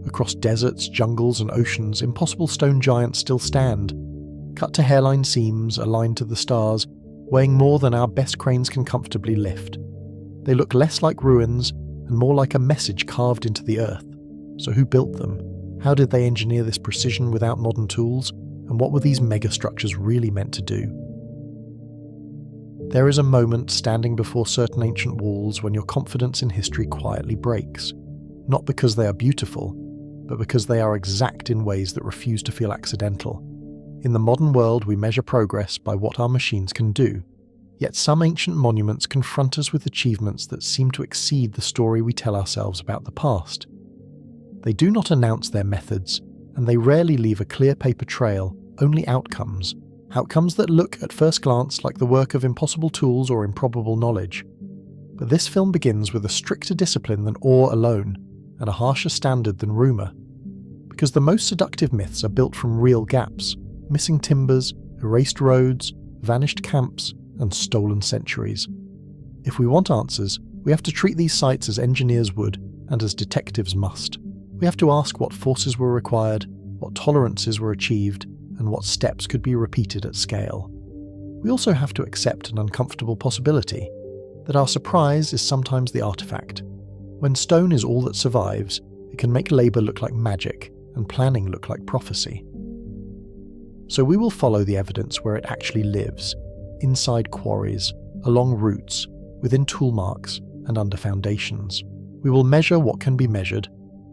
Across deserts, jungles and oceans, impossible stone giants still stand, cut to hairline seams aligned to the stars, weighing more than our best cranes can comfortably lift. They look less like ruins and more like a message carved into the earth. So who built them? How did they engineer this precision without modern tools? And what were these megastructures really meant to do? There is a moment standing before certain ancient walls when your confidence in history quietly breaks. Not because they are beautiful, but because they are exact in ways that refuse to feel accidental. In the modern world, we measure progress by what our machines can do. Yet some ancient monuments confront us with achievements that seem to exceed the story we tell ourselves about the past. They do not announce their methods, and they rarely leave a clear paper trail, only outcomes. Outcomes that look at first glance like the work of impossible tools or improbable knowledge. But this film begins with a stricter discipline than awe alone, and a harsher standard than rumour. Because the most seductive myths are built from real gaps, missing timbers, erased roads, vanished camps, and stolen centuries. If we want answers, we have to treat these sites as engineers would, and as detectives must. We have to ask what forces were required, what tolerances were achieved, and what steps could be repeated at scale. We also have to accept an uncomfortable possibility, that our surprise is sometimes the artifact. When stone is all that survives, it can make labour look like magic, and planning look like prophecy. So we will follow the evidence where it actually lives, inside quarries, along routes, within tool marks, and under foundations. We will measure what can be measured,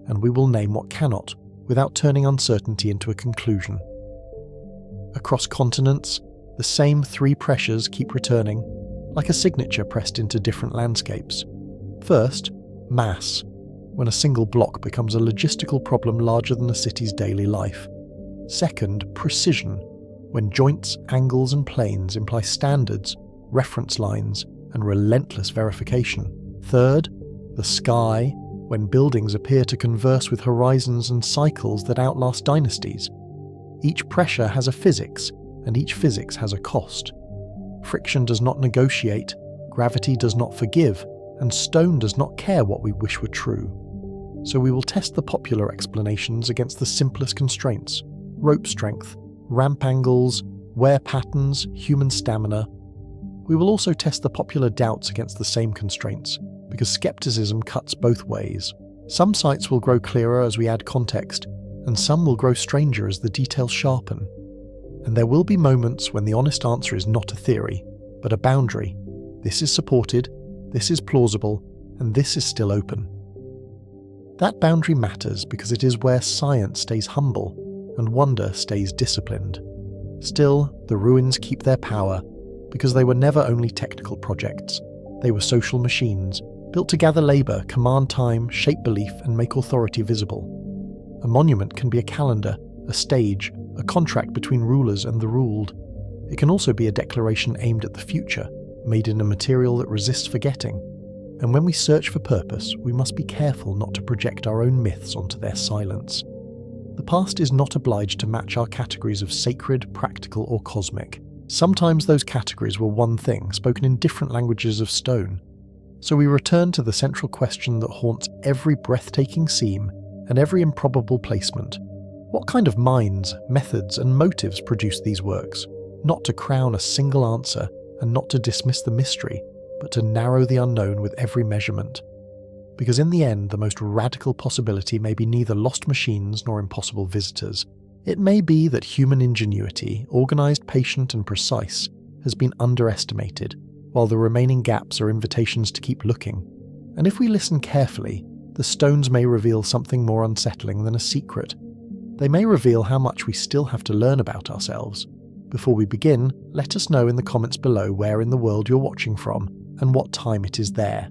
and we will name what cannot, without turning uncertainty into a conclusion. Across continents, the same three pressures keep returning, like a signature pressed into different landscapes. First, mass, when a single block becomes a logistical problem larger than a city's daily life. Second, precision, when joints, angles and planes imply standards, reference lines, and relentless verification. Third, the sky, when buildings appear to converse with horizons and cycles that outlast dynasties. Each pressure has a physics, and each physics has a cost. Friction does not negotiate, gravity does not forgive, and stone does not care what we wish were true. So we will test the popular explanations against the simplest constraints: rope strength, ramp angles, wear patterns, human stamina. We will also test the popular doubts against the same constraints, because skepticism cuts both ways. Some sites will grow clearer as we add context, and some will grow stranger as the details sharpen. And there will be moments when the honest answer is not a theory, but a boundary. This is supported, this is plausible, and this is still open. That boundary matters because it is where science stays humble and wonder stays disciplined. Still, the ruins keep their power because they were never only technical projects. They were social machines, built to gather labour, command time, shape belief, and make authority visible. A monument can be a calendar, a stage, a contract between rulers and the ruled. It can also be a declaration aimed at the future, made in a material that resists forgetting. And when we search for purpose, we must be careful not to project our own myths onto their silence. The past is not obliged to match our categories of sacred, practical, or cosmic. Sometimes those categories were one thing, spoken in different languages of stone. So we return to the central question that haunts every breathtaking seam and every improbable placement. What kind of minds, methods, and motives produce these works? Not to crown a single answer, and not to dismiss the mystery, but to narrow the unknown with every measurement. Because in the end, the most radical possibility may be neither lost machines nor impossible visitors. It may be that human ingenuity, organised, patient, and precise, has been underestimated, while the remaining gaps are invitations to keep looking. And if we listen carefully, the stones may reveal something more unsettling than a secret. They may reveal how much we still have to learn about ourselves. Before we begin, let us know in the comments below where in the world you're watching from and what time it is there.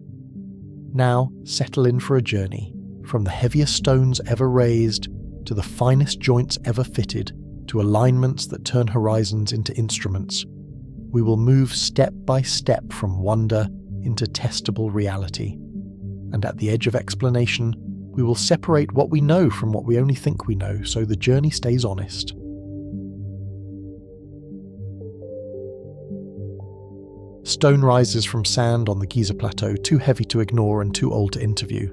Now, settle in for a journey, from the heaviest stones ever raised, to the finest joints ever fitted, to alignments that turn horizons into instruments. We will move step by step from wonder into testable reality. And at the edge of explanation, we will separate what we know from what we only think we know, so the journey stays honest. Stone rises from sand on the Giza Plateau, too heavy to ignore and too old to interview.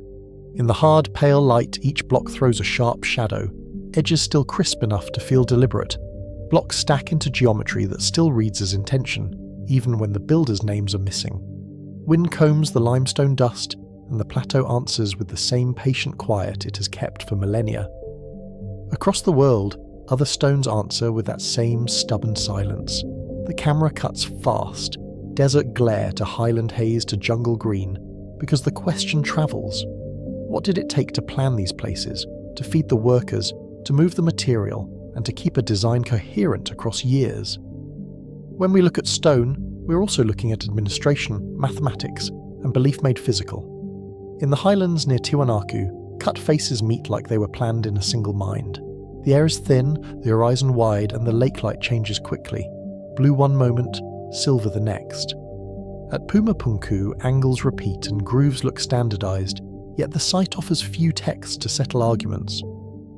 In the hard, pale light, each block throws a sharp shadow, edges still crisp enough to feel deliberate. Blocks stack into geometry that still reads as intention, even when the builders' names are missing. Wind combs the limestone dust, and the plateau answers with the same patient quiet it has kept for millennia. Across the world, other stones answer with that same stubborn silence. The camera cuts fast, desert glare to highland haze to jungle green, because the question travels. What did it take to plan these places, to feed the workers, to move the material, and to keep a design coherent across years? When we look at stone, we're also looking at administration, mathematics, and belief made physical. In the highlands near Tiwanaku, cut faces meet like they were planned in a single mind. The air is thin, the horizon wide, and the lake light changes quickly. Blue one moment, silver the next. At Pumapunku, angles repeat and grooves look standardized, yet the site offers few texts to settle arguments.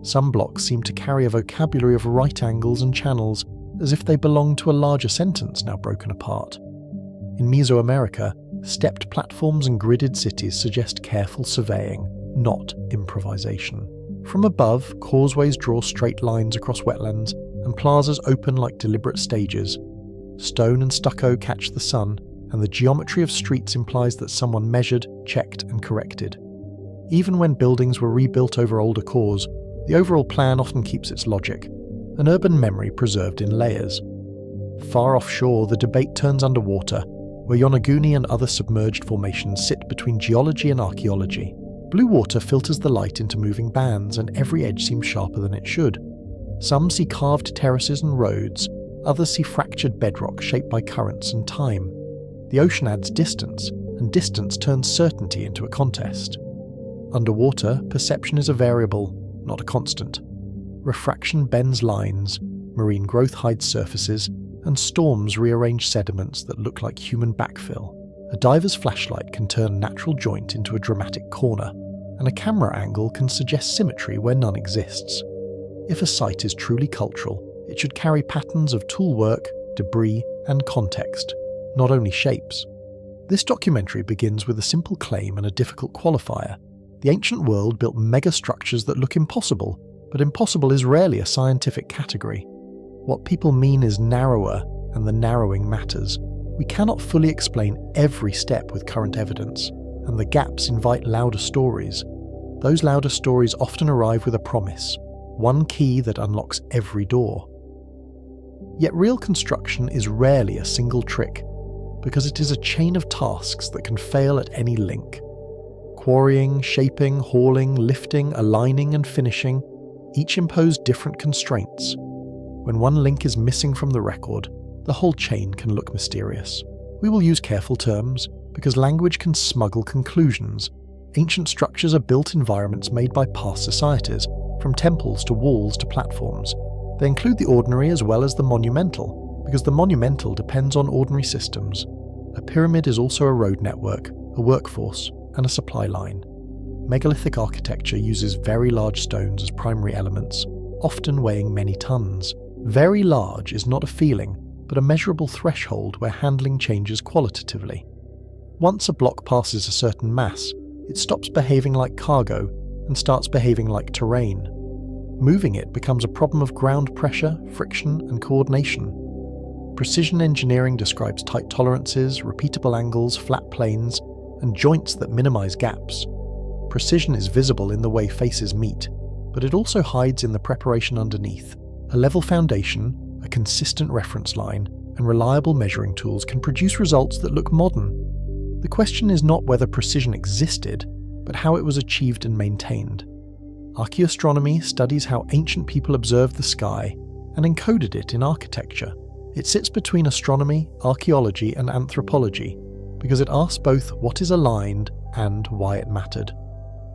Some blocks seem to carry a vocabulary of right angles and channels, as if they belong to a larger sentence now broken apart. In Mesoamerica, stepped platforms and gridded cities suggest careful surveying, not improvisation. From above, causeways draw straight lines across wetlands, and plazas open like deliberate stages. Stone and stucco catch the sun, and the geometry of streets implies that someone measured, checked, and corrected. Even when buildings were rebuilt over older cores, the overall plan often keeps its logic, an urban memory preserved in layers. Far offshore, the debate turns underwater, where Yonaguni and other submerged formations sit between geology and archaeology. Blue water filters the light into moving bands, and every edge seems sharper than it should. Some see carved terraces and roads, others see fractured bedrock shaped by currents and time. The ocean adds distance, and distance turns certainty into a contest. Underwater, perception is a variable, not a constant. Refraction bends lines, marine growth hides surfaces, and storms rearrange sediments that look like human backfill. A diver's flashlight can turn a natural joint into a dramatic corner, and a camera angle can suggest symmetry where none exists. If a site is truly cultural, it should carry patterns of toolwork, debris, and context, not only shapes. This documentary begins with a simple claim and a difficult qualifier. The ancient world built megastructures that look impossible, but impossible is rarely a scientific category. What people mean is narrower, and the narrowing matters. We cannot fully explain every step with current evidence, and the gaps invite louder stories. Those louder stories often arrive with a promise, one key that unlocks every door. Yet real construction is rarely a single trick, because it is a chain of tasks that can fail at any link. Quarrying, shaping, hauling, lifting, aligning, and finishing, each impose different constraints. When one link is missing from the record, the whole chain can look mysterious. We will use careful terms, because language can smuggle conclusions. Ancient structures are built environments made by past societies, from temples to walls to platforms. They include the ordinary as well as the monumental, because the monumental depends on ordinary systems. A pyramid is also a road network, a workforce, and a supply line. Megalithic architecture uses very large stones as primary elements, often weighing many tons. Very large is not a feeling, but a measurable threshold where handling changes qualitatively. Once a block passes a certain mass, it stops behaving like cargo and starts behaving like terrain. Moving it becomes a problem of ground pressure, friction, and coordination. Precision engineering describes tight tolerances, repeatable angles, flat planes, and joints that minimize gaps. Precision is visible in the way faces meet, but it also hides in the preparation underneath. A level foundation, a consistent reference line, and reliable measuring tools can produce results that look modern. The question is not whether precision existed, but how it was achieved and maintained. Archaeoastronomy studies how ancient people observed the sky and encoded it in architecture. It sits between astronomy, archaeology, and anthropology, because it asks both what is aligned and why it mattered.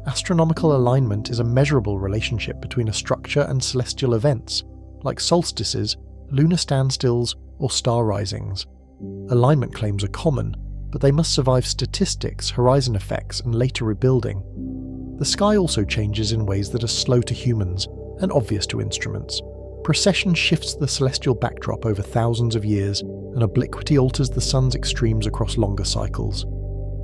Astronomical alignment is a measurable relationship between a structure and celestial events, like solstices, lunar standstills, or star risings. Alignment claims are common, but they must survive statistics, horizon effects, and later rebuilding. The sky also changes in ways that are slow to humans and obvious to instruments. Precession shifts the celestial backdrop over thousands of years, and obliquity alters the sun's extremes across longer cycles.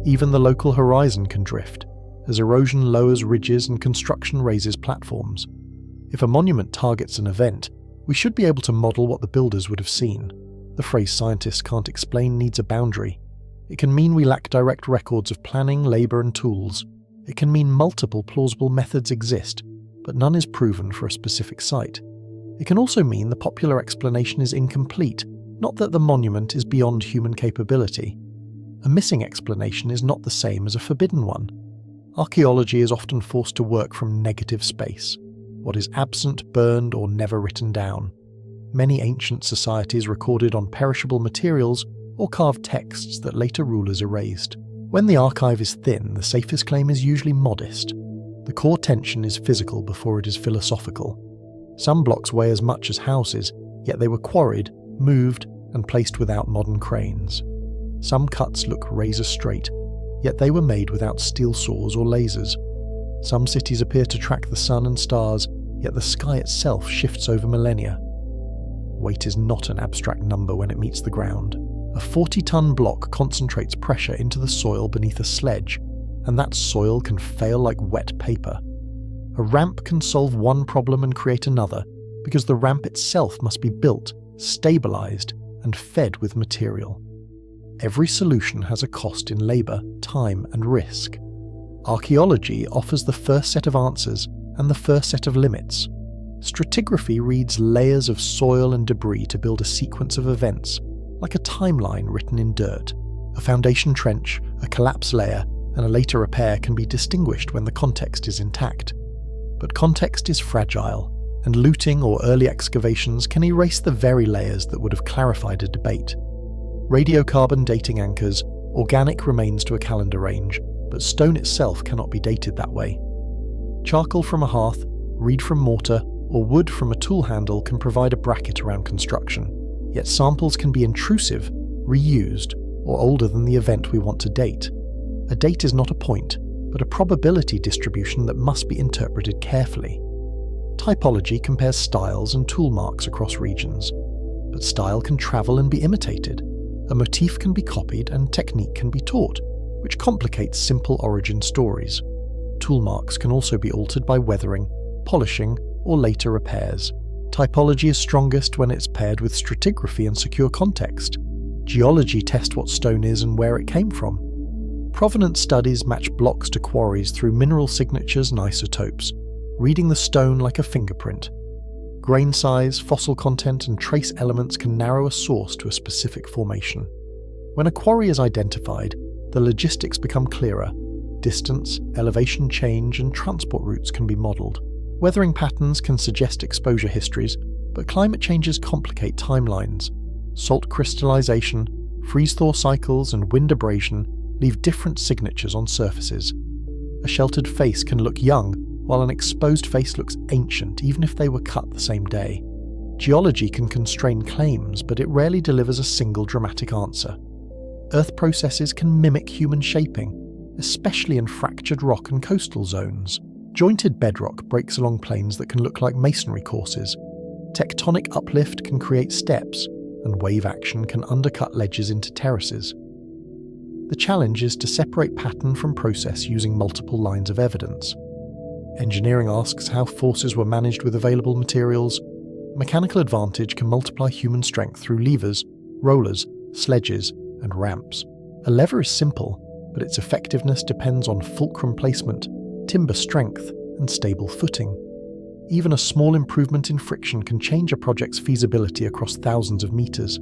Even the local horizon can drift, as erosion lowers ridges and construction raises platforms. If a monument targets an event, we should be able to model what the builders would have seen. The phrase scientists can't explain needs a boundary. It can mean we lack direct records of planning, labour and tools. It can mean multiple plausible methods exist, but none is proven for a specific site. It can also mean the popular explanation is incomplete, not that the monument is beyond human capability. A missing explanation is not the same as a forbidden one. Archaeology is often forced to work from negative space, what is absent, burned, or never written down. Many ancient societies recorded on perishable materials or carved texts that later rulers erased. When the archive is thin, the safest claim is usually modest. The core tension is physical before it is philosophical. Some blocks weigh as much as houses, yet they were quarried, moved, and placed without modern cranes. Some cuts look razor straight, yet they were made without steel saws or lasers. Some cities appear to track the sun and stars, yet the sky itself shifts over millennia. Weight is not an abstract number when it meets the ground. A 40-ton block concentrates pressure into the soil beneath a sledge, and that soil can fail like wet paper. A ramp can solve one problem and create another, because the ramp itself must be built, stabilized, and fed with material. Every solution has a cost in labour, time, and risk. Archaeology offers the first set of answers and the first set of limits. Stratigraphy reads layers of soil and debris to build a sequence of events, like a timeline written in dirt. A foundation trench, a collapse layer, and a later repair can be distinguished when the context is intact. But context is fragile, and looting or early excavations can erase the very layers that would have clarified a debate. Radiocarbon dating anchors organic remains to a calendar range, but stone itself cannot be dated that way. Charcoal from a hearth, reed from mortar, or wood from a tool handle can provide a bracket around construction, yet samples can be intrusive, reused, or older than the event we want to date. A date is not a point, but a probability distribution that must be interpreted carefully. Typology compares styles and tool marks across regions, but style can travel and be imitated. A motif can be copied and technique can be taught, which complicates simple origin stories. Tool marks can also be altered by weathering, polishing, or later repairs. Typology is strongest when it's paired with stratigraphy and secure context. Geology tests what stone is and where it came from. Provenance studies match blocks to quarries through mineral signatures and isotopes, reading the stone like a fingerprint. Grain size, fossil content, and trace elements can narrow a source to a specific formation. When a quarry is identified, the logistics become clearer. Distance, elevation change, and transport routes can be modelled. Weathering patterns can suggest exposure histories, but climate changes complicate timelines. Salt crystallization, freeze-thaw cycles, and wind abrasion leave different signatures on surfaces. A sheltered face can look young, while an exposed face looks ancient even if they were cut the same day. Geology can constrain claims, but it rarely delivers a single dramatic answer. Earth processes can mimic human shaping, especially in fractured rock and coastal zones. Jointed bedrock breaks along plains that can look like masonry courses. Tectonic uplift can create steps, and wave action can undercut ledges into terraces. The challenge is to separate pattern from process using multiple lines of evidence. Engineering asks how forces were managed with available materials. Mechanical advantage can multiply human strength through levers, rollers, sledges, and ramps. A lever is simple, but its effectiveness depends on fulcrum placement, timber strength, and stable footing. Even a small improvement in friction can change a project's feasibility across thousands of meters.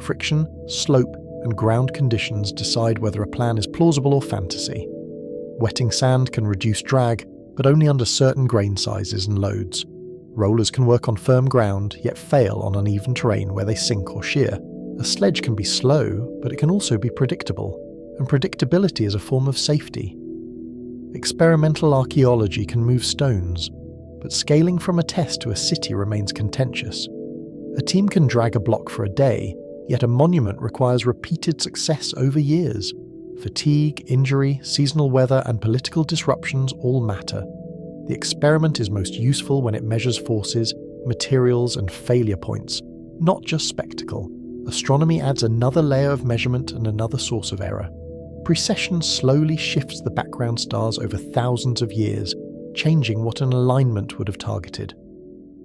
Friction, slope, and ground conditions decide whether a plan is plausible or fantasy. Wetting sand can reduce drag, but only under certain grain sizes and loads. Rollers can work on firm ground, yet fail on uneven terrain where they sink or shear. A sledge can be slow, but it can also be predictable, and predictability is a form of safety. Experimental archaeology can move stones, but scaling from a test to a city remains contentious. A team can drag a block for a day, yet a monument requires repeated success over years. Fatigue, injury, seasonal weather, and political disruptions all matter. The experiment is most useful when it measures forces, materials, and failure points, not just spectacle. Astronomy adds another layer of measurement and another source of error. Precession slowly shifts the background stars over thousands of years, changing what an alignment would have targeted.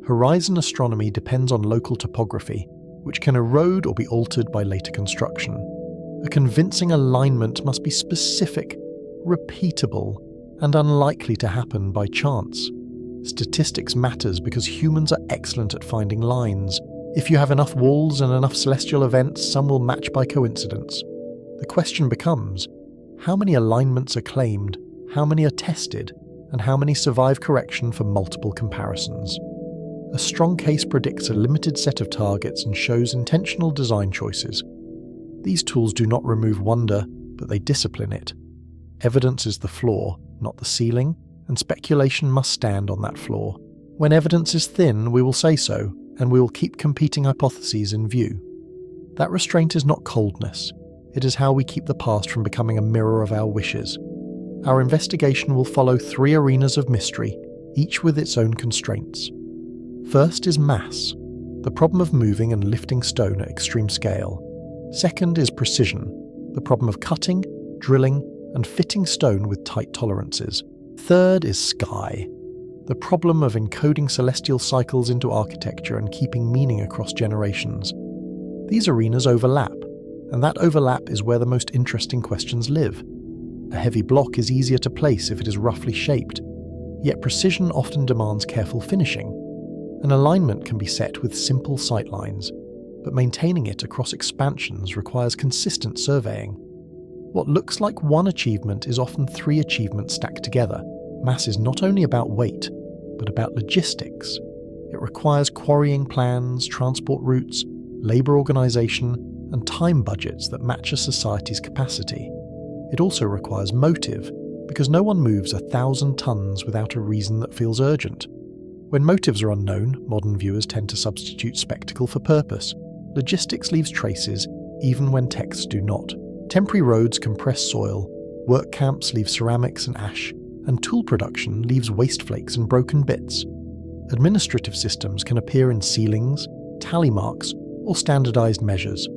Horizon astronomy depends on local topography, which can erode or be altered by later construction. A convincing alignment must be specific, repeatable, and unlikely to happen by chance. Statistics matters because humans are excellent at finding lines. If you have enough walls and enough celestial events, some will match by coincidence. The question becomes, how many alignments are claimed, how many are tested, and how many survive correction for multiple comparisons? A strong case predicts a limited set of targets and shows intentional design choices. These tools do not remove wonder, but they discipline it. Evidence is the floor, not the ceiling, and speculation must stand on that floor. When evidence is thin, we will say so, and we will keep competing hypotheses in view. That restraint is not coldness. It is how we keep the past from becoming a mirror of our wishes. Our investigation will follow 3 arenas of mystery, each with its own constraints. First is mass, the problem of moving and lifting stone at extreme scale. Second is precision, the problem of cutting, drilling, and fitting stone with tight tolerances. Third is sky, the problem of encoding celestial cycles into architecture and keeping meaning across generations. These arenas overlap, and that overlap is where the most interesting questions live. A heavy block is easier to place if it is roughly shaped, yet precision often demands careful finishing. An alignment can be set with simple sightlines, but maintaining it across expansions requires consistent surveying. What looks like one achievement is often 3 achievements stacked together. Mass is not only about weight, but about logistics. It requires quarrying plans, transport routes, labour organisation, and time budgets that match a society's capacity. It also requires motive, because no one moves 1,000 tons without a reason that feels urgent. When motives are unknown, modern viewers tend to substitute spectacle for purpose. Logistics leaves traces, even when texts do not. Temporary roads compress soil, work camps leave ceramics and ash, and tool production leaves waste flakes and broken bits. Administrative systems can appear in ceilings, tally marks, or standardized measures.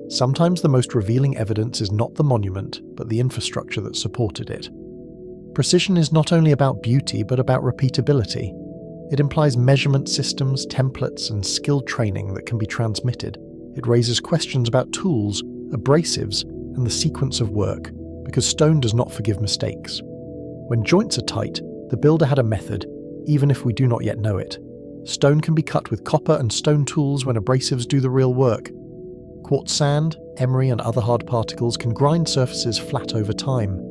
Sometimes the most revealing evidence is not the monument, but the infrastructure that supported it. Precision is not only about beauty, but about repeatability. It implies measurement systems, templates, and skilled training that can be transmitted. It raises questions about tools, abrasives, and the sequence of work, because stone does not forgive mistakes. When joints are tight, the builder had a method, even if we do not yet know it. Stone can be cut with copper and stone tools when abrasives do the real work. Quartz sand, emery, and other hard particles can grind surfaces flat over time.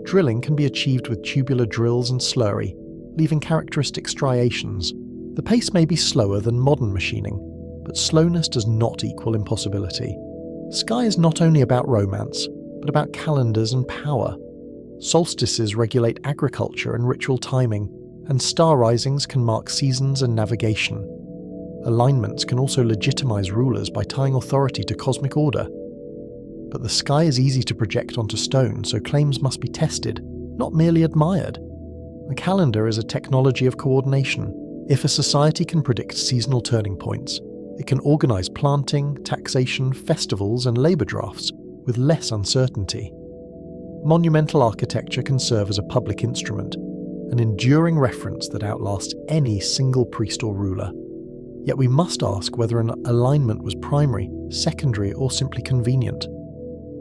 Drilling can be achieved with tubular drills and slurry, leaving characteristic striations. The pace may be slower than modern machining, but slowness does not equal impossibility. Sky is not only about romance, but about calendars and power. Solstices regulate agriculture and ritual timing, and star risings can mark seasons and navigation. Alignments can also legitimize rulers by tying authority to cosmic order. But the sky is easy to project onto stone, so claims must be tested, not merely admired. A calendar is a technology of coordination. If a society can predict seasonal turning points, it can organize planting, taxation, festivals, and labor drafts with less uncertainty. Monumental architecture can serve as a public instrument, an enduring reference that outlasts any single priest or ruler. Yet we must ask whether an alignment was primary, secondary, or simply convenient.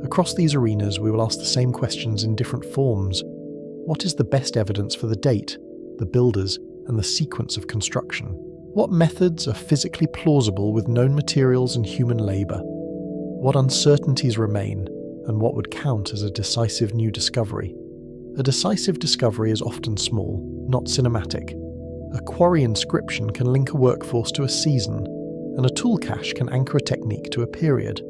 Across these arenas, we will ask the same questions in different forms. What is the best evidence for the date, the builders, and the sequence of construction? What methods are physically plausible with known materials and human labour? What uncertainties remain, and what would count as a decisive new discovery? A decisive discovery is often small, not cinematic. A quarry inscription can link a workforce to a season, and a tool cache can anchor a technique to a period.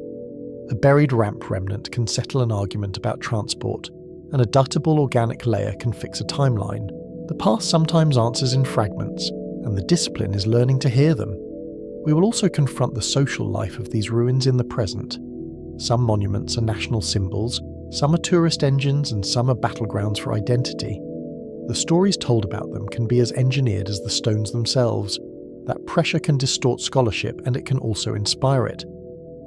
A buried ramp remnant can settle an argument about transport, and a ductable organic layer can fix a timeline. The past sometimes answers in fragments, and the discipline is learning to hear them. We will also confront the social life of these ruins in the present. Some monuments are national symbols, some are tourist engines, and some are battlegrounds for identity. The stories told about them can be as engineered as the stones themselves. That pressure can distort scholarship, and it can also inspire it.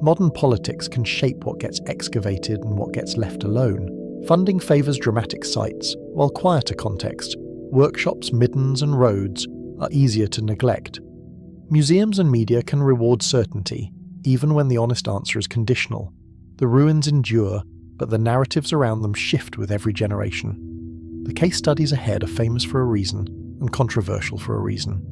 Modern politics can shape what gets excavated and what gets left alone. Funding favours dramatic sites, while quieter context, workshops, middens and roads, are easier to neglect. Museums and media can reward certainty, even when the honest answer is conditional. The ruins endure, but the narratives around them shift with every generation. The case studies ahead are famous for a reason, and controversial for a reason.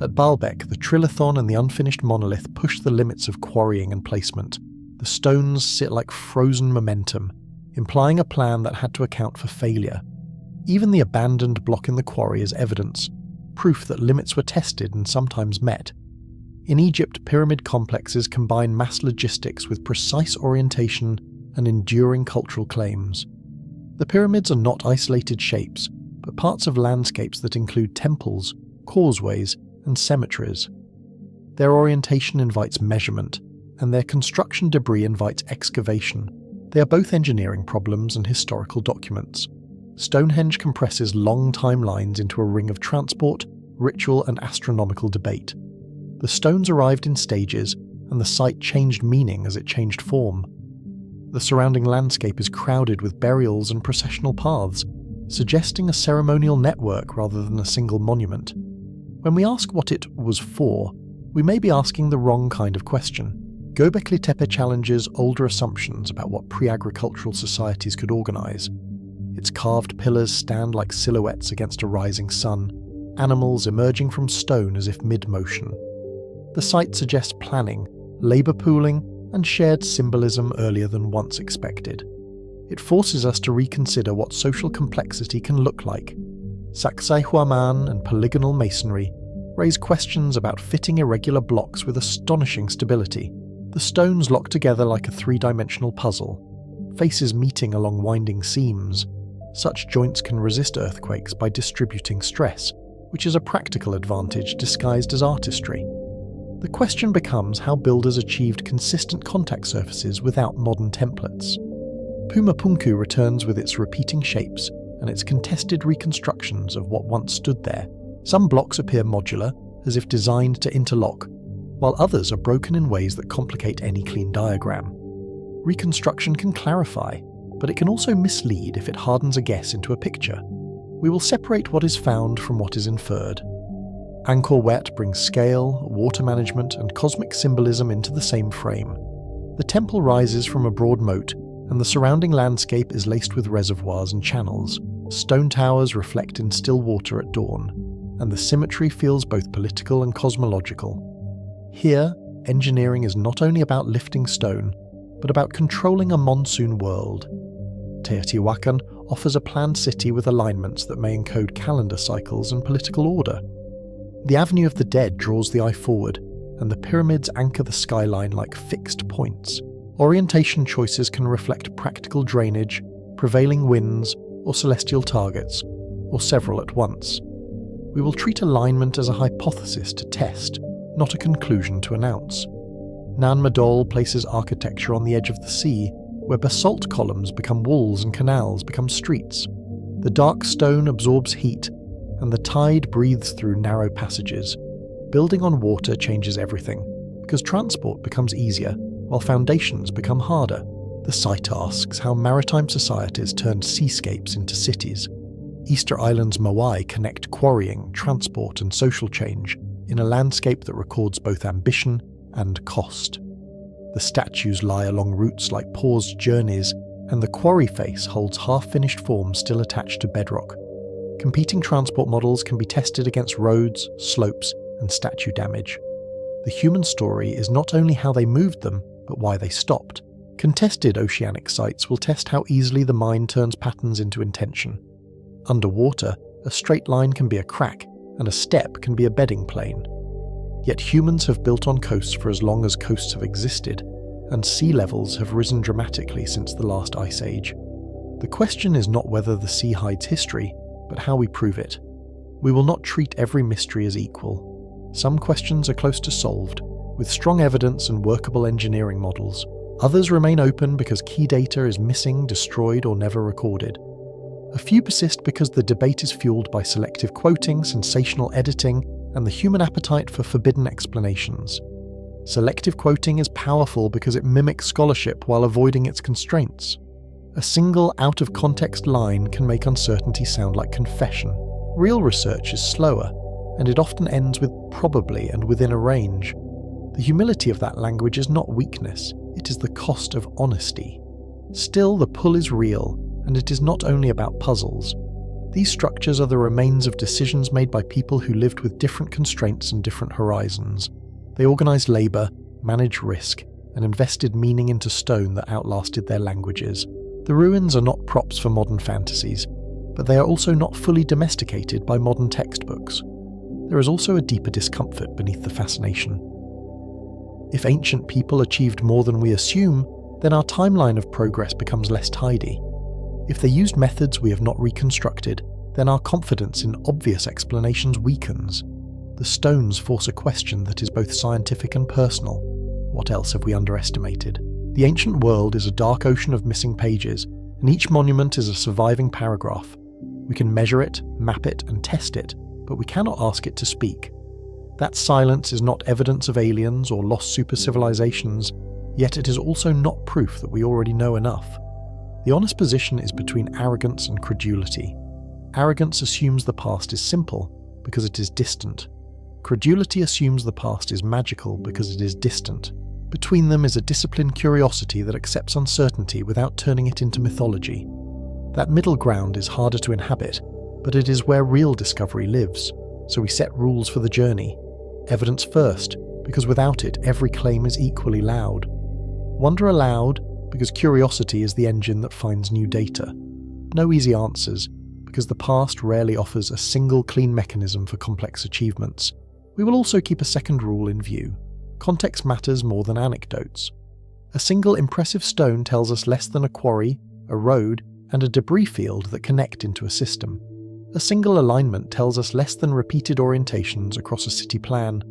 At Baalbek, the trilithon and the unfinished monolith push the limits of quarrying and placement. The stones sit like frozen momentum, implying a plan that had to account for failure. Even the abandoned block in the quarry is evidence, proof that limits were tested and sometimes met. In Egypt, pyramid complexes combine mass logistics with precise orientation and enduring cultural claims. The pyramids are not isolated shapes, but parts of landscapes that include temples, causeways, and cemeteries. Their orientation invites measurement, and their construction debris invites excavation. They are both engineering problems and historical documents. Stonehenge compresses long timelines into a ring of transport, ritual, and astronomical debate. The stones arrived in stages, and the site changed meaning as it changed form. The surrounding landscape is crowded with burials and processional paths, suggesting a ceremonial network rather than a single monument. When we ask what it was for, we may be asking the wrong kind of question. Göbekli Tepe challenges older assumptions about what pre-agricultural societies could organize. Its carved pillars stand like silhouettes against a rising sun, animals emerging from stone as if mid-motion. The site suggests planning, labor pooling, and shared symbolism earlier than once expected. It forces us to reconsider what social complexity can look like. Saksai Huaman and polygonal masonry raise questions about fitting irregular blocks with astonishing stability. The stones lock together like a three-dimensional puzzle, faces meeting along winding seams. Such joints can resist earthquakes by distributing stress, which is a practical advantage disguised as artistry. The question becomes how builders achieved consistent contact surfaces without modern templates. Pumapunku returns with its repeating shapes and its contested reconstructions of what once stood there. Some blocks appear modular, as if designed to interlock, while others are broken in ways that complicate any clean diagram. Reconstruction can clarify, but it can also mislead if it hardens a guess into a picture. We will separate what is found from what is inferred. Angkor Wat brings scale, water management, and cosmic symbolism into the same frame. The temple rises from a broad moat, and the surrounding landscape is laced with reservoirs and channels. Stone towers reflect in still water at dawn, and the symmetry feels both political and cosmological. Here, engineering is not only about lifting stone, but about controlling a monsoon world. Teotihuacan offers a planned city with alignments that may encode calendar cycles and political order. The Avenue of the Dead draws the eye forward, and the pyramids anchor the skyline like fixed points. Orientation choices can reflect practical drainage, prevailing winds, or celestial targets, or several at once. We will treat alignment as a hypothesis to test, not a conclusion to announce. Nan Madol places architecture on the edge of the sea, where basalt columns become walls and canals become streets. The dark stone absorbs heat, and the tide breathes through narrow passages. Building on water changes everything, because transport becomes easier, while foundations become harder. The site asks how maritime societies turned seascapes into cities. Easter Island's Moai connect quarrying, transport, and social change in a landscape that records both ambition and cost. The statues lie along routes like paused journeys, and the quarry face holds half-finished forms still attached to bedrock. Competing transport models can be tested against roads, slopes, and statue damage. The human story is not only how they moved them, but why they stopped. Contested oceanic sites will test how easily the mind turns patterns into intention. Underwater, a straight line can be a crack, and a step can be a bedding plane. Yet humans have built on coasts for as long as coasts have existed, and sea levels have risen dramatically since the last ice age. The question is not whether the sea hides history, but how we prove it. We will not treat every mystery as equal. Some questions are close to solved, with strong evidence and workable engineering models. Others remain open because key data is missing, destroyed, or never recorded. A few persist because the debate is fueled by selective quoting, sensational editing, and the human appetite for forbidden explanations. Selective quoting is powerful because it mimics scholarship while avoiding its constraints. A single out-of-context line can make uncertainty sound like confession. Real research is slower, and it often ends with probably and within a range. The humility of that language is not weakness, it is the cost of honesty. Still, the pull is real, and it is not only about puzzles. These structures are the remains of decisions made by people who lived with different constraints and different horizons. They organised labour, managed risk, and invested meaning into stone that outlasted their languages. The ruins are not props for modern fantasies, but they are also not fully domesticated by modern textbooks. There is also a deeper discomfort beneath the fascination. If ancient people achieved more than we assume, then our timeline of progress becomes less tidy. If they used methods we have not reconstructed, then our confidence in obvious explanations weakens. The stones force a question that is both scientific and personal. What else have we underestimated? The ancient world is a dark ocean of missing pages, and each monument is a surviving paragraph. We can measure it, map it, and test it, but we cannot ask it to speak. That silence is not evidence of aliens or lost super-civilizations, yet it is also not proof that we already know enough. The honest position is between arrogance and credulity. Arrogance assumes the past is simple because it is distant. Credulity assumes the past is magical because it is distant. Between them is a disciplined curiosity that accepts uncertainty without turning it into mythology. That middle ground is harder to inhabit, but it is where real discovery lives, so we set rules for the journey. Evidence first, because without it every claim is equally loud. Wonder aloud, because curiosity is the engine that finds new data. No easy answers, because the past rarely offers a single clean mechanism for complex achievements. We will also keep a second rule in view. Context matters more than anecdotes. A single impressive stone tells us less than a quarry, a road, and a debris field that connect into a system. A single alignment tells us less than repeated orientations across a city plan.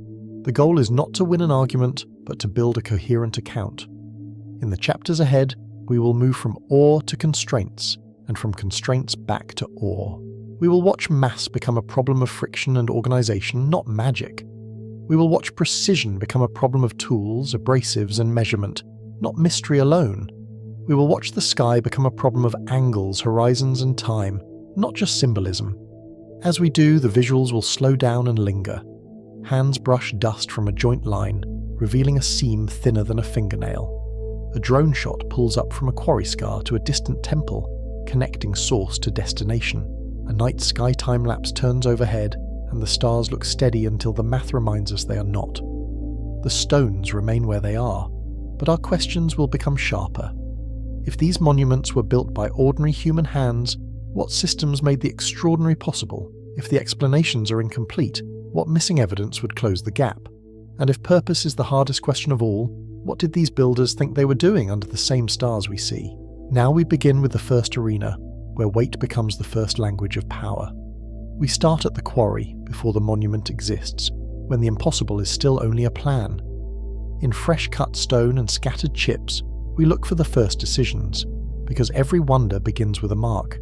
The goal is not to win an argument, but to build a coherent account. In the chapters ahead, we will move from awe to constraints, and from constraints back to awe. We will watch mass become a problem of friction and organisation, not magic. We will watch precision become a problem of tools, abrasives, and measurement, not mystery alone. We will watch the sky become a problem of angles, horizons, and time, not just symbolism. As we do, the visuals will slow down and linger. Hands brush dust from a joint line, revealing a seam thinner than a fingernail. A drone shot pulls up from a quarry scar to a distant temple, connecting source to destination. A night sky time-lapse turns overhead, and the stars look steady until the math reminds us they are not. The stones remain where they are, but our questions will become sharper. If these monuments were built by ordinary human hands, what systems made the extraordinary possible? If the explanations are incomplete, what missing evidence would close the gap? And if purpose is the hardest question of all, what did these builders think they were doing under the same stars we see? Now we begin with the first arena, where weight becomes the first language of power. We start at the quarry before the monument exists, when the impossible is still only a plan. In fresh cut stone and scattered chips, we look for the first decisions, because every wonder begins with a mark.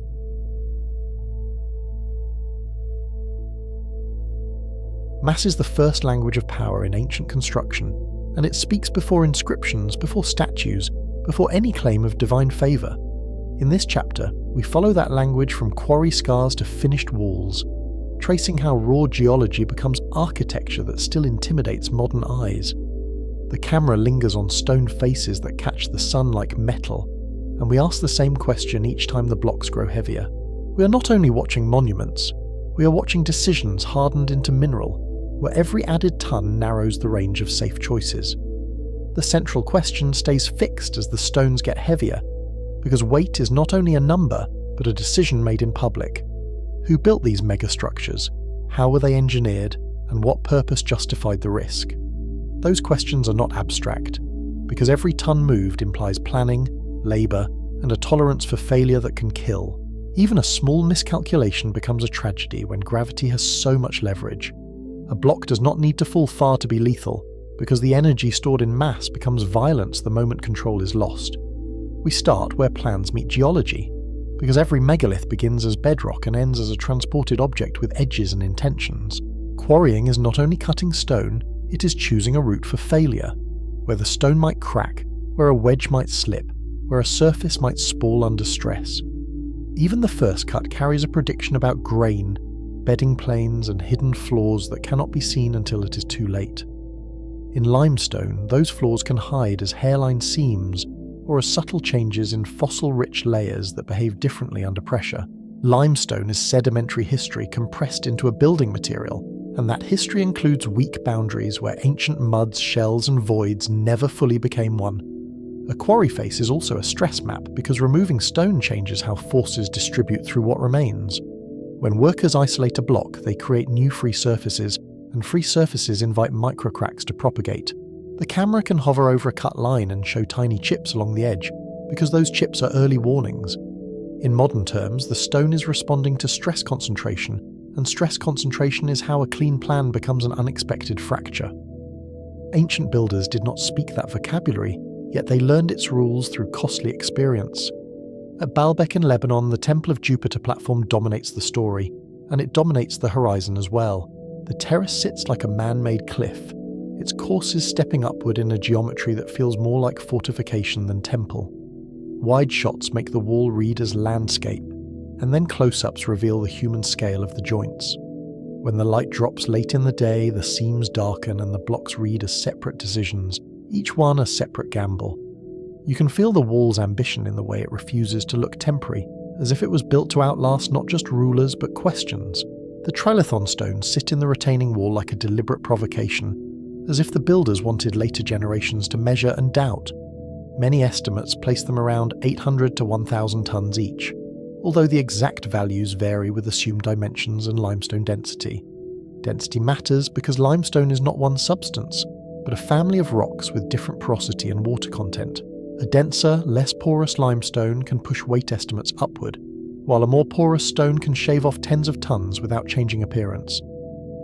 Mass is the first language of power in ancient construction, and it speaks before inscriptions, before statues, before any claim of divine favour. In this chapter, we follow that language from quarry scars to finished walls, tracing how raw geology becomes architecture that still intimidates modern eyes. The camera lingers on stone faces that catch the sun like metal, and we ask the same question each time the blocks grow heavier. We are not only watching monuments, we are watching decisions hardened into mineral, where every added ton narrows the range of safe choices. The central question stays fixed as the stones get heavier, because weight is not only a number, but a decision made in public. Who built these megastructures? How were they engineered? And what purpose justified the risk? Those questions are not abstract, because every ton moved implies planning, labour, and a tolerance for failure that can kill. Even a small miscalculation becomes a tragedy when gravity has so much leverage. A block does not need to fall far to be lethal, because the energy stored in mass becomes violence the moment control is lost. We start where plans meet geology, because every megalith begins as bedrock and ends as a transported object with edges and intentions. Quarrying is not only cutting stone, It is choosing a route for failure, where the stone might crack, where a wedge might slip, where a surface might sprawl under stress. Even the first cut carries a prediction about grain, bedding planes, and hidden flaws that cannot be seen until it is too late. In limestone, those flaws can hide as hairline seams or as subtle changes in fossil-rich layers that behave differently under pressure. Limestone is sedimentary history compressed into a building material, and that history includes weak boundaries where ancient muds, shells, and voids never fully became one. A quarry face is also a stress map because removing stone changes how forces distribute through what remains. When workers isolate a block, they create new free surfaces, and free surfaces invite microcracks to propagate. The camera can hover over a cut line and show tiny chips along the edge, because those chips are early warnings. In modern terms, the stone is responding to stress concentration, and stress concentration is how a clean plan becomes an unexpected fracture. Ancient builders did not speak that vocabulary, yet they learned its rules through costly experience. At Baalbek in Lebanon, the Temple of Jupiter platform dominates the story, and it dominates the horizon as well. The terrace sits like a man-made cliff, its courses stepping upward in a geometry that feels more like fortification than temple. Wide shots make the wall read as landscape, and then close-ups reveal the human scale of the joints. When the light drops late in the day, the seams darken and the blocks read as separate decisions, each one a separate gamble. You can feel the wall's ambition in the way it refuses to look temporary, as if it was built to outlast not just rulers but questions. The trilithon stones sit in the retaining wall like a deliberate provocation, as if the builders wanted later generations to measure and doubt. Many estimates place them around 800 to 1,000 tons each, although the exact values vary with assumed dimensions and limestone density. Density matters because limestone is not one substance, but a family of rocks with different porosity and water content. A denser, less porous limestone can push weight estimates upward, while a more porous stone can shave off tens of tons without changing appearance.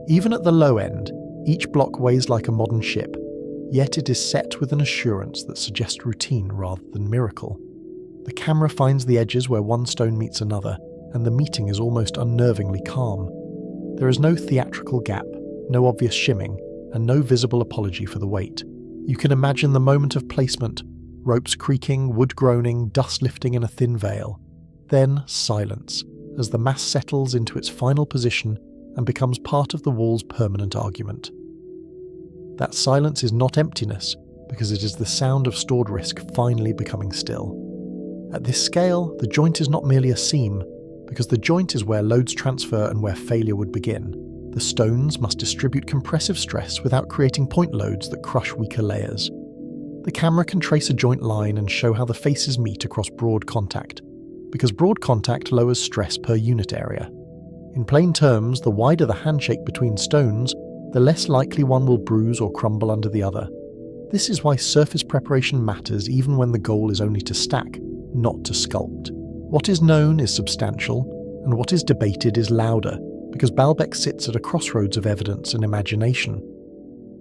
Even at the low end, each block weighs like a modern ship, yet it is set with an assurance that suggests routine rather than miracle. The camera finds the edges where one stone meets another, and the meeting is almost unnervingly calm. There is no theatrical gap, no obvious shimming, and no visible apology for the weight. You can imagine the moment of placement, ropes creaking, wood groaning, dust lifting in a thin veil. Then silence, as the mass settles into its final position and becomes part of the wall's permanent argument. That silence is not emptiness, because it is the sound of stored risk finally becoming still. At this scale, the joint is not merely a seam, because the joint is where loads transfer and where failure would begin. The stones must distribute compressive stress without creating point loads that crush weaker layers. The camera can trace a joint line and show how the faces meet across broad contact, because broad contact lowers stress per unit area. In plain terms, the wider the handshake between stones, the less likely one will bruise or crumble under the other. This is why surface preparation matters even when the goal is only to stack, not to sculpt. What is known is substantial, and what is debated is louder, because Baalbek sits at a crossroads of evidence and imagination.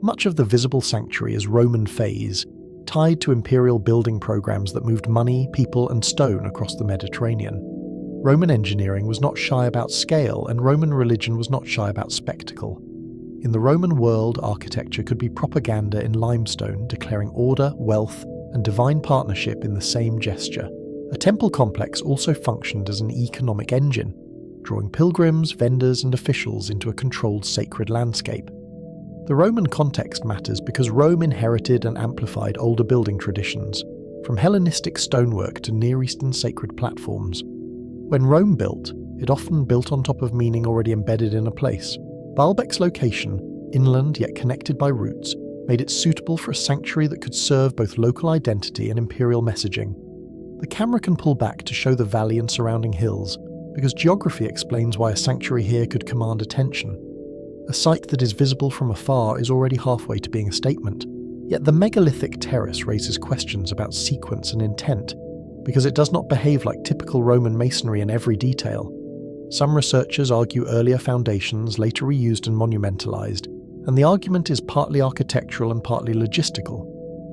Much of the visible sanctuary is Roman phase, tied to imperial building programs that moved money, people, and stone across the Mediterranean. Roman engineering was not shy about scale, and Roman religion was not shy about spectacle. In the Roman world, architecture could be propaganda in limestone, declaring order, wealth, and divine partnership in the same gesture. A temple complex also functioned as an economic engine, drawing pilgrims, vendors, and officials into a controlled sacred landscape. The Roman context matters because Rome inherited and amplified older building traditions, from Hellenistic stonework to Near Eastern sacred platforms. When Rome built, it often built on top of meaning already embedded in a place. Baalbek's location, inland yet connected by roots, made it suitable for a sanctuary that could serve both local identity and imperial messaging. The camera can pull back to show the valley and surrounding hills, because geography explains why a sanctuary here could command attention. A site that is visible from afar is already halfway to being a statement. Yet the megalithic terrace raises questions about sequence and intent, because it does not behave like typical Roman masonry in every detail. Some researchers argue earlier foundations later reused and monumentalized, and the argument is partly architectural and partly logistical.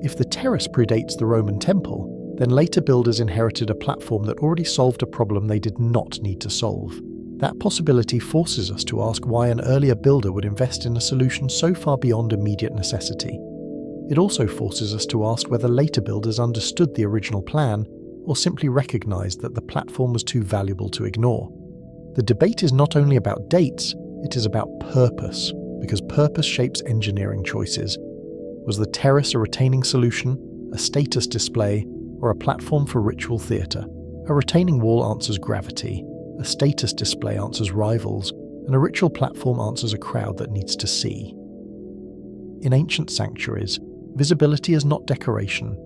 If the terrace predates the Roman temple, then later builders inherited a platform that already solved a problem they did not need to solve. That possibility forces us to ask why an earlier builder would invest in a solution so far beyond immediate necessity. It also forces us to ask whether later builders understood the original plan or simply recognized that the platform was too valuable to ignore. The debate is not only about dates, it is about purpose, because purpose shapes engineering choices. Was the terrace a retaining solution, a status display, or a platform for ritual theatre? A retaining wall answers gravity, a status display answers rivals, and a ritual platform answers a crowd that needs to see. In ancient sanctuaries, visibility is not decoration,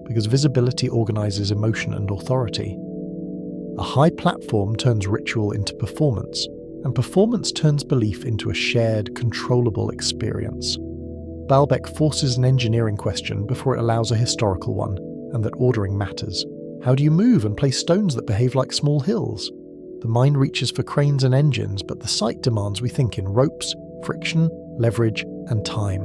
because visibility organizes emotion and authority. A high platform turns ritual into performance, and performance turns belief into a shared, controllable experience. Baalbek forces an engineering question before it allows a historical one, and that ordering matters. How do you move and place stones that behave like small hills? The mind reaches for cranes and engines, but the site demands we think in ropes, friction, leverage, and time.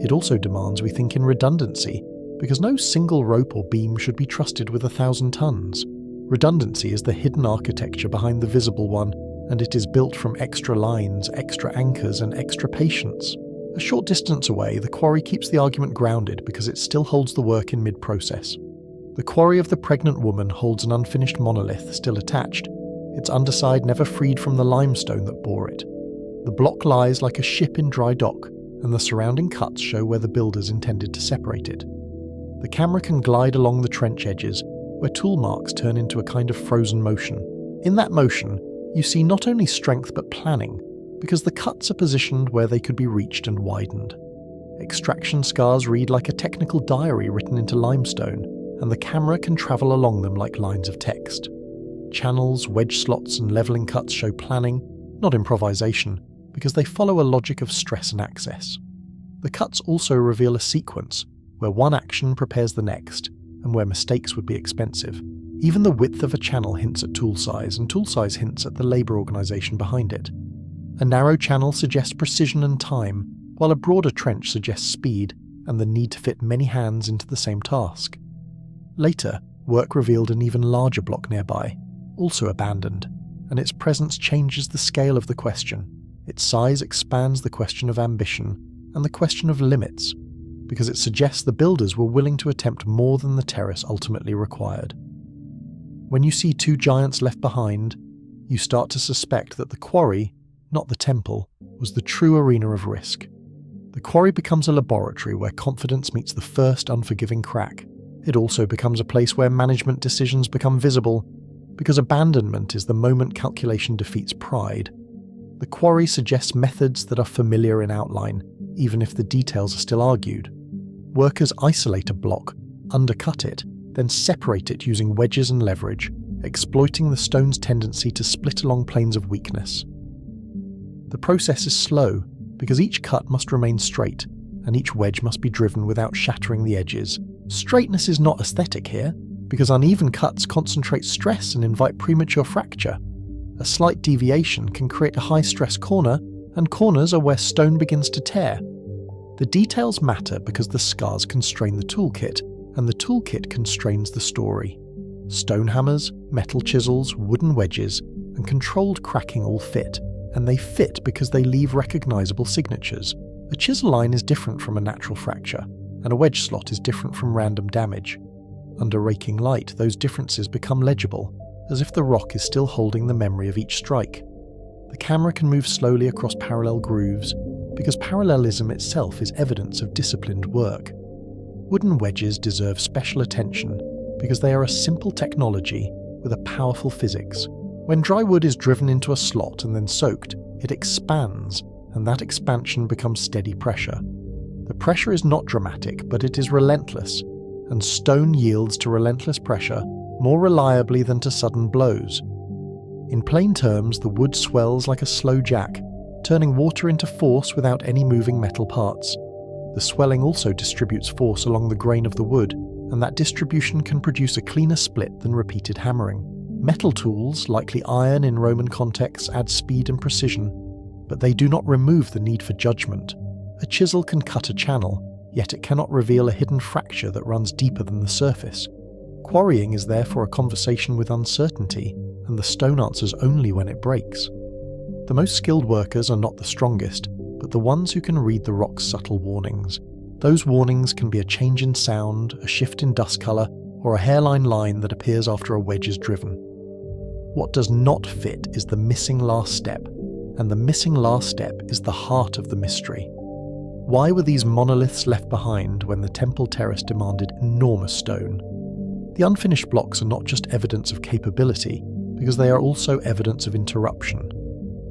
It also demands we think in redundancy, because no single rope or beam should be trusted with 1,000 tons. Redundancy is the hidden architecture behind the visible one, and it is built from extra lines, extra anchors, and extra patience. A short distance away, the quarry keeps the argument grounded because it still holds the work in mid-process. The quarry of the pregnant woman holds an unfinished monolith still attached, its underside never freed from the limestone that bore it. The block lies like a ship in dry dock, and the surrounding cuts show where the builders intended to separate it. The camera can glide along the trench edges, where tool marks turn into a kind of frozen motion. In that motion, you see not only strength but planning, because the cuts are positioned where they could be reached and widened. Extraction scars read like a technical diary written into limestone, and the camera can travel along them like lines of text. Channels, wedge slots, and leveling cuts show planning, not improvisation, because they follow a logic of stress and access. The cuts also reveal a sequence, where one action prepares the next, and where mistakes would be expensive. Even the width of a channel hints at tool size, and tool size hints at the labour organisation behind it. A narrow channel suggests precision and time, while a broader trench suggests speed and the need to fit many hands into the same task. Later, work revealed an even larger block nearby, also abandoned, and its presence changes the scale of the question. Its size expands the question of ambition and the question of limits, because it suggests the builders were willing to attempt more than the terrace ultimately required. When you see two giants left behind, you start to suspect that the quarry, not the temple, was the true arena of risk. The quarry becomes a laboratory where confidence meets the first unforgiving crack. It also becomes a place where management decisions become visible, because abandonment is the moment calculation defeats pride. The quarry suggests methods that are familiar in outline, even if the details are still argued. Workers isolate a block, undercut it, then separate it using wedges and leverage, exploiting the stone's tendency to split along planes of weakness. The process is slow, because each cut must remain straight, and each wedge must be driven without shattering the edges. Straightness is not aesthetic here, because uneven cuts concentrate stress and invite premature fracture. A slight deviation can create a high-stress corner, and corners are where stone begins to tear. The details matter because the scars constrain the toolkit, and the toolkit constrains the story. Stone hammers, metal chisels, wooden wedges, and controlled cracking all fit, and they fit because they leave recognizable signatures. A chisel line is different from a natural fracture, and a wedge slot is different from random damage. Under raking light, those differences become legible, as if the rock is still holding the memory of each strike. The camera can move slowly across parallel grooves, because parallelism itself is evidence of disciplined work. Wooden wedges deserve special attention, because they are a simple technology with a powerful physics. When dry wood is driven into a slot and then soaked, it expands, and that expansion becomes steady pressure. The pressure is not dramatic, but it is relentless, and stone yields to relentless pressure more reliably than to sudden blows. In plain terms, the wood swells like a slow jack, turning water into force without any moving metal parts. The swelling also distributes force along the grain of the wood, and that distribution can produce a cleaner split than repeated hammering. Metal tools, likely iron in Roman contexts, add speed and precision, but they do not remove the need for judgment. A chisel can cut a channel, yet it cannot reveal a hidden fracture that runs deeper than the surface. Quarrying is therefore a conversation with uncertainty, and the stone answers only when it breaks. The most skilled workers are not the strongest, but the ones who can read the rock's subtle warnings. Those warnings can be a change in sound, a shift in dust colour, or a hairline line that appears after a wedge is driven. What does not fit is the missing last step, and the missing last step is the heart of the mystery. Why were these monoliths left behind when the temple terrace demanded enormous stone? The unfinished blocks are not just evidence of capability, because they are also evidence of interruption.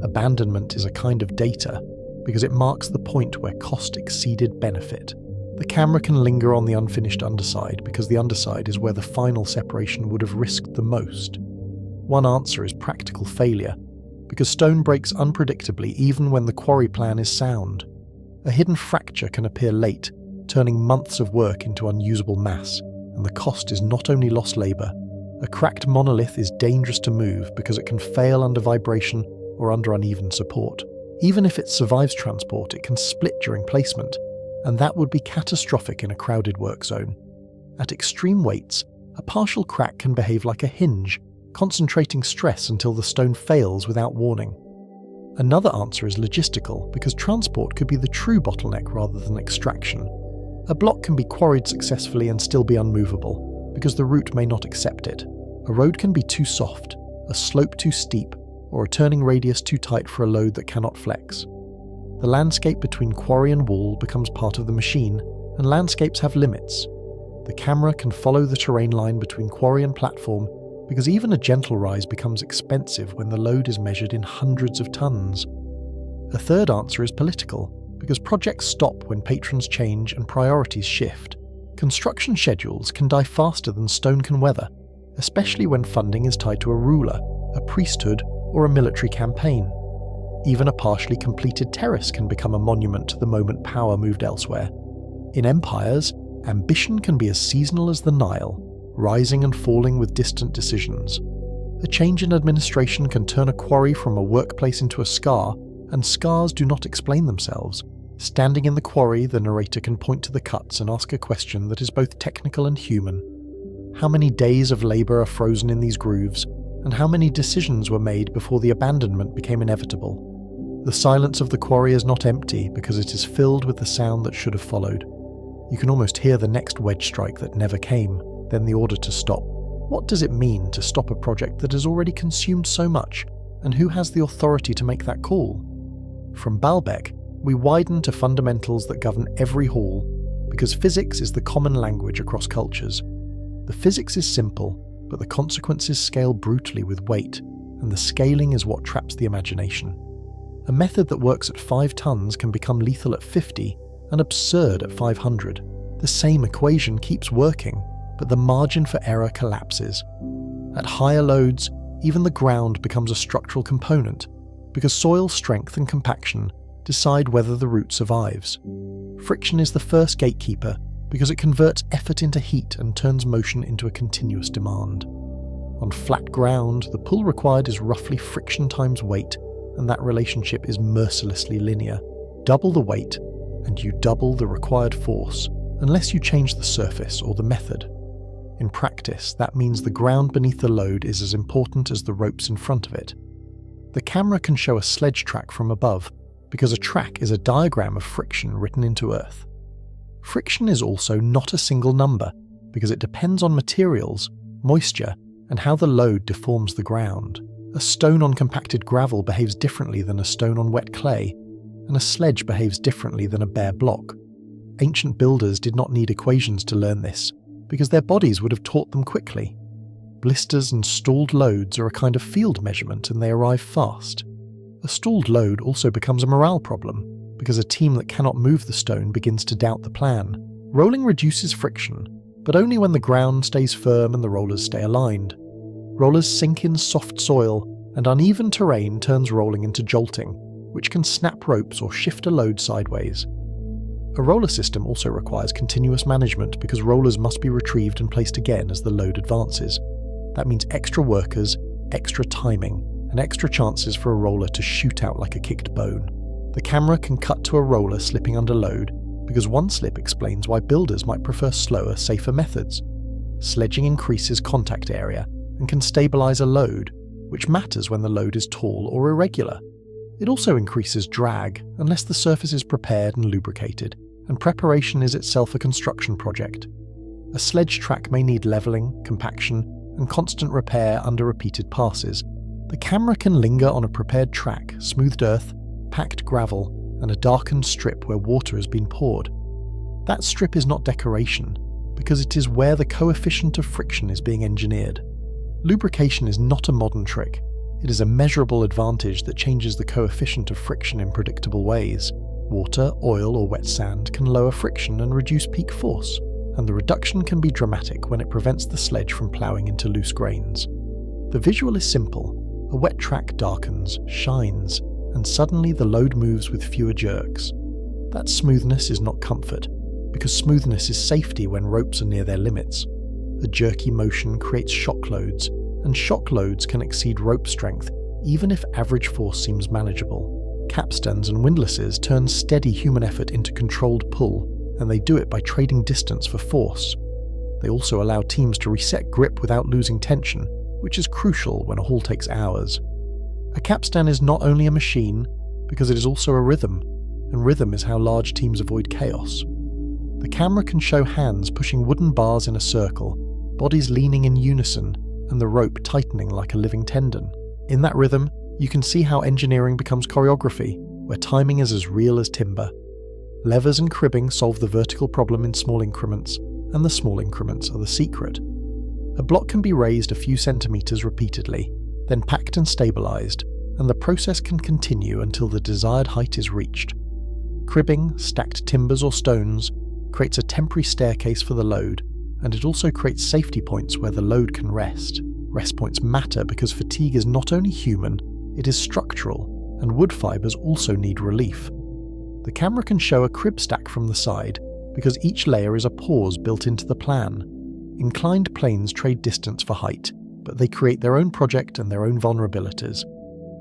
Abandonment is a kind of data, because it marks the point where cost exceeded benefit. The camera can linger on the unfinished underside because the underside is where the final separation would have risked the most. One answer is practical failure, because stone breaks unpredictably even when the quarry plan is sound. A hidden fracture can appear late, turning months of work into unusable mass, and the cost is not only lost labour. A cracked monolith is dangerous to move because it can fail under vibration or under uneven support. Even if it survives transport, it can split during placement, and that would be catastrophic in a crowded work zone. At extreme weights, a partial crack can behave like a hinge, concentrating stress until the stone fails without warning. Another answer is logistical, because transport could be the true bottleneck rather than extraction. A block can be quarried successfully and still be unmovable, because the route may not accept it. A road can be too soft, a slope too steep, or a turning radius too tight for a load that cannot flex. The landscape between quarry and wall becomes part of the machine, and landscapes have limits. The camera can follow the terrain line between quarry and platform, because even a gentle rise becomes expensive when the load is measured in hundreds of tons. A third answer is political, because projects stop when patrons change and priorities shift. Construction schedules can die faster than stone can weather, especially when funding is tied to a ruler, a priesthood, or a military campaign. Even a partially completed terrace can become a monument to the moment power moved elsewhere. In empires, ambition can be as seasonal as the Nile, rising and falling with distant decisions. A change in administration can turn a quarry from a workplace into a scar, and scars do not explain themselves. Standing in the quarry, the narrator can point to the cuts and ask a question that is both technical and human. How many days of labour are frozen in these grooves, and how many decisions were made before the abandonment became inevitable? The silence of the quarry is not empty because it is filled with the sound that should have followed. You can almost hear the next wedge strike that never came, then the order to stop. What does it mean to stop a project that has already consumed so much, and who has the authority to make that call? From Baalbek, we widen to fundamentals that govern every hall, because physics is the common language across cultures. The physics is simple, but the consequences scale brutally with weight, and the scaling is what traps the imagination. A method that works at 5 tons can become lethal at 50, and absurd at 500. The same equation keeps working, but the margin for error collapses. At higher loads, even the ground becomes a structural component, because soil strength and compaction decide whether the route survives. Friction is the first gatekeeper, because it converts effort into heat and turns motion into a continuous demand. On flat ground, the pull required is roughly friction times weight, and that relationship is mercilessly linear. Double the weight, and you double the required force, unless you change the surface or the method. In practice, that means the ground beneath the load is as important as the ropes in front of it. The camera can show a sledge track from above, because a track is a diagram of friction written into earth. Friction is also not a single number, because it depends on materials, moisture, and how the load deforms the ground. A stone on compacted gravel behaves differently than a stone on wet clay, and a sledge behaves differently than a bare block. Ancient builders did not need equations to learn this, because their bodies would have taught them quickly. Blisters and stalled loads are a kind of field measurement, and they arrive fast. A stalled load also becomes a morale problem, because a team that cannot move the stone begins to doubt the plan. Rolling reduces friction, but only when the ground stays firm and the rollers stay aligned. Rollers sink in soft soil, and uneven terrain turns rolling into jolting, which can snap ropes or shift a load sideways. A roller system also requires continuous management because rollers must be retrieved and placed again as the load advances. That means extra workers, extra timing, and extra chances for a roller to shoot out like a kicked bone. The camera can cut to a roller slipping under load, because one slip explains why builders might prefer slower, safer methods. Sledging increases contact area and can stabilize a load, which matters when the load is tall or irregular. It also increases drag unless the surface is prepared and lubricated, and preparation is itself a construction project. A sledge track may need levelling, compaction, and constant repair under repeated passes. The camera can linger on a prepared track, smoothed earth, packed gravel, and a darkened strip where water has been poured. That strip is not decoration, because it is where the coefficient of friction is being engineered. Lubrication is not a modern trick. It is a measurable advantage that changes the coefficient of friction in predictable ways. Water, oil, or wet sand can lower friction and reduce peak force, and the reduction can be dramatic when it prevents the sledge from ploughing into loose grains. The visual is simple. A wet track darkens, shines, and suddenly the load moves with fewer jerks. That smoothness is not comfort, because smoothness is safety when ropes are near their limits. A jerky motion creates shock loads, and shock loads can exceed rope strength even if average force seems manageable. Capstans and windlasses turn steady human effort into controlled pull, and they do it by trading distance for force. They also allow teams to reset grip without losing tension, which is crucial when a haul takes hours. A capstan is not only a machine, because it is also a rhythm, and rhythm is how large teams avoid chaos. The camera can show hands pushing wooden bars in a circle, bodies leaning in unison, and the rope tightening like a living tendon. In that rhythm, you can see how engineering becomes choreography, where timing is as real as timber. Levers and cribbing solve the vertical problem in small increments, and the small increments are the secret. A block can be raised a few centimeters repeatedly, then packed and stabilized, and the process can continue until the desired height is reached. Cribbing, stacked timbers or stones, creates a temporary staircase for the load, and it also creates safety points where the load can rest. Rest points matter because fatigue is not only human, it is structural, and wood fibers also need relief. The camera can show a crib stack from the side, because each layer is a pause built into the plan. Inclined planes trade distance for height, but they create their own project and their own vulnerabilities.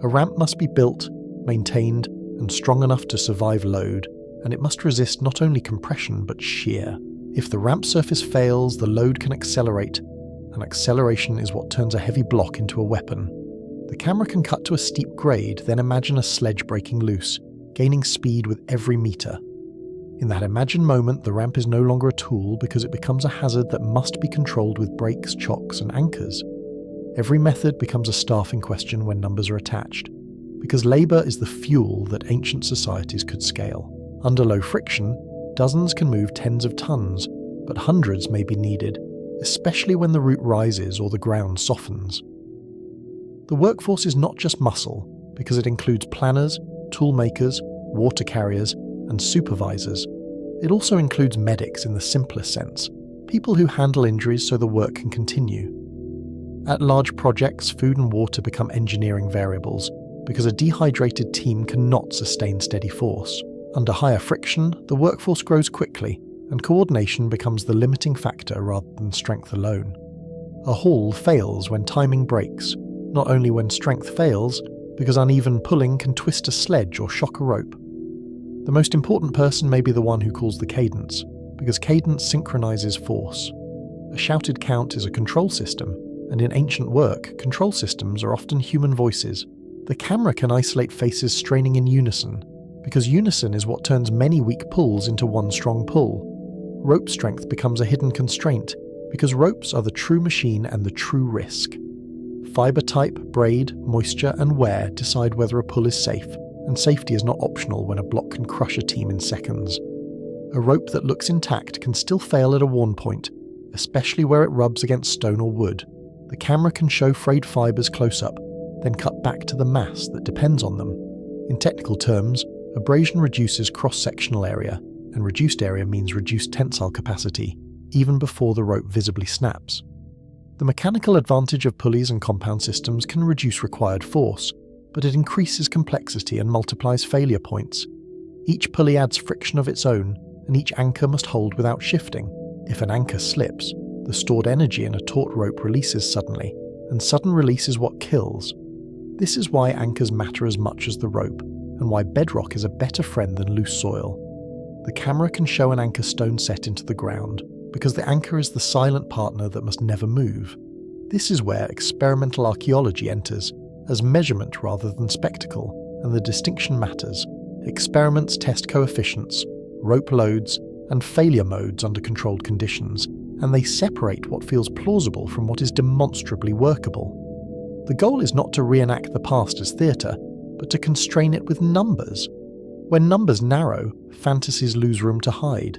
A ramp must be built, maintained, and strong enough to survive load, and it must resist not only compression but shear. If the ramp surface fails, the load can accelerate, and acceleration is what turns a heavy block into a weapon. The camera can cut to a steep grade, then imagine a sledge breaking loose, gaining speed with every meter. In that imagined moment, the ramp is no longer a tool because it becomes a hazard that must be controlled with brakes, chocks, and anchors. Every method becomes a staffing question when numbers are attached, because labour is the fuel that ancient societies could scale. Under low friction, dozens can move tens of tons, but hundreds may be needed, especially when the route rises or the ground softens. The workforce is not just muscle, because it includes planners, tool makers, water carriers, and supervisors. It also includes medics in the simplest sense, people who handle injuries so the work can continue. At large projects, food and water become engineering variables, because a dehydrated team cannot sustain steady force. Under higher friction, the workforce grows quickly, and coordination becomes the limiting factor rather than strength alone. A haul fails when timing breaks, not only when strength fails, because uneven pulling can twist a sledge or shock a rope. The most important person may be the one who calls the cadence, because cadence synchronizes force. A shouted count is a control system, and in ancient work, control systems are often human voices. The camera can isolate faces straining in unison, because unison is what turns many weak pulls into one strong pull. Rope strength becomes a hidden constraint, because ropes are the true machine and the true risk. Fiber type, braid, moisture, and wear decide whether a pull is safe, and safety is not optional when a block can crush a team in seconds. A rope that looks intact can still fail at a worn point, especially where it rubs against stone or wood. The camera can show frayed fibers close up, then cut back to the mass that depends on them. In technical terms, abrasion reduces cross-sectional area, and reduced area means reduced tensile capacity, even before the rope visibly snaps. The mechanical advantage of pulleys and compound systems can reduce required force, but it increases complexity and multiplies failure points. Each pulley adds friction of its own, and each anchor must hold without shifting. If an anchor slips, the stored energy in a taut rope releases suddenly, and sudden release is what kills. This is why anchors matter as much as the rope, and why bedrock is a better friend than loose soil. The camera can show an anchor stone set into the ground, because the anchor is the silent partner that must never move. This is where experimental archaeology enters, as measurement rather than spectacle. and the distinction matters. Experiments test coefficients, rope loads, and failure modes under controlled conditions, and they separate what feels plausible from what is demonstrably workable. The goal is not to reenact the past as theatre, but to constrain it with numbers. When numbers narrow, fantasies lose room to hide.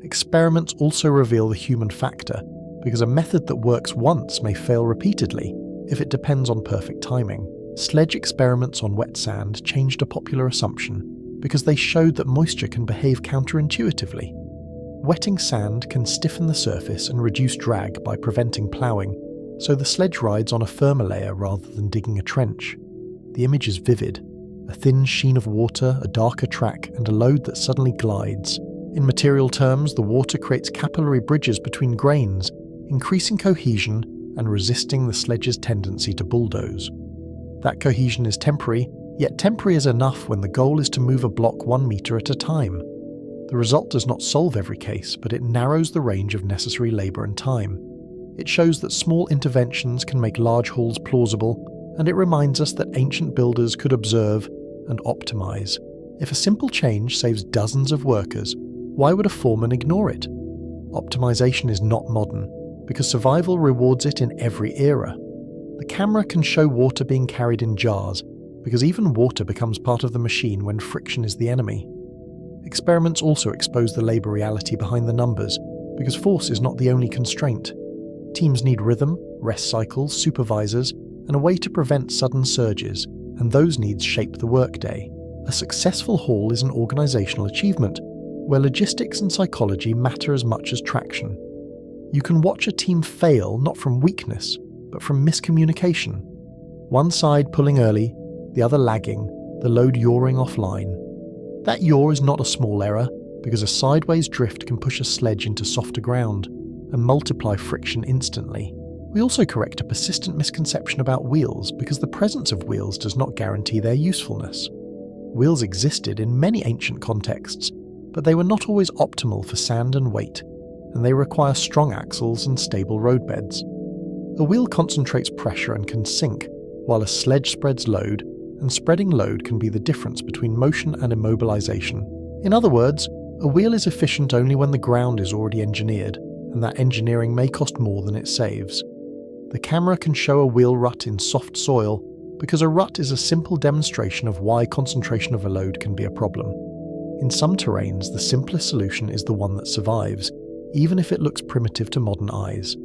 Experiments also reveal the human factor, because a method that works once may fail repeatedly if it depends on perfect timing. Sledge experiments on wet sand changed a popular assumption because they showed that moisture can behave counterintuitively. Wetting sand can stiffen the surface and reduce drag by preventing ploughing, so the sledge rides on a firmer layer rather than digging a trench. The image is vivid: a thin sheen of water, a darker track, and a load that suddenly glides. In material terms, the water creates capillary bridges between grains, increasing cohesion and resisting the sledge's tendency to bulldoze. That cohesion is temporary, yet temporary is enough when the goal is to move a block 1 meter at a time. The result does not solve every case, but it narrows the range of necessary labour and time. It shows that small interventions can make large hauls plausible, and it reminds us that ancient builders could observe and optimise. If a simple change saves dozens of workers, why would a foreman ignore it? Optimisation is not modern, because survival rewards it in every era. The camera can show water being carried in jars, because even water becomes part of the machine when friction is the enemy. Experiments also expose the labour reality behind the numbers, because force is not the only constraint. Teams need rhythm, rest cycles, supervisors, and a way to prevent sudden surges, and those needs shape the workday. A successful haul is an organisational achievement, where logistics and psychology matter as much as traction. You can watch a team fail not from weakness, but from miscommunication. One side pulling early, the other lagging, the load yawing offline. That yaw is not a small error, because a sideways drift can push a sledge into softer ground and multiply friction instantly. We also correct a persistent misconception about wheels, because the presence of wheels does not guarantee their usefulness. Wheels existed in many ancient contexts, but they were not always optimal for sand and weight, and they require strong axles and stable roadbeds. A wheel concentrates pressure and can sink, while a sledge spreads load, and spreading load can be the difference between motion and immobilization. In other words, a wheel is efficient only when the ground is already engineered, and that engineering may cost more than it saves. The camera can show a wheel rut in soft soil, because a rut is a simple demonstration of why concentration of a load can be a problem. In some terrains, the simplest solution is the one that survives, even if it looks primitive to modern eyes.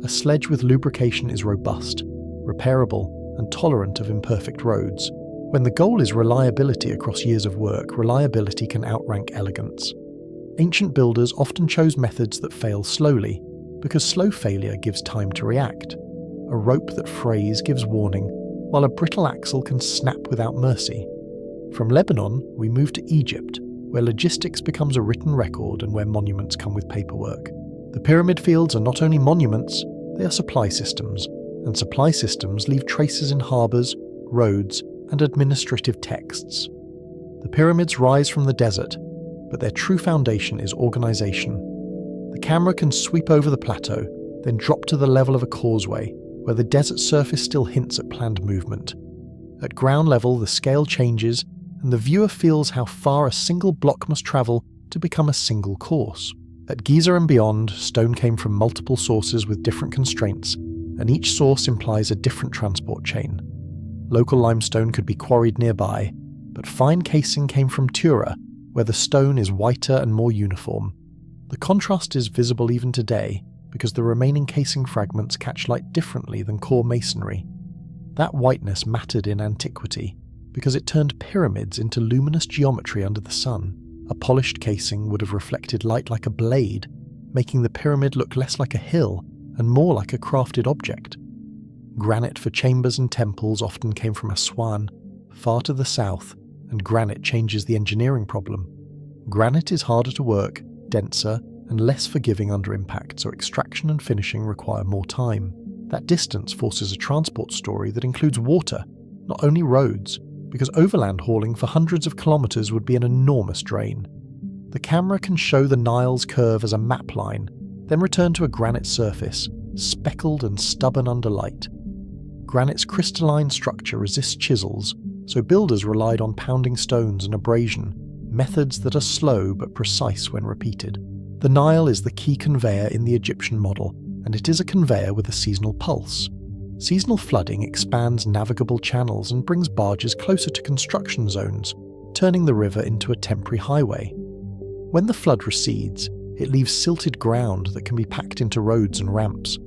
A sledge with lubrication is robust, repairable, and tolerant of imperfect roads. When the goal is reliability across years of work, reliability can outrank elegance. Ancient builders often chose methods that fail slowly, because slow failure gives time to react. A rope that frays gives warning, while a brittle axle can snap without mercy. From Lebanon, we move to Egypt, where logistics becomes a written record and where monuments come with paperwork. The pyramid fields are not only monuments, they are supply systems, and supply systems leave traces in harbours, roads, and administrative texts. The pyramids rise from the desert, but their true foundation is organisation. The camera can sweep over the plateau, then drop to the level of a causeway, where the desert surface still hints at planned movement. At ground level, the scale changes, and the viewer feels how far a single block must travel to become a single course. At Giza and beyond, stone came from multiple sources with different constraints, and each source implies a different transport chain. Local limestone could be quarried nearby, but fine casing came from Tura, where the stone is whiter and more uniform. The contrast is visible even today, because the remaining casing fragments catch light differently than core masonry. That whiteness mattered in antiquity, because it turned pyramids into luminous geometry under the sun. A polished casing would have reflected light like a blade, making the pyramid look less like a hill and more like a crafted object. Granite for chambers and temples often came from Aswan, far to the south, and granite changes the engineering problem. Granite is harder to work, denser, and less forgiving under impact, so extraction and finishing require more time. That distance forces a transport story that includes water, not only roads, because overland hauling for hundreds of kilometres would be an enormous drain. The camera can show the Nile's curve as a map line, then return to a granite surface, speckled and stubborn under light. Granite's crystalline structure resists chisels, so builders relied on pounding stones and abrasion, methods that are slow but precise when repeated. The Nile is the key conveyor in the Egyptian model, and it is a conveyor with a seasonal pulse. Seasonal flooding expands navigable channels and brings barges closer to construction zones, turning the river into a temporary highway. When the flood recedes, it leaves silted ground that can be packed into roads and ramps.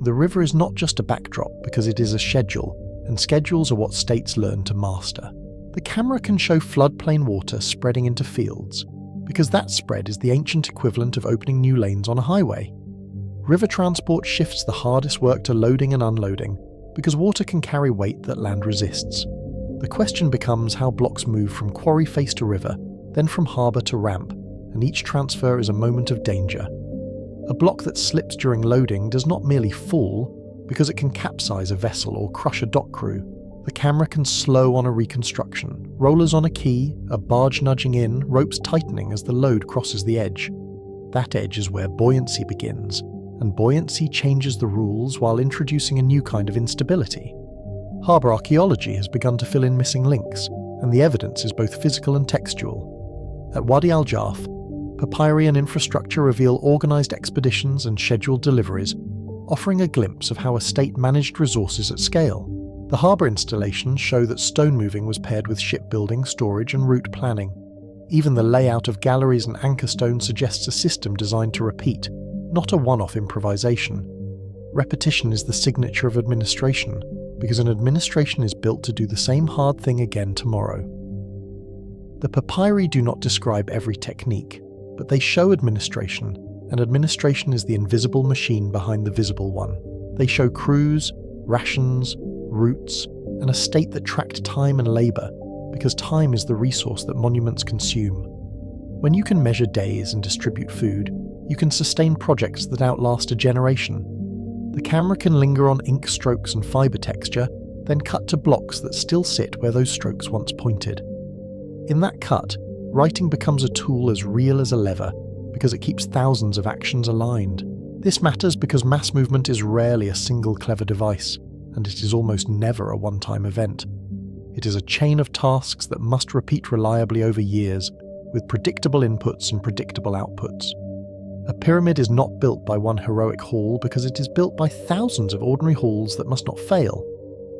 The river is not just a backdrop because it is a schedule, and schedules are what states learn to master. The camera can show floodplain water spreading into fields, because that spread is the ancient equivalent of opening new lanes on a highway. River transport shifts the hardest work to loading and unloading, because water can carry weight that land resists. The question becomes how blocks move from quarry face to river, then from harbour to ramp, and each transfer is a moment of danger. A block that slips during loading does not merely fall, because it can capsize a vessel or crush a dock crew. The camera can slow on a reconstruction, rollers on a quay, a barge nudging in, ropes tightening as the load crosses the edge. That edge is where buoyancy begins, and buoyancy changes the rules while introducing a new kind of instability. Harbour archaeology has begun to fill in missing links, and the evidence is both physical and textual. At Wadi al-Jarf, papyri and infrastructure reveal organised expeditions and scheduled deliveries, offering a glimpse of how a state managed resources at scale. The harbour installations show that stone moving was paired with shipbuilding, storage and route planning. Even the layout of galleries and anchor stones suggests a system designed to repeat, not a one-off improvisation. Repetition is the signature of administration, because an administration is built to do the same hard thing again tomorrow. The papyri do not describe every technique, but they show administration, and administration is the invisible machine behind the visible one. They show crews, rations, routes, and a state that tracked time and labour, because time is the resource that monuments consume. When you can measure days and distribute food, you can sustain projects that outlast a generation. The camera can linger on ink strokes and fibre texture, then cut to blocks that still sit where those strokes once pointed. In that cut, writing becomes a tool as real as a lever, because it keeps thousands of actions aligned. This matters because mass movement is rarely a single clever device, and it is almost never a one-time event. It is a chain of tasks that must repeat reliably over years, with predictable inputs and predictable outputs. A pyramid is not built by one heroic haul because it is built by thousands of ordinary hauls that must not fail.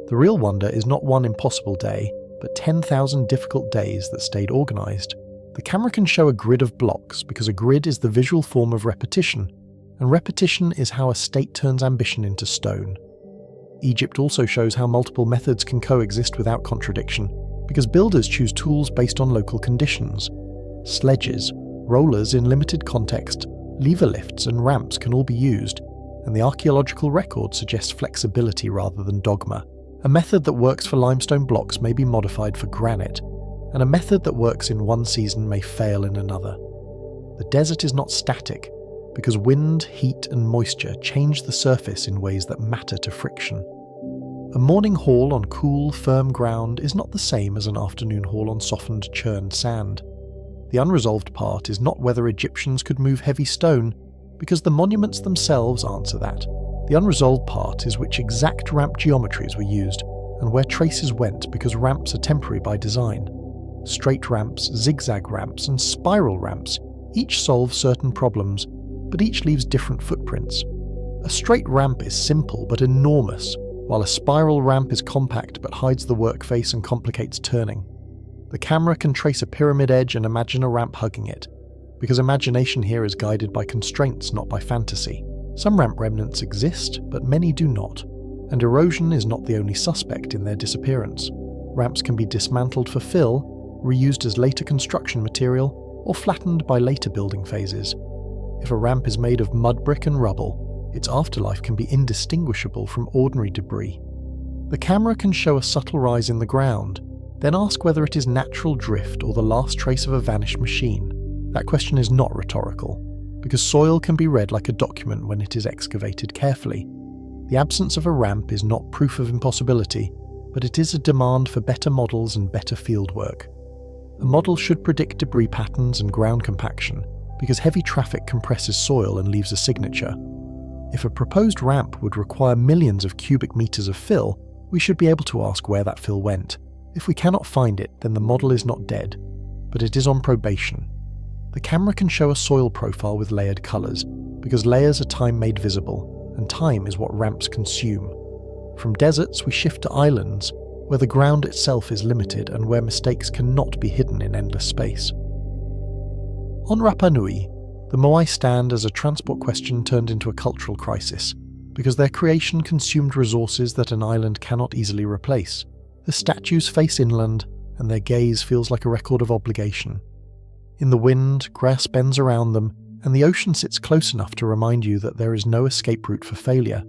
The real wonder is not one impossible day, but 10,000 difficult days that stayed organised. The camera can show a grid of blocks because a grid is the visual form of repetition, and repetition is how a state turns ambition into stone. Egypt also shows how multiple methods can coexist without contradiction, because builders choose tools based on local conditions. Sledges, rollers in limited context, lever lifts and ramps can all be used, and the archaeological record suggests flexibility rather than dogma. A method that works for limestone blocks may be modified for granite, and a method that works in one season may fail in another. The desert is not static, because wind, heat and moisture change the surface in ways that matter to friction. A morning haul on cool, firm ground is not the same as an afternoon haul on softened, churned sand. The unresolved part is not whether Egyptians could move heavy stone, because the monuments themselves answer that. The unresolved part is which exact ramp geometries were used, and where traces went because ramps are temporary by design. Straight ramps, zigzag ramps, and spiral ramps each solve certain problems, but each leaves different footprints. A straight ramp is simple but enormous, while a spiral ramp is compact but hides the workface and complicates turning. The camera can trace a pyramid edge and imagine a ramp hugging it, because imagination here is guided by constraints, not by fantasy. Some ramp remnants exist, but many do not, and erosion is not the only suspect in their disappearance. Ramps can be dismantled for fill, reused as later construction material, or flattened by later building phases. If a ramp is made of mud brick and rubble, its afterlife can be indistinguishable from ordinary debris. The camera can show a subtle rise in the ground, then ask whether it is natural drift or the last trace of a vanished machine. That question is not rhetorical, because soil can be read like a document when it is excavated carefully. The absence of a ramp is not proof of impossibility, but it is a demand for better models and better fieldwork. A model should predict debris patterns and ground compaction, because heavy traffic compresses soil and leaves a signature. If a proposed ramp would require millions of cubic meters of fill, we should be able to ask where that fill went. If we cannot find it, then the model is not dead, but it is on probation. The camera can show a soil profile with layered colours, because layers are time-made visible, and time is what ramps consume. From deserts we shift to islands, where the ground itself is limited and where mistakes cannot be hidden in endless space. On Rapa Nui, the Moai stand as a transport question turned into a cultural crisis, because their creation consumed resources that an island cannot easily replace. The statues face inland, and their gaze feels like a record of obligation. In the wind, grass bends around them, and the ocean sits close enough to remind you that there is no escape route for failure.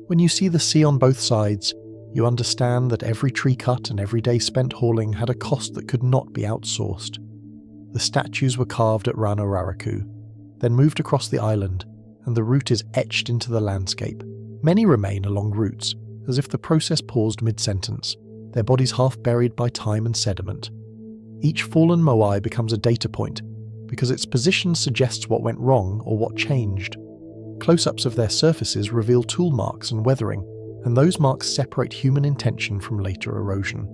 When you see the sea on both sides, you understand that every tree cut and every day spent hauling had a cost that could not be outsourced. The statues were carved at Rano Raraku, then moved across the island, and the route is etched into the landscape. Many remain along routes, as if the process paused mid-sentence, their bodies half buried by time and sediment. Each fallen moai becomes a data point, because its position suggests what went wrong or what changed. Close-ups of their surfaces reveal tool marks and weathering, and those marks separate human intention from later erosion.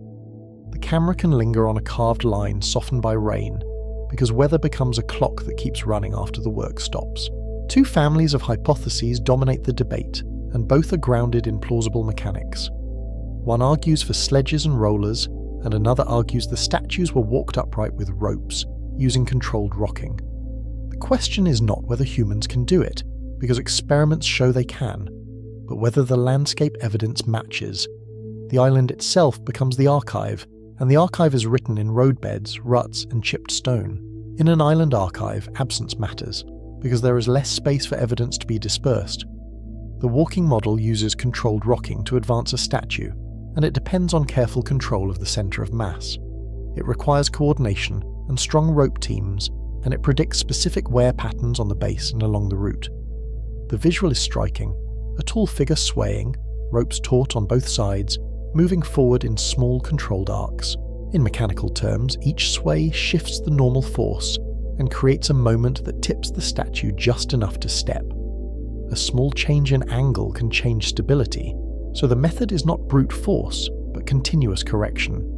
The camera can linger on a carved line softened by rain, because weather becomes a clock that keeps running after the work stops. Two families of hypotheses dominate the debate, and both are grounded in plausible mechanics. One argues for sledges and rollers, and another argues the statues were walked upright with ropes, using controlled rocking. The question is not whether humans can do it, because experiments show they can, but whether the landscape evidence matches. The island itself becomes the archive, and the archive is written in roadbeds, ruts, and chipped stone. In an island archive, absence matters, because there is less space for evidence to be dispersed. The walking model uses controlled rocking to advance a statue, and it depends on careful control of the centre of mass. It requires coordination and strong rope teams, and it predicts specific wear patterns on the base and along the route. The visual is striking, a tall figure swaying, ropes taut on both sides, moving forward in small controlled arcs. In mechanical terms, each sway shifts the normal force and creates a moment that tips the statue just enough to step. A small change in angle can change stability, so the method is not brute force, but continuous correction.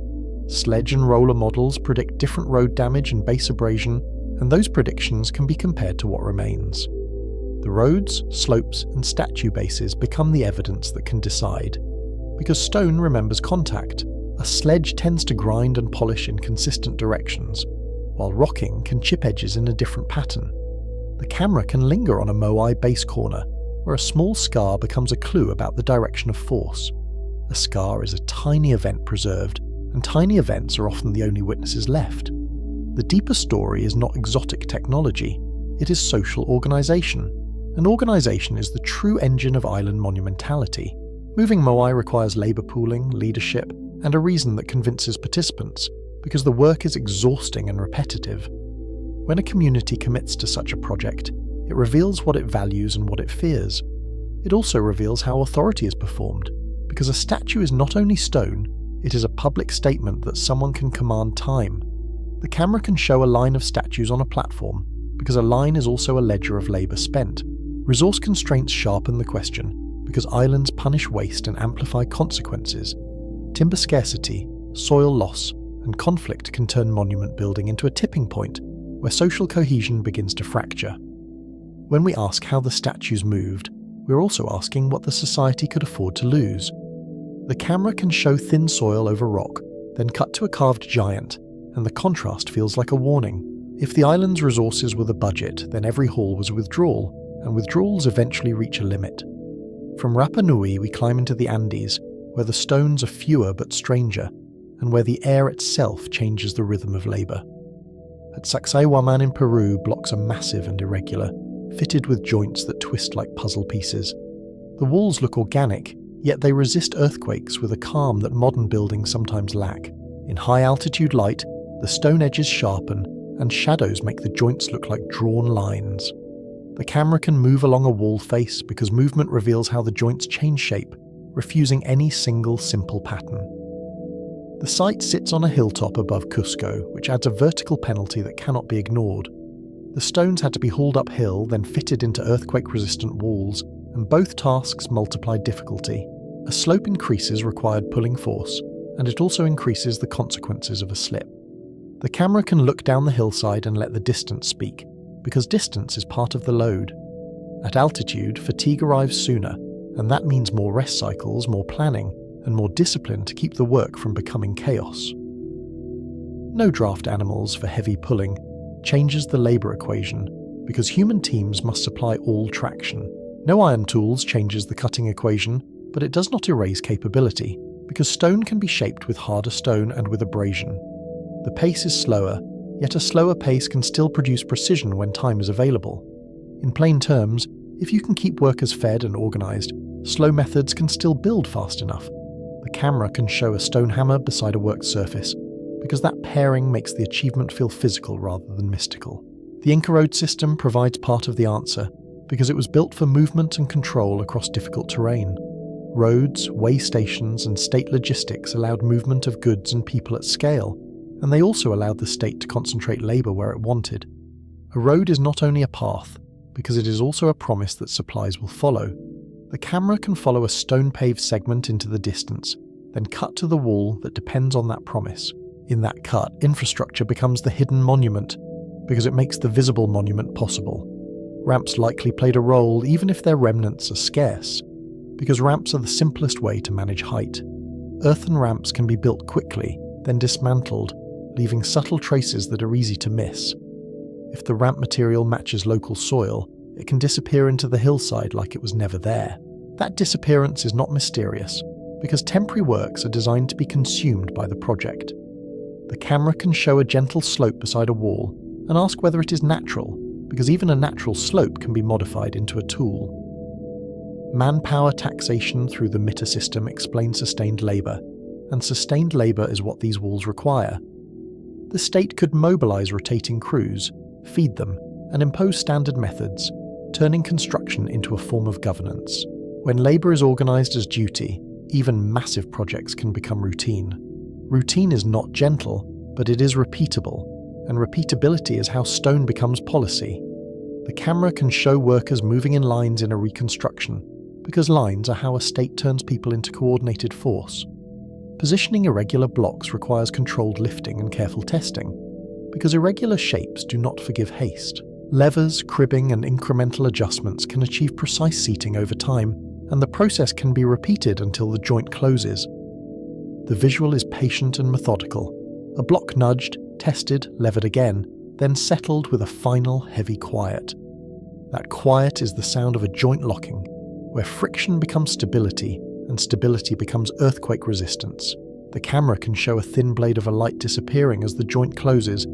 Sledge and roller models predict different road damage and base abrasion, and those predictions can be compared to what remains. The roads, slopes, and statue bases become the evidence that can decide. Because stone remembers contact, a sledge tends to grind and polish in consistent directions, while rocking can chip edges in a different pattern. The camera can linger on a moai base corner, where a small scar becomes a clue about the direction of force. A scar is a tiny event preserved, and tiny events are often the only witnesses left. The deeper story is not exotic technology, it is social organisation. And organisation is the true engine of island monumentality. Moving moai requires labour pooling, leadership, and a reason that convinces participants, because the work is exhausting and repetitive. When a community commits to such a project, it reveals what it values and what it fears. It also reveals how authority is performed, because a statue is not only stone, it is a public statement that someone can command time. The camera can show a line of statues on a platform, because a line is also a ledger of labour spent. Resource constraints sharpen the question, because islands punish waste and amplify consequences. Timber scarcity, soil loss, and conflict can turn monument building into a tipping point, where social cohesion begins to fracture. When we ask how the statues moved, we're also asking what the society could afford to lose. The camera can show thin soil over rock, then cut to a carved giant, and the contrast feels like a warning. If the island's resources were the budget, then every haul was withdrawal, and withdrawals eventually reach a limit. From Rapa Nui we climb into the Andes, where the stones are fewer but stranger, and where the air itself changes the rhythm of labour. At Sacsayhuaman in Peru, blocks are massive and irregular, fitted with joints that twist like puzzle pieces. The walls look organic, yet they resist earthquakes with a calm that modern buildings sometimes lack. In high-altitude light, the stone edges sharpen, and shadows make the joints look like drawn lines. The camera can move along a wall face because movement reveals how the joints change shape, refusing any single simple pattern. The site sits on a hilltop above Cusco, which adds a vertical penalty that cannot be ignored. The stones had to be hauled uphill, then fitted into earthquake-resistant walls, and both tasks multiplied difficulty. A slope increases required pulling force, and it also increases the consequences of a slip. The camera can look down the hillside and let the distance speak, because distance is part of the load. At altitude, fatigue arrives sooner, and that means more rest cycles, more planning, and more discipline to keep the work from becoming chaos. No draft animals for heavy pulling changes the labour equation, because human teams must supply all traction. No iron tools changes the cutting equation, but it does not erase capability, because stone can be shaped with harder stone and with abrasion. The pace is slower, yet a slower pace can still produce precision when time is available. In plain terms, if you can keep workers fed and organised, slow methods can still build fast enough. The camera can show a stone hammer beside a worked surface, because that pairing makes the achievement feel physical rather than mystical. The Inca road system provides part of the answer, because it was built for movement and control across difficult terrain. Roads, way stations, and state logistics allowed movement of goods and people at scale, and they also allowed the state to concentrate labour where it wanted. A road is not only a path, because it is also a promise that supplies will follow. The camera can follow a stone-paved segment into the distance, then cut to the wall that depends on that promise. In that cut, infrastructure becomes the hidden monument, because it makes the visible monument possible. Ramps likely played a role even if their remnants are scarce, because ramps are the simplest way to manage height. Earthen ramps can be built quickly, then dismantled, leaving subtle traces that are easy to miss. If the ramp material matches local soil, it can disappear into the hillside like it was never there. That disappearance is not mysterious, because temporary works are designed to be consumed by the project. The camera can show a gentle slope beside a wall and ask whether it is natural, because even a natural slope can be modified into a tool. Manpower taxation through the MITA system explains sustained labour, and sustained labour is what these walls require. The state could mobilise rotating crews, feed them, and impose standard methods, turning construction into a form of governance. When labour is organised as duty, even massive projects can become routine. Routine is not gentle, but it is repeatable, and repeatability is how stone becomes policy. The camera can show workers moving in lines in a reconstruction, because lines are how a state turns people into coordinated force. Positioning irregular blocks requires controlled lifting and careful testing, because irregular shapes do not forgive haste. Levers, cribbing, and incremental adjustments can achieve precise seating over time, and the process can be repeated until the joint closes. The visual is patient and methodical. A block nudged, tested, levered again, then settled with a final heavy quiet. That quiet is the sound of a joint locking, where friction becomes stability and stability becomes earthquake resistance. The camera can show a thin blade of a light disappearing as the joint closes,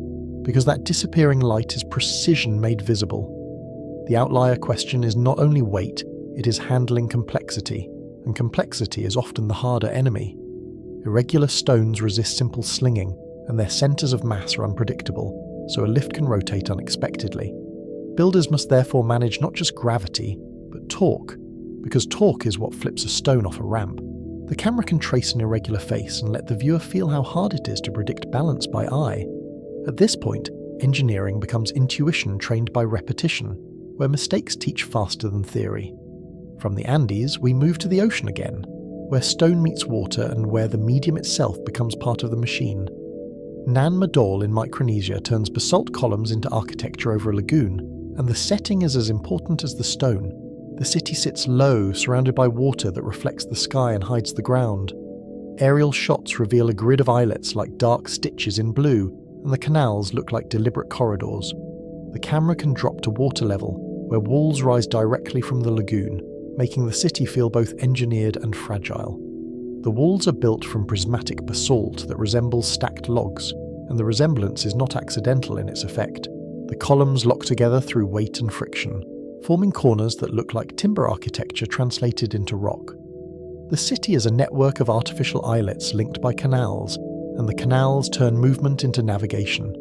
because that disappearing light is precision made visible. The outlier question is not only weight, it is handling complexity, and complexity is often the harder enemy. Irregular stones resist simple slinging, and their centres of mass are unpredictable, so a lift can rotate unexpectedly. Builders must therefore manage not just gravity, but torque, because torque is what flips a stone off a ramp. The camera can trace an irregular face and let the viewer feel how hard it is to predict balance by eye. At this point, engineering becomes intuition trained by repetition, where mistakes teach faster than theory. From the Andes, we move to the ocean again, where stone meets water and where the medium itself becomes part of the machine. Nan Madol in Micronesia turns basalt columns into architecture over a lagoon, and the setting is as important as the stone. The city sits low, surrounded by water that reflects the sky and hides the ground. Aerial shots reveal a grid of islets like dark stitches in blue, and the canals look like deliberate corridors. The camera can drop to water level, where walls rise directly from the lagoon, making the city feel both engineered and fragile. The walls are built from prismatic basalt that resembles stacked logs, and the resemblance is not accidental in its effect. The columns lock together through weight and friction, forming corners that look like timber architecture translated into rock. The city is a network of artificial islets linked by canals, and the canals turn movement into navigation.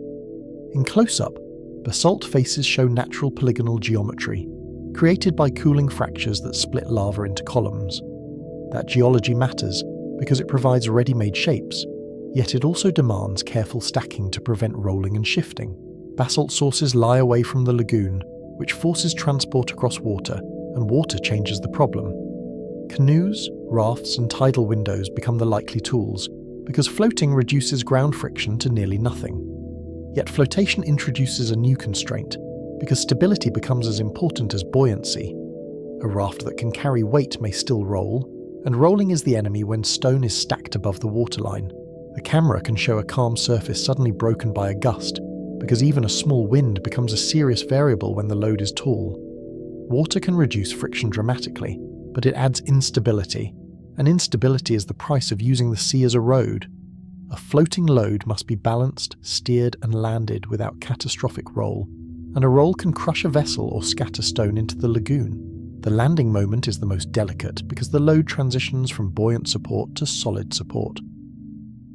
In close-up, basalt faces show natural polygonal geometry, created by cooling fractures that split lava into columns. That geology matters because it provides ready-made shapes, yet it also demands careful stacking to prevent rolling and shifting. Basalt sources lie away from the lagoon, which forces transport across water, and water changes the problem. Canoes, rafts, and tidal windows become the likely tools, because floating reduces ground friction to nearly nothing. Yet flotation introduces a new constraint, because stability becomes as important as buoyancy. A raft that can carry weight may still roll, and rolling is the enemy when stone is stacked above the waterline. The camera can show a calm surface suddenly broken by a gust, because even a small wind becomes a serious variable when the load is tall. Water can reduce friction dramatically, but it adds instability, and instability is the price of using the sea as a road. A floating load must be balanced, steered and landed without catastrophic roll, and a roll can crush a vessel or scatter stone into the lagoon. The landing moment is the most delicate because the load transitions from buoyant support to solid support.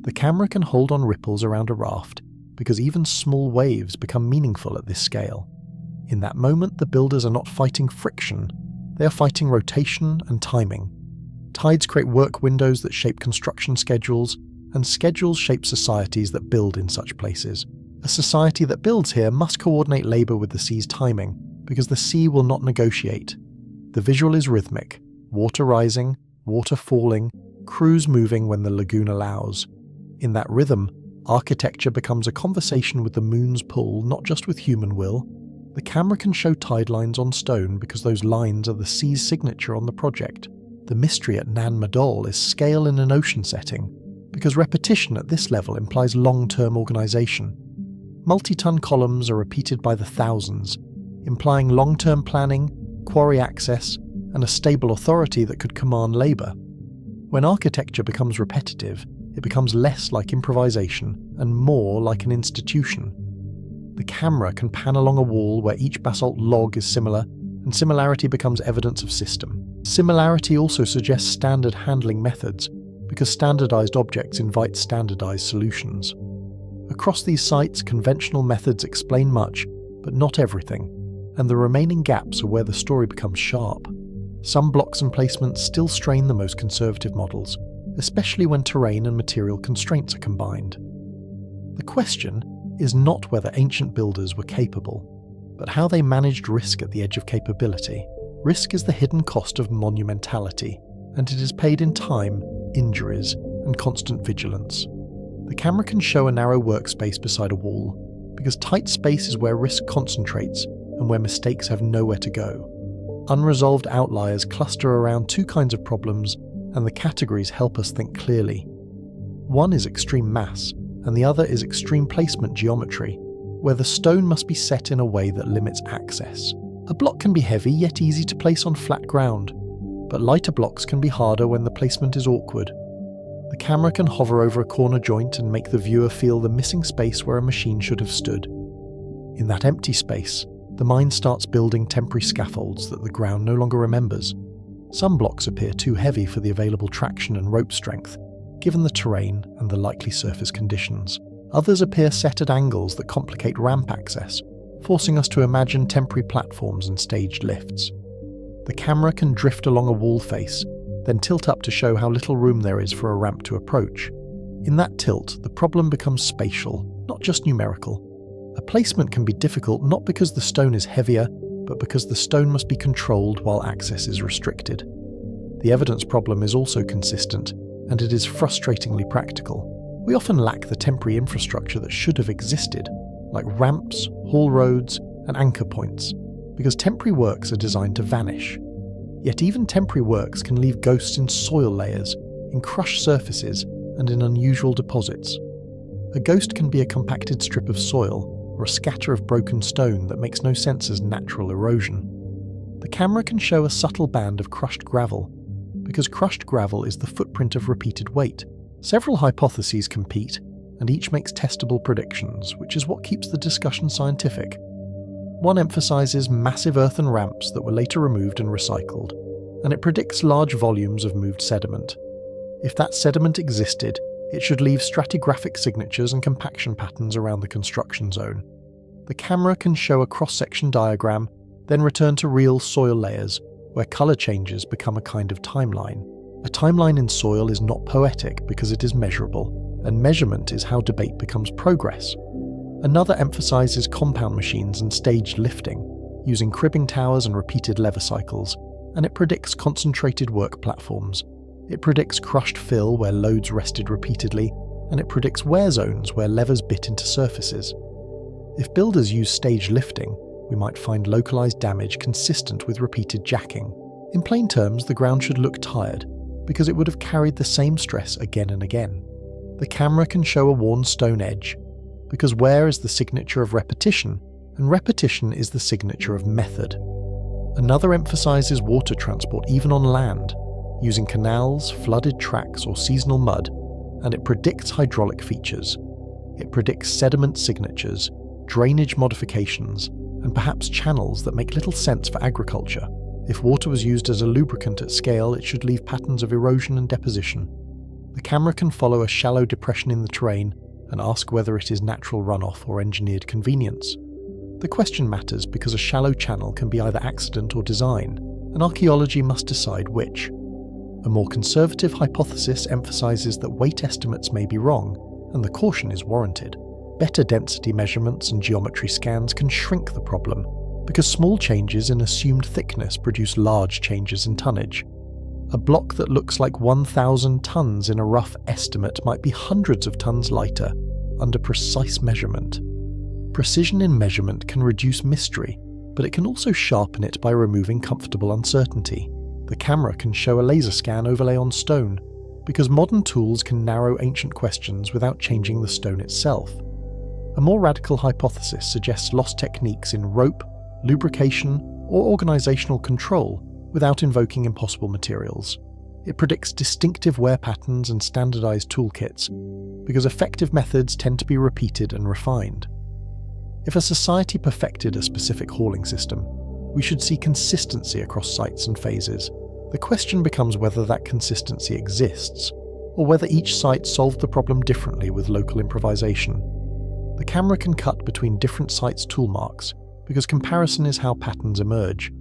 The camera can hold on ripples around a raft because even small waves become meaningful at this scale. In that moment, the builders are not fighting friction, they are fighting rotation and timing. Tides create work windows that shape construction schedules, and schedules shape societies that build in such places. A society that builds here must coordinate labour with the sea's timing, because the sea will not negotiate. The visual is rhythmic: water rising, water falling, crews moving when the lagoon allows. In that rhythm, architecture becomes a conversation with the moon's pull, not just with human will. The camera can show tide lines on stone because those lines are the sea's signature on the project. The mystery at Nan Madol is scale in an ocean setting, because repetition at this level implies long-term organisation. Multi-ton columns are repeated by the thousands, implying long-term planning, quarry access, and a stable authority that could command labour. When architecture becomes repetitive, it becomes less like improvisation and more like an institution. The camera can pan along a wall where each basalt log is similar, and similarity becomes evidence of system. Similarity also suggests standard handling methods, because standardized objects invite standardized solutions. Across these sites, conventional methods explain much, but not everything, and the remaining gaps are where the story becomes sharp. Some blocks and placements still strain the most conservative models, especially when terrain and material constraints are combined. The question is not whether ancient builders were capable, but how they managed risk at the edge of capability. Risk is the hidden cost of monumentality, and it is paid in time, injuries, and constant vigilance. The camera can show a narrow workspace beside a wall, because tight space is where risk concentrates and where mistakes have nowhere to go. Unresolved outliers cluster around two kinds of problems, and the categories help us think clearly. One is extreme mass, and the other is extreme placement geometry, where the stone must be set in a way that limits access. A block can be heavy yet easy to place on flat ground, but lighter blocks can be harder when the placement is awkward. The camera can hover over a corner joint and make the viewer feel the missing space where a machine should have stood. In that empty space, the mind starts building temporary scaffolds that the ground no longer remembers. Some blocks appear too heavy for the available traction and rope strength, given the terrain and the likely surface conditions. Others appear set at angles that complicate ramp access, forcing us to imagine temporary platforms and staged lifts. The camera can drift along a wall face, then tilt up to show how little room there is for a ramp to approach. In that tilt, the problem becomes spatial, not just numerical. A placement can be difficult not because the stone is heavier, but because the stone must be controlled while access is restricted. The evidence problem is also consistent, and it is frustratingly practical. We often lack the temporary infrastructure that should have existed, like ramps, haul roads, and anchor points, because temporary works are designed to vanish. Yet even temporary works can leave ghosts in soil layers, in crushed surfaces, and in unusual deposits. A ghost can be a compacted strip of soil, or a scatter of broken stone that makes no sense as natural erosion. The camera can show a subtle band of crushed gravel, because crushed gravel is the footprint of repeated weight. Several hypotheses compete, and each makes testable predictions, which is what keeps the discussion scientific. One emphasizes massive earthen ramps that were later removed and recycled, and it predicts large volumes of moved sediment. If that sediment existed, it should leave stratigraphic signatures and compaction patterns around the construction zone. The camera can show a cross-section diagram, then return to real soil layers, where colour changes become a kind of timeline. A timeline in soil is not poetic because it is measurable, and measurement is how debate becomes progress. Another emphasises compound machines and staged lifting, using cribbing towers and repeated lever cycles, and it predicts concentrated work platforms. It predicts crushed fill where loads rested repeatedly, and it predicts wear zones where levers bit into surfaces. If builders use stage lifting, we might find localized damage consistent with repeated jacking. In plain terms, the ground should look tired, because it would have carried the same stress again and again. The camera can show a worn stone edge, because wear is the signature of repetition, and repetition is the signature of method. Another emphasizes water transport even on land, using canals, flooded tracks, or seasonal mud, and it predicts hydraulic features. It predicts sediment signatures, drainage modifications, and perhaps channels that make little sense for agriculture. If water was used as a lubricant at scale, it should leave patterns of erosion and deposition. The camera can follow a shallow depression in the terrain and ask whether it is natural runoff or engineered convenience. The question matters because a shallow channel can be either accident or design, and archaeology must decide which. A more conservative hypothesis emphasizes that weight estimates may be wrong, and the caution is warranted. Better density measurements and geometry scans can shrink the problem, because small changes in assumed thickness produce large changes in tonnage. A block that looks like 1,000 tons in a rough estimate might be hundreds of tons lighter under precise measurement. Precision in measurement can reduce mystery, but it can also sharpen it by removing comfortable uncertainty. The camera can show a laser scan overlay on stone, because modern tools can narrow ancient questions without changing the stone itself. A more radical hypothesis suggests lost techniques in rope, lubrication, or organizational control without invoking impossible materials. It predicts distinctive wear patterns and standardized toolkits, because effective methods tend to be repeated and refined. If a society perfected a specific hauling system, we should see consistency across sites and phases. The question becomes whether that consistency exists, or whether each site solved the problem differently with local improvisation. The camera can cut between different sites' tool marks, because comparison is how patterns emerge.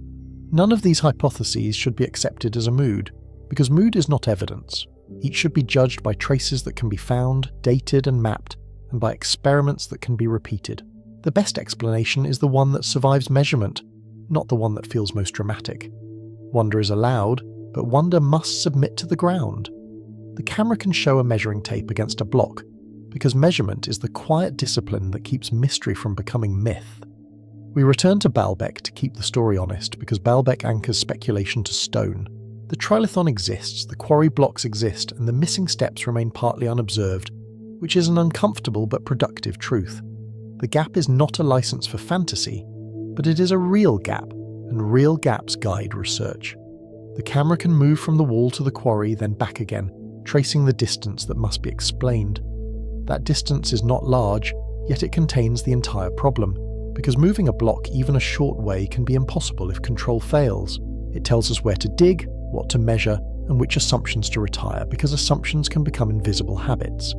None of these hypotheses should be accepted as a mood, because mood is not evidence. Each should be judged by traces that can be found, dated and mapped, and by experiments that can be repeated. The best explanation is the one that survives measurement, not the one that feels most dramatic. Wonder is allowed, but wonder must submit to the ground. The camera can show a measuring tape against a block, because measurement is the quiet discipline that keeps mystery from becoming myth. We return to Baalbek to keep the story honest, because Baalbek anchors speculation to stone. The trilithon exists, the quarry blocks exist, and the missing steps remain partly unobserved, which is an uncomfortable but productive truth. The gap is not a license for fantasy, but it is a real gap, and real gaps guide research. The camera can move from the wall to the quarry, then back again, tracing the distance that must be explained. That distance is not large, yet it contains the entire problem, because moving a block even a short way can be impossible if control fails. It tells us where to dig, what to measure, and which assumptions to retire, because assumptions can become invisible habits.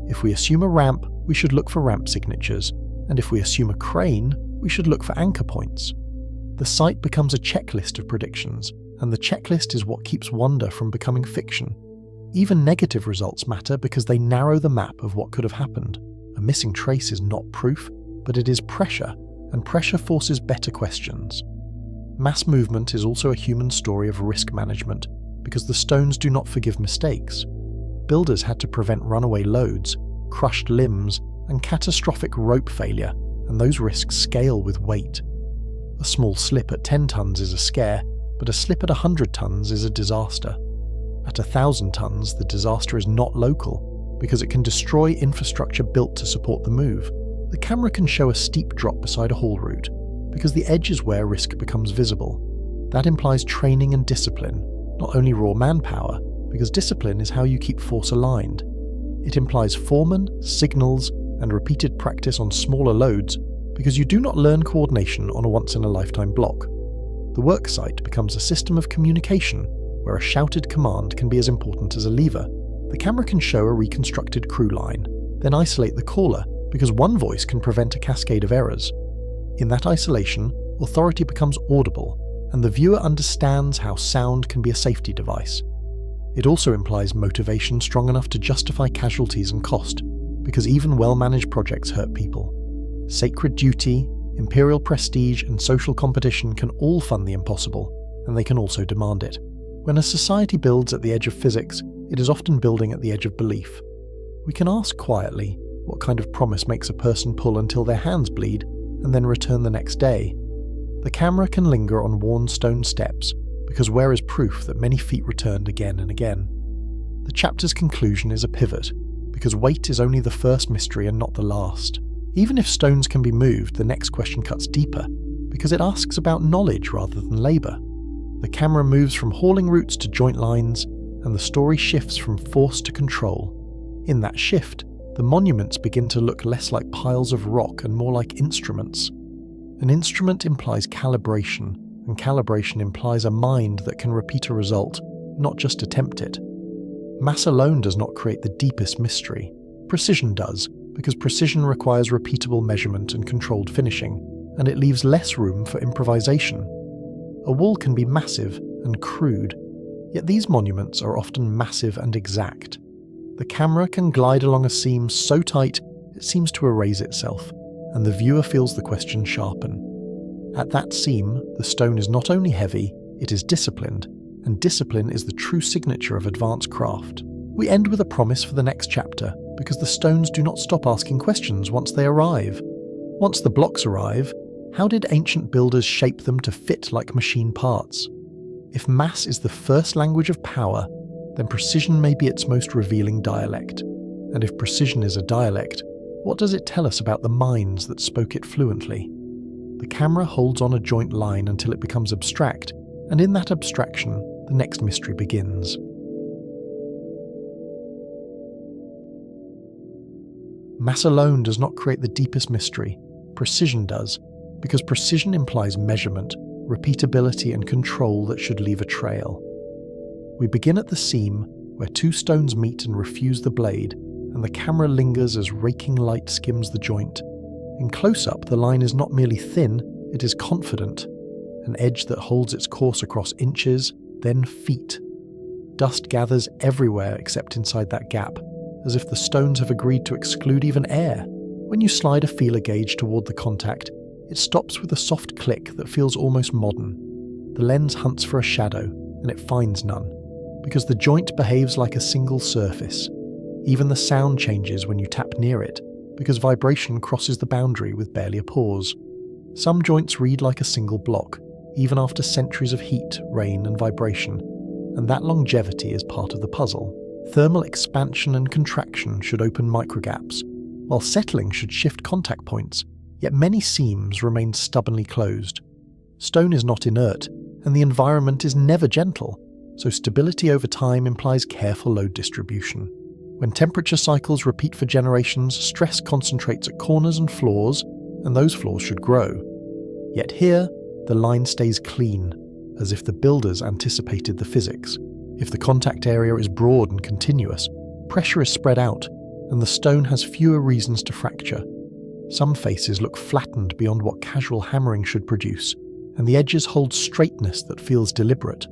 If we assume a ramp, we should look for ramp signatures, and if we assume a crane, we should look for anchor points. The site becomes a checklist of predictions, and the checklist is what keeps wonder from becoming fiction. Even negative results matter because they narrow the map of what could have happened. A missing trace is not proof, but it is pressure, and pressure forces better questions. Mass movement is also a human story of risk management, because the stones do not forgive mistakes. Builders had to prevent runaway loads, crushed limbs, and catastrophic rope failure, and those risks scale with weight. A small slip at 10 tons is a scare, but a slip at 100 tons is a disaster. At 1,000 tons, the disaster is not local, because it can destroy infrastructure built to support the move. The camera can show a steep drop beside a haul route, because the edge is where risk becomes visible. That implies training and discipline, not only raw manpower, because discipline is how you keep force aligned. It implies foremen, signals, and repeated practice on smaller loads, because you do not learn coordination on a once-in-a-lifetime block. The work site becomes a system of communication, where a shouted command can be as important as a lever. The camera can show a reconstructed crew line, then isolate the caller, because one voice can prevent a cascade of errors. In that isolation, authority becomes audible, and the viewer understands how sound can be a safety device. It also implies motivation strong enough to justify casualties and cost, because even well-managed projects hurt people. Sacred duty, imperial prestige, and social competition can all fund the impossible, and they can also demand it. When a society builds at the edge of physics, it is often building at the edge of belief. We can ask quietly what kind of promise makes a person pull until their hands bleed and then return the next day. The camera can linger on worn stone steps because where is proof that many feet returned again and again? The chapter's conclusion is a pivot, because weight is only the first mystery and not the last. Even if stones can be moved, the next question cuts deeper, because it asks about knowledge rather than labour. The camera moves from hauling routes to joint lines, and the story shifts from force to control. In that shift, the monuments begin to look less like piles of rock and more like instruments. An instrument implies calibration, and calibration implies a mind that can repeat a result, not just attempt it. Mass alone does not create the deepest mystery. Precision does, because precision requires repeatable measurement and controlled finishing, and it leaves less room for improvisation. A wall can be massive and crude, yet these monuments are often massive and exact. The camera can glide along a seam so tight it seems to erase itself, and the viewer feels the question sharpen. At that seam, the stone is not only heavy, it is disciplined, and discipline is the true signature of advanced craft. We end with a promise for the next chapter, because the stones do not stop asking questions once they arrive. Once the blocks arrive, how did ancient builders shape them to fit like machine parts? If mass is the first language of power, then precision may be its most revealing dialect. And if precision is a dialect, what does it tell us about the minds that spoke it fluently? The camera holds on a joint line until it becomes abstract, and in that abstraction, the next mystery begins. Mass alone does not create the deepest mystery. Precision does, because precision implies measurement, repeatability, and control that should leave a trail. We begin at the seam, where two stones meet and refuse the blade, and the camera lingers as raking light skims the joint. In close-up, the line is not merely thin, it is confident, an edge that holds its course across inches, then feet. Dust gathers everywhere except inside that gap, as if the stones have agreed to exclude even air. When you slide a feeler gauge toward the contact, it stops with a soft click that feels almost modern. The lens hunts for a shadow, and it finds none, because the joint behaves like a single surface. Even the sound changes when you tap near it, because vibration crosses the boundary with barely a pause. Some joints read like a single block, even after centuries of heat, rain, and vibration, and that longevity is part of the puzzle. Thermal expansion and contraction should open microgaps, while settling should shift contact points, yet many seams remain stubbornly closed. Stone is not inert, and the environment is never gentle, so stability over time implies careful load distribution. When temperature cycles repeat for generations, stress concentrates at corners and floors, and those floors should grow. Yet here, the line stays clean, as if the builders anticipated the physics. If the contact area is broad and continuous, pressure is spread out, and the stone has fewer reasons to fracture. Some faces look flattened beyond what casual hammering should produce, and the edges hold straightness that feels deliberate.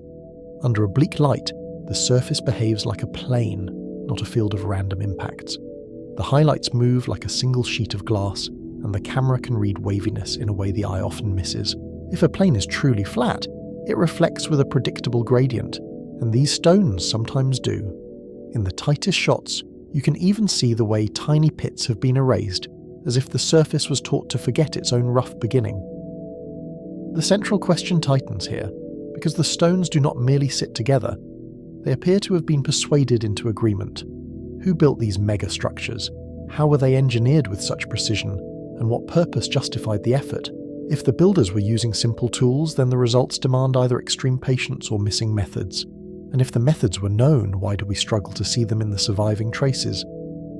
Under oblique light, the surface behaves like a plane, not a field of random impacts. The highlights move like a single sheet of glass, and the camera can read waviness in a way the eye often misses. If a plane is truly flat, it reflects with a predictable gradient, and these stones sometimes do. In the tightest shots, you can even see the way tiny pits have been erased, as if the surface was taught to forget its own rough beginning. The central question tightens here, because the stones do not merely sit together. They appear to have been persuaded into agreement. Who built these megastructures? How were they engineered with such precision? And what purpose justified the effort? If the builders were using simple tools, then the results demand either extreme patience or missing methods. And if the methods were known, why do we struggle to see them in the surviving traces?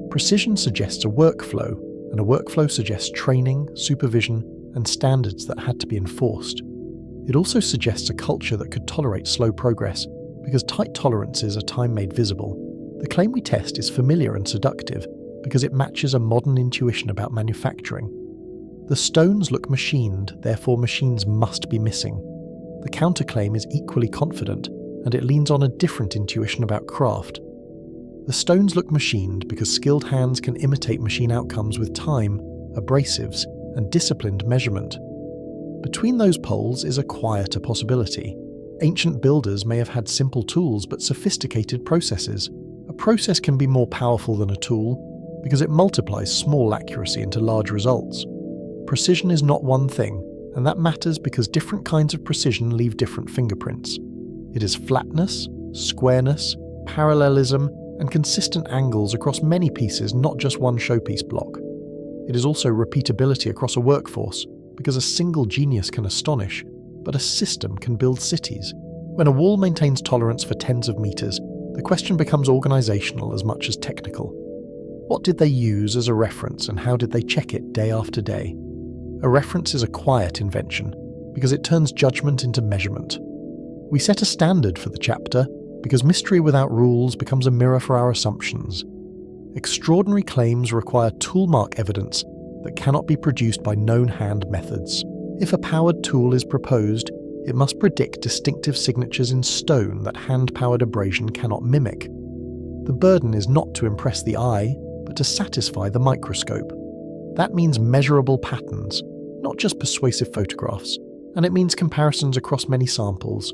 Precision suggests a workflow, and a workflow suggests training, supervision, and standards that had to be enforced. It also suggests a culture that could tolerate slow progress, because tight tolerances are time made visible. The claim we test is familiar and seductive, because it matches a modern intuition about manufacturing. The stones look machined, therefore machines must be missing. The counterclaim is equally confident, and it leans on a different intuition about craft. The stones look machined because skilled hands can imitate machine outcomes with time, abrasives, and disciplined measurement. Between those poles is a quieter possibility. Ancient builders may have had simple tools but sophisticated processes, A process can be more powerful than a tool because it multiplies small accuracy into large results. Precision is not one thing, and that matters because different kinds of precision leave different fingerprints. It is flatness, squareness, parallelism, and consistent angles across many pieces, not just one showpiece block. It is also repeatability across a workforce, because a single genius can astonish, but a system can build cities. When a wall maintains tolerance for tens of meters, the question becomes organizational as much as technical. What did they use as a reference, and how did they check it day after day? A reference is a quiet invention, because it turns judgment into measurement. We set a standard for the chapter, because mystery without rules becomes a mirror for our assumptions. Extraordinary claims require tool-mark evidence that cannot be produced by known hand methods. If a powered tool is proposed, it must predict distinctive signatures in stone that hand-powered abrasion cannot mimic. The burden is not to impress the eye, but to satisfy the microscope. That means measurable patterns, not just persuasive photographs, and it means comparisons across many samples.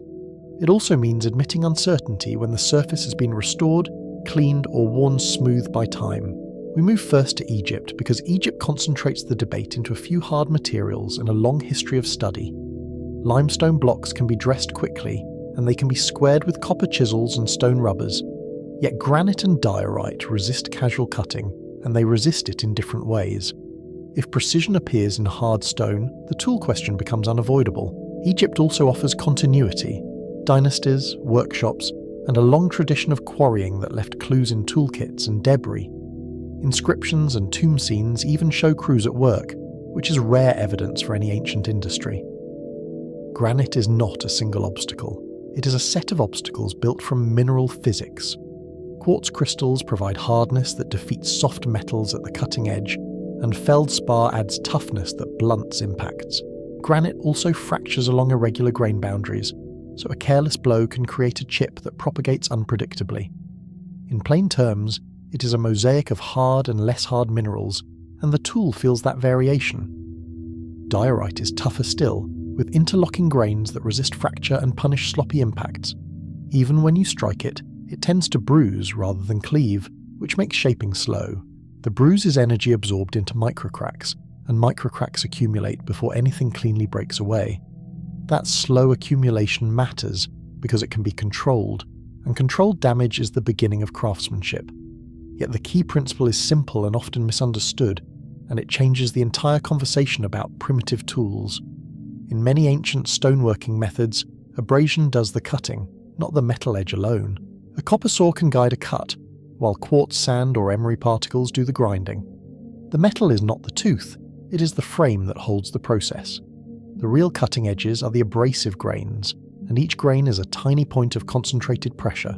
It also means admitting uncertainty when the surface has been restored, cleaned, or worn smooth by time. We move first to Egypt because Egypt concentrates the debate into a few hard materials and a long history of study. Limestone blocks can be dressed quickly, and they can be squared with copper chisels and stone rubbers. Yet granite and diorite resist casual cutting, and they resist it in different ways. If precision appears in hard stone, the tool question becomes unavoidable. Egypt also offers continuity, dynasties, workshops, and a long tradition of quarrying that left clues in toolkits and debris. Inscriptions and tomb scenes even show crews at work, which is rare evidence for any ancient industry. Granite is not a single obstacle. It is a set of obstacles built from mineral physics. Quartz crystals provide hardness that defeats soft metals at the cutting edge, and feldspar adds toughness that blunts impacts. Granite also fractures along irregular grain boundaries, so a careless blow can create a chip that propagates unpredictably. In plain terms, it is a mosaic of hard and less hard minerals, and the tool feels that variation. Diorite is tougher still, with interlocking grains that resist fracture and punish sloppy impacts. Even when you strike it, it tends to bruise rather than cleave, which makes shaping slow. The bruise is energy absorbed into microcracks, and microcracks accumulate before anything cleanly breaks away. That slow accumulation matters because it can be controlled, and controlled damage is the beginning of craftsmanship. Yet the key principle is simple and often misunderstood, and it changes the entire conversation about primitive tools. In many ancient stoneworking methods, abrasion does the cutting, not the metal edge alone. A copper saw can guide a cut, while quartz sand or emery particles do the grinding. The metal is not the tooth, it is the frame that holds the process. The real cutting edges are the abrasive grains, and each grain is a tiny point of concentrated pressure.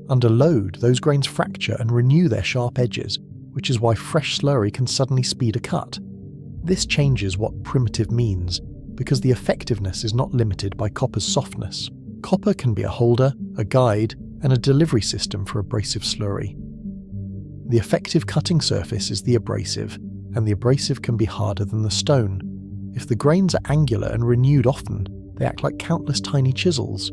Under load, those grains fracture and renew their sharp edges, which is why fresh slurry can suddenly speed a cut. This changes what primitive means, because the effectiveness is not limited by copper's softness. Copper can be a holder, a guide, and a delivery system for abrasive slurry. The effective cutting surface is the abrasive, and the abrasive can be harder than the stone. If the grains are angular and renewed often, they act like countless tiny chisels.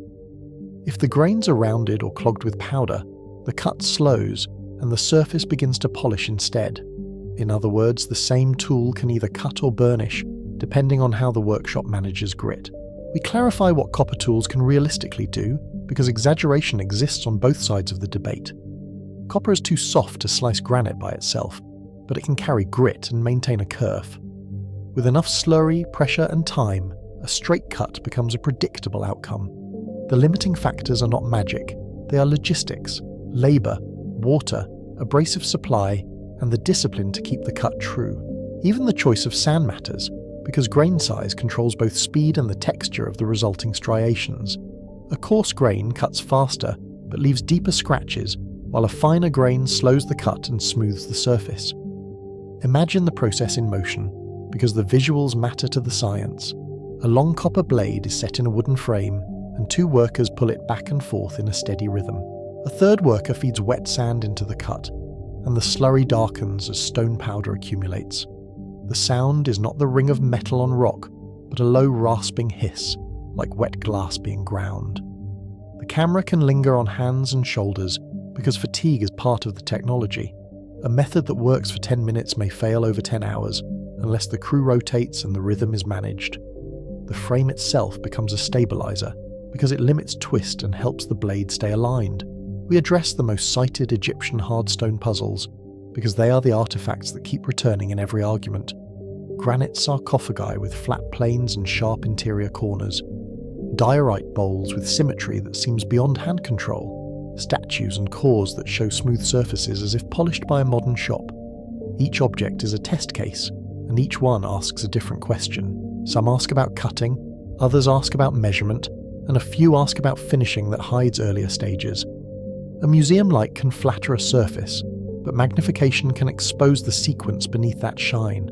If the grains are rounded or clogged with powder, the cut slows and the surface begins to polish instead. In other words, the same tool can either cut or burnish, depending on how the workshop manages grit. We clarify what copper tools can realistically do, because exaggeration exists on both sides of the debate. Copper is too soft to slice granite by itself, but it can carry grit and maintain a kerf. With enough slurry, pressure, and time, a straight cut becomes a predictable outcome. The limiting factors are not magic, they are logistics, labour, water, abrasive supply, and the discipline to keep the cut true. Even the choice of sand matters, because grain size controls both speed and the texture of the resulting striations. A coarse grain cuts faster, but leaves deeper scratches, while a finer grain slows the cut and smooths the surface. Imagine the process in motion, because the visuals matter to the science. A long copper blade is set in a wooden frame, and two workers pull it back and forth in a steady rhythm. A third worker feeds wet sand into the cut, and the slurry darkens as stone powder accumulates. The sound is not the ring of metal on rock, but a low rasping hiss, like wet glass being ground. The camera can linger on hands and shoulders, because fatigue is part of the technology. A method that works for 10 minutes may fail over 10 hours, unless the crew rotates and the rhythm is managed. The frame itself becomes a stabilizer, because it limits twist and helps the blade stay aligned. We address the most cited Egyptian hardstone puzzles, because they are the artifacts that keep returning in every argument. Granite sarcophagi with flat planes and sharp interior corners. Diorite bowls with symmetry that seems beyond hand control. Statues and cores that show smooth surfaces as if polished by a modern shop. Each object is a test case, and each one asks a different question. Some ask about cutting, others ask about measurement, and a few ask about finishing that hides earlier stages. A museum light can flatter a surface, but magnification can expose the sequence beneath that shine.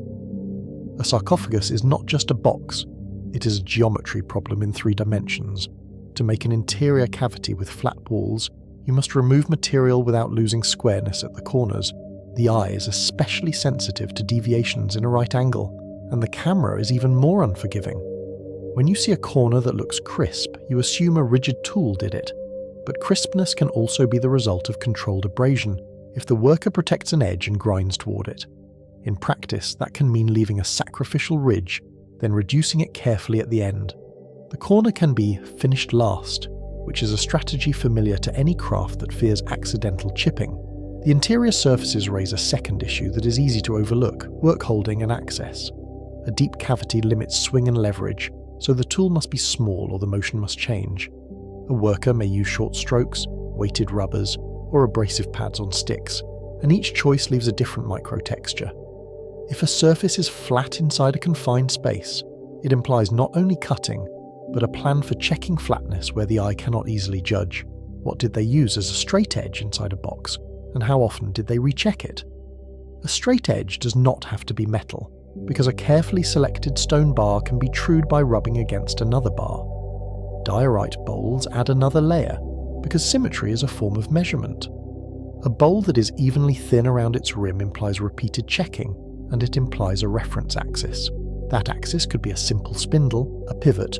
A sarcophagus is not just a box, it is a geometry problem in 3 dimensions. To make an interior cavity with flat walls, you must remove material without losing squareness at the corners. The eye is especially sensitive to deviations in a right angle, and the camera is even more unforgiving. When you see a corner that looks crisp, you assume a rigid tool did it, but crispness can also be the result of controlled abrasion, if the worker protects an edge and grinds toward it. In practice, that can mean leaving a sacrificial ridge, then reducing it carefully at the end. The corner can be finished last, which is a strategy familiar to any craft that fears accidental chipping. The interior surfaces raise a second issue that is easy to overlook: work holding and access. A deep cavity limits swing and leverage, so the tool must be small or the motion must change. A worker may use short strokes, weighted rubbers, or abrasive pads on sticks, and each choice leaves a different microtexture. If a surface is flat inside a confined space, it implies not only cutting, but a plan for checking flatness where the eye cannot easily judge. What did they use as a straight edge inside a box, and how often did they recheck it? A straight edge does not have to be metal, because a carefully selected stone bar can be trued by rubbing against another bar. Diorite bowls add another layer, because symmetry is a form of measurement. A bowl that is evenly thin around its rim implies repeated checking, and it implies a reference axis. That axis could be a simple spindle, a pivot,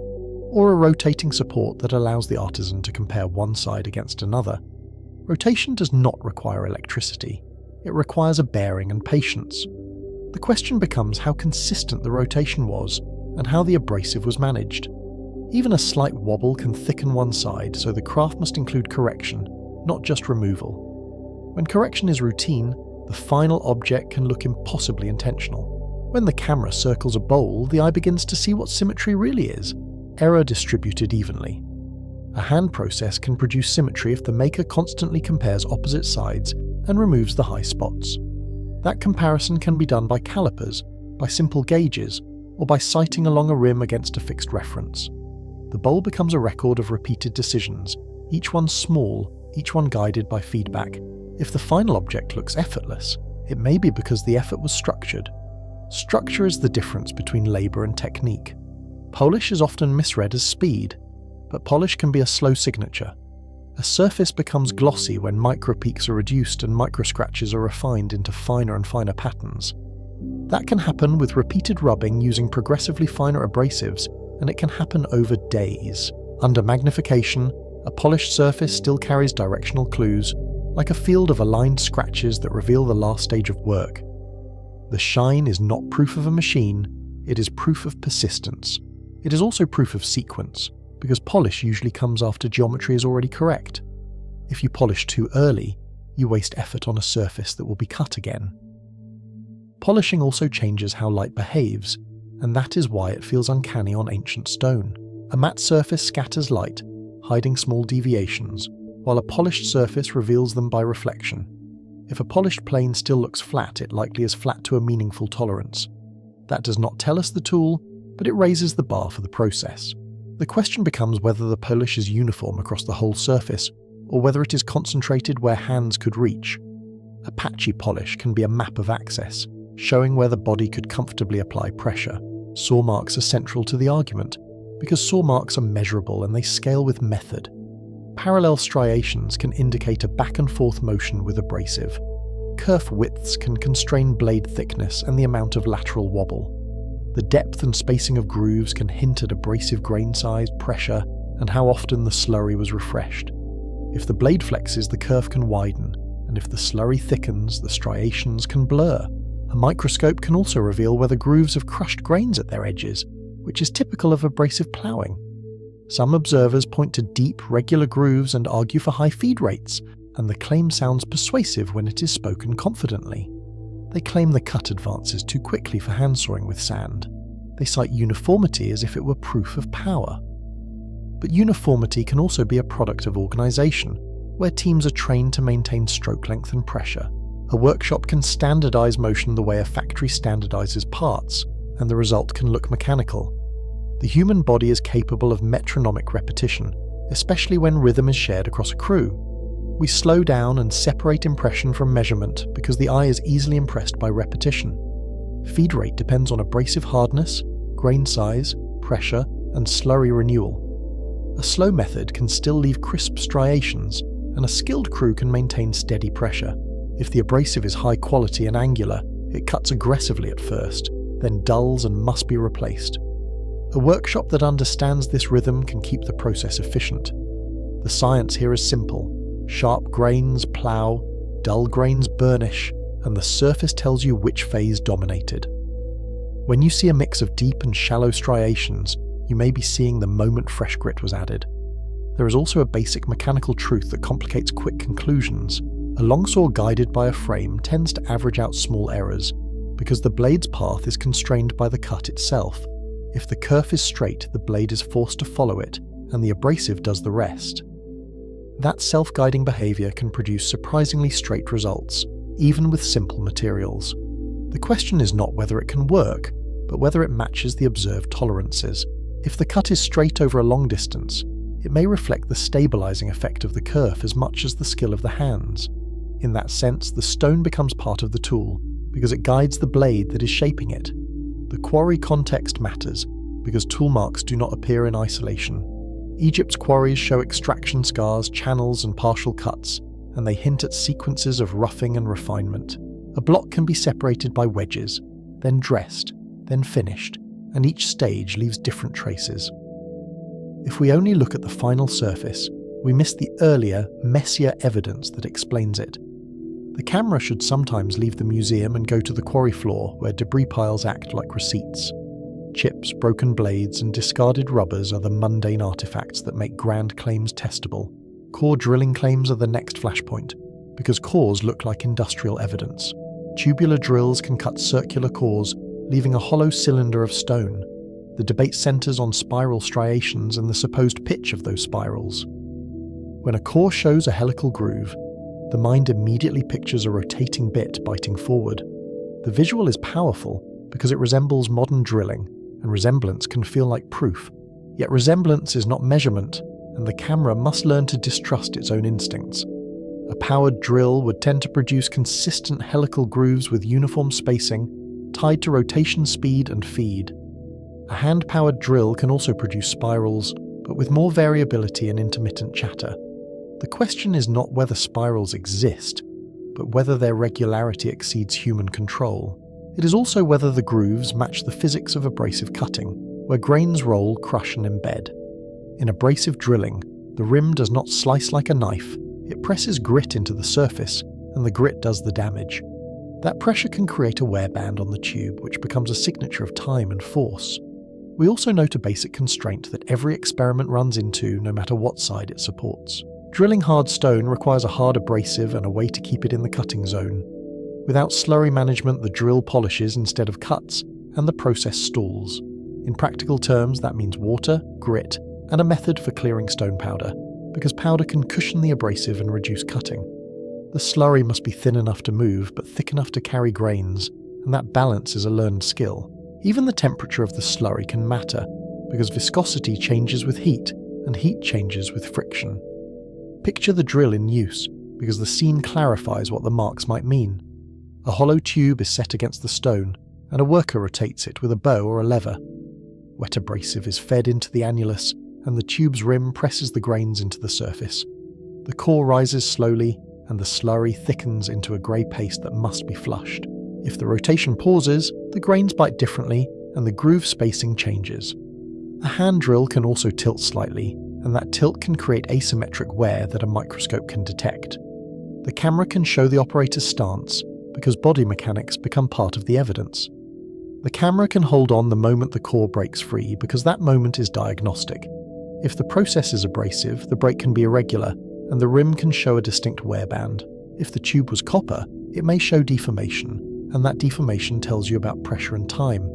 or a rotating support that allows the artisan to compare one side against another. Rotation does not require electricity. It requires a bearing and patience. The question becomes how consistent the rotation was, and how the abrasive was managed. Even a slight wobble can thicken one side, so the craft must include correction, not just removal. When correction is routine, the final object can look impossibly intentional. When the camera circles a bowl, the eye begins to see what symmetry really is: error distributed evenly. A hand process can produce symmetry if the maker constantly compares opposite sides and removes the high spots. That comparison can be done by calipers, by simple gauges, or by sighting along a rim against a fixed reference. The bowl becomes a record of repeated decisions, each one small, each one guided by feedback. If the final object looks effortless, it may be because the effort was structured. Structure is the difference between labour and technique. Polish is often misread as speed, but polish can be a slow signature. A surface becomes glossy when micropeaks are reduced and microscratches are refined into finer and finer patterns. That can happen with repeated rubbing using progressively finer abrasives, and it can happen over days. Under magnification, a polished surface still carries directional clues, like a field of aligned scratches that reveal the last stage of work. The shine is not proof of a machine, it is proof of persistence. It is also proof of sequence, because polish usually comes after geometry is already correct. If you polish too early, you waste effort on a surface that will be cut again. Polishing also changes how light behaves, and that is why it feels uncanny on ancient stone. A matte surface scatters light, hiding small deviations, while a polished surface reveals them by reflection. If a polished plane still looks flat, it likely is flat to a meaningful tolerance. That does not tell us the tool, but it raises the bar for the process. The question becomes whether the polish is uniform across the whole surface, or whether it is concentrated where hands could reach. A patchy polish can be a map of access, showing where the body could comfortably apply pressure. Saw marks are central to the argument, because saw marks are measurable and they scale with method. Parallel striations can indicate a back and forth motion with abrasive. Kerf widths can constrain blade thickness and the amount of lateral wobble. The depth and spacing of grooves can hint at abrasive grain size, pressure, and how often the slurry was refreshed. If the blade flexes, the curve can widen, and if the slurry thickens, the striations can blur. A microscope can also reveal whether grooves have crushed grains at their edges, which is typical of abrasive ploughing. Some observers point to deep, regular grooves and argue for high feed rates, and the claim sounds persuasive when it is spoken confidently. They claim the cut advances too quickly for handsawing with sand. They cite uniformity as if it were proof of power. But uniformity can also be a product of organisation, where teams are trained to maintain stroke length and pressure. A workshop can standardise motion the way a factory standardises parts, and the result can look mechanical. The human body is capable of metronomic repetition, especially when rhythm is shared across a crew. We slow down and separate impression from measurement because the eye is easily impressed by repetition. Feed rate depends on abrasive hardness, grain size, pressure, and slurry renewal. A slow method can still leave crisp striations, and a skilled crew can maintain steady pressure. If the abrasive is high quality and angular, it cuts aggressively at first, then dulls and must be replaced. A workshop that understands this rhythm can keep the process efficient. The science here is simple. Sharp grains plough, dull grains burnish, and the surface tells you which phase dominated. When you see a mix of deep and shallow striations, you may be seeing the moment fresh grit was added. There is also a basic mechanical truth that complicates quick conclusions. A longsaw guided by a frame tends to average out small errors, because the blade's path is constrained by the cut itself. If the kerf is straight, the blade is forced to follow it, and the abrasive does the rest. That self-guiding behaviour can produce surprisingly straight results, even with simple materials. The question is not whether it can work, but whether it matches the observed tolerances. If the cut is straight over a long distance, it may reflect the stabilising effect of the kerf as much as the skill of the hands. In that sense, the stone becomes part of the tool, because it guides the blade that is shaping it. The quarry context matters, because tool marks do not appear in isolation. Egypt's quarries show extraction scars, channels, and partial cuts, and they hint at sequences of roughing and refinement. A block can be separated by wedges, then dressed, then finished, and each stage leaves different traces. If we only look at the final surface, we miss the earlier, messier evidence that explains it. The camera should sometimes leave the museum and go to the quarry floor, where debris piles act like receipts. Chips, broken blades, and discarded rubbers are the mundane artifacts that make grand claims testable. Core drilling claims are the next flashpoint, because cores look like industrial evidence. Tubular drills can cut circular cores, leaving a hollow cylinder of stone. The debate centres on spiral striations and the supposed pitch of those spirals. When a core shows a helical groove, the mind immediately pictures a rotating bit biting forward. The visual is powerful because it resembles modern drilling, and resemblance can feel like proof. Yet resemblance is not measurement, and the camera must learn to distrust its own instincts. A powered drill would tend to produce consistent helical grooves with uniform spacing, tied to rotation speed and feed. A hand-powered drill can also produce spirals, but with more variability and intermittent chatter. The question is not whether spirals exist, but whether their regularity exceeds human control. It is also whether the grooves match the physics of abrasive cutting, where grains roll, crush, and embed. In abrasive drilling, the rim does not slice like a knife, it presses grit into the surface, and the grit does the damage. That pressure can create a wear band on the tube, which becomes a signature of time and force. We also note a basic constraint that every experiment runs into, no matter what side it supports. Drilling hard stone requires a hard abrasive and a way to keep it in the cutting zone. Without slurry management, the drill polishes instead of cuts, and the process stalls. In practical terms, that means water, grit, and a method for clearing stone powder, because powder can cushion the abrasive and reduce cutting. The slurry must be thin enough to move, but thick enough to carry grains, and that balance is a learned skill. Even the temperature of the slurry can matter, because viscosity changes with heat, and heat changes with friction. Picture the drill in use, because the scene clarifies what the marks might mean. A hollow tube is set against the stone, and a worker rotates it with a bow or a lever. Wet abrasive is fed into the annulus, and the tube's rim presses the grains into the surface. The core rises slowly, and the slurry thickens into a grey paste that must be flushed. If the rotation pauses, the grains bite differently, and the groove spacing changes. A hand drill can also tilt slightly, and that tilt can create asymmetric wear that a microscope can detect. The camera can show the operator's stance because body mechanics become part of the evidence. The camera can hold on the moment the core breaks free because that moment is diagnostic. If the process is abrasive, the break can be irregular, and the rim can show a distinct wear band. If the tube was copper, it may show deformation, and that deformation tells you about pressure and time.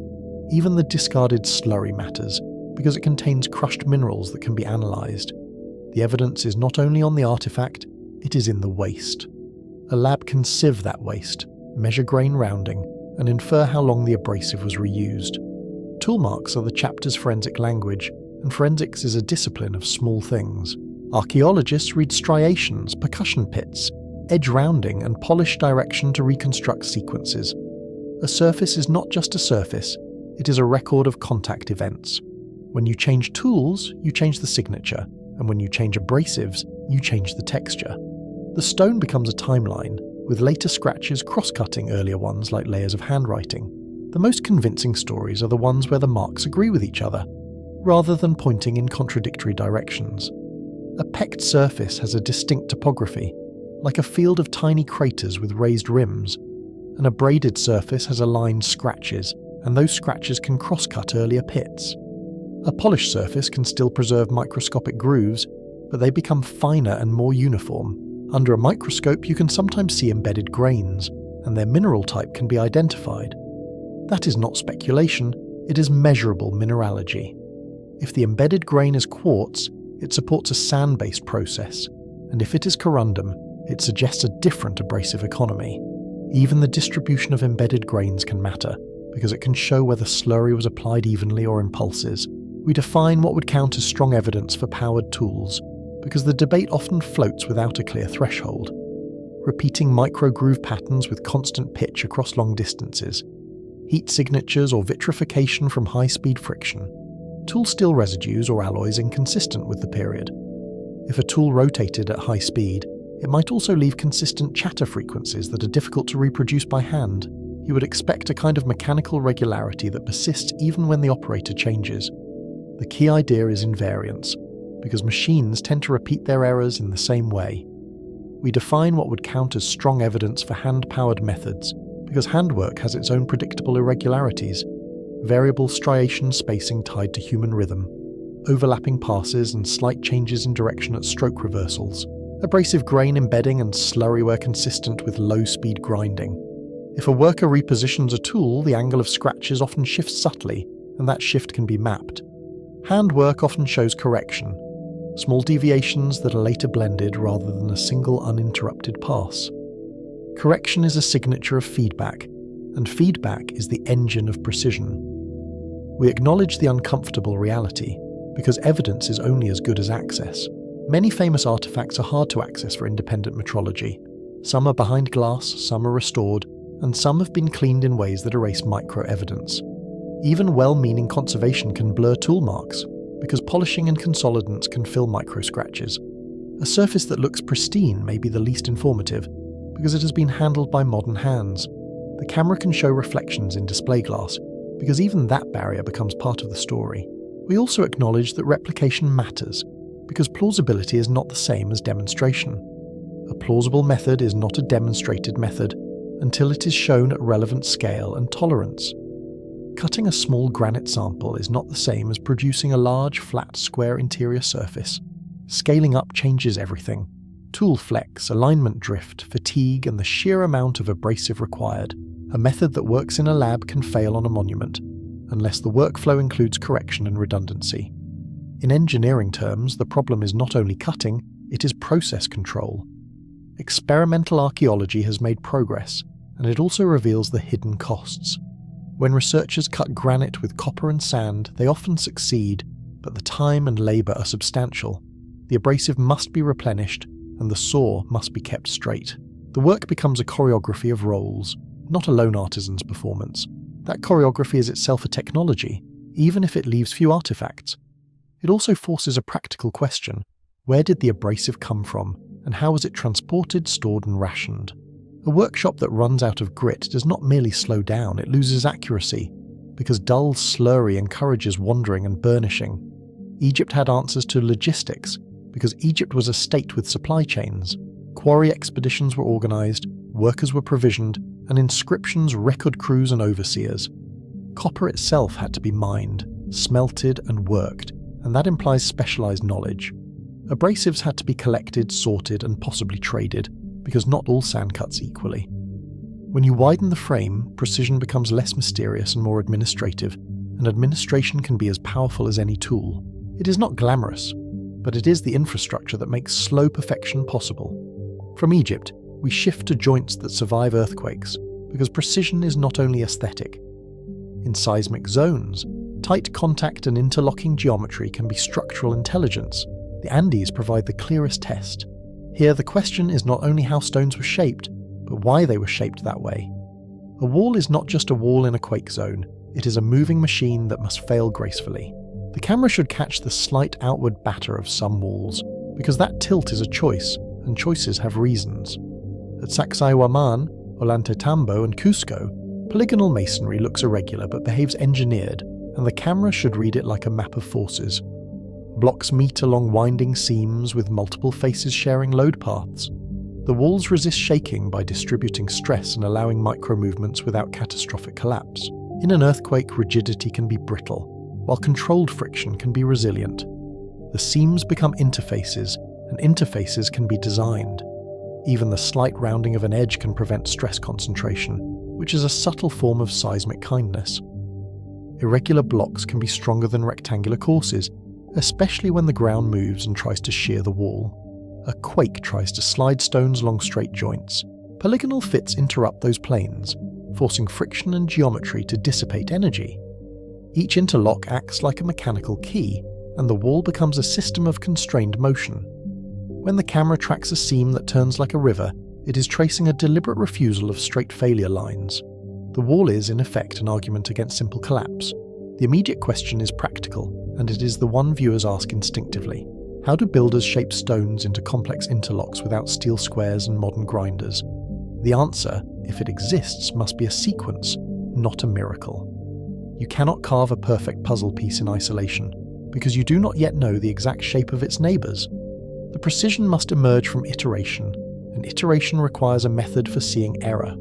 Even the discarded slurry matters, because it contains crushed minerals that can be analysed. The evidence is not only on the artefact, it is in the waste. A lab can sieve that waste, measure grain rounding, and infer how long the abrasive was reused. Tool marks are the chapter's forensic language, and forensics is a discipline of small things. Archaeologists read striations, percussion pits, edge rounding, and polish direction to reconstruct sequences. A surface is not just a surface, it is a record of contact events. When you change tools, you change the signature, and when you change abrasives, you change the texture. The stone becomes a timeline, with later scratches cross-cutting earlier ones like layers of handwriting. The most convincing stories are the ones where the marks agree with each other, rather than pointing in contradictory directions. A pecked surface has a distinct topography, like a field of tiny craters with raised rims. An abraded surface has aligned scratches, and those scratches can cross-cut earlier pits. A polished surface can still preserve microscopic grooves, but they become finer and more uniform. Under a microscope, you can sometimes see embedded grains, and their mineral type can be identified. That is not speculation, it is measurable mineralogy. If the embedded grain is quartz, it supports a sand-based process, and if it is corundum, it suggests a different abrasive economy. Even the distribution of embedded grains can matter, because it can show whether slurry was applied evenly or in pulses. We define what would count as strong evidence for powered tools, because the debate often floats without a clear threshold. Repeating micro-groove patterns with constant pitch across long distances, heat signatures or vitrification from high-speed friction, tool steel residues or alloys inconsistent with the period. If a tool rotated at high speed, it might also leave consistent chatter frequencies that are difficult to reproduce by hand. You would expect a kind of mechanical regularity that persists even when the operator changes. The key idea is invariance, because machines tend to repeat their errors in the same way. We define what would count as strong evidence for hand-powered methods, because handwork has its own predictable irregularities, variable striation spacing tied to human rhythm, overlapping passes and slight changes in direction at stroke reversals. Abrasive grain embedding and slurry were consistent with low-speed grinding. If a worker repositions a tool, the angle of scratches often shifts subtly, and that shift can be mapped. Handwork often shows correction, small deviations that are later blended rather than a single uninterrupted pass. Correction is a signature of feedback, and feedback is the engine of precision. We acknowledge the uncomfortable reality, because evidence is only as good as access. Many famous artifacts are hard to access for independent metrology. Some are behind glass, some are restored, and some have been cleaned in ways that erase micro-evidence. Even well-meaning conservation can blur tool marks, because polishing and consolidants can fill micro-scratches. A surface that looks pristine may be the least informative, because it has been handled by modern hands. The camera can show reflections in display glass, because even that barrier becomes part of the story. We also acknowledge that replication matters, because plausibility is not the same as demonstration. A plausible method is not a demonstrated method until it is shown at relevant scale and tolerance. Cutting a small granite sample is not the same as producing a large, flat, square interior surface. Scaling up changes everything. Tool flex, alignment drift, fatigue, and the sheer amount of abrasive required. A method that works in a lab can fail on a monument, unless the workflow includes correction and redundancy. In engineering terms, the problem is not only cutting, it is process control. Experimental archaeology has made progress, and it also reveals the hidden costs. When researchers cut granite with copper and sand, they often succeed, but the time and labour are substantial. The abrasive must be replenished, and the saw must be kept straight. The work becomes a choreography of roles, not a lone artisan's performance. That choreography is itself a technology, even if it leaves few artifacts. It also forces a practical question. Where did the abrasive come from, and how was it transported, stored, and rationed? A workshop that runs out of grit does not merely slow down, it loses accuracy, because dull slurry encourages wandering and burnishing. Egypt had answers to logistics, because Egypt was a state with supply chains. Quarry expeditions were organised, workers were provisioned, and inscriptions record crews and overseers. Copper itself had to be mined, smelted and worked, and that implies specialised knowledge. Abrasives had to be collected, sorted and possibly traded, because not all sand cuts equally. When you widen the frame, precision becomes less mysterious and more administrative, and administration can be as powerful as any tool. It is not glamorous, but it is the infrastructure that makes slow perfection possible. From Egypt, we shift to joints that survive earthquakes, because precision is not only aesthetic. In seismic zones, tight contact and interlocking geometry can be structural intelligence. The Andes provide the clearest test. Here the question is not only how stones were shaped, but why they were shaped that way. A wall is not just a wall in a quake zone, it is a moving machine that must fail gracefully. The camera should catch the slight outward batter of some walls, because that tilt is a choice, and choices have reasons. At Sacsayhuaman, Ollantaytambo and Cusco, polygonal masonry looks irregular but behaves engineered, and the camera should read it like a map of forces. Blocks meet along winding seams with multiple faces sharing load paths. The walls resist shaking by distributing stress and allowing micro-movements without catastrophic collapse. In an earthquake, rigidity can be brittle, while controlled friction can be resilient. The seams become interfaces, and interfaces can be designed. Even the slight rounding of an edge can prevent stress concentration, which is a subtle form of seismic kindness. Irregular blocks can be stronger than rectangular courses, especially when the ground moves and tries to shear the wall. A quake tries to slide stones along straight joints. Polygonal fits interrupt those planes, forcing friction and geometry to dissipate energy. Each interlock acts like a mechanical key, and the wall becomes a system of constrained motion. When the camera tracks a seam that turns like a river, it is tracing a deliberate refusal of straight failure lines. The wall is, in effect, an argument against simple collapse. The immediate question is practical, and it is the one viewers ask instinctively. How do builders shape stones into complex interlocks without steel squares and modern grinders? The answer, if it exists, must be a sequence, not a miracle. You cannot carve a perfect puzzle piece in isolation, because you do not yet know the exact shape of its neighbours. The precision must emerge from iteration, and iteration requires a method for seeing error.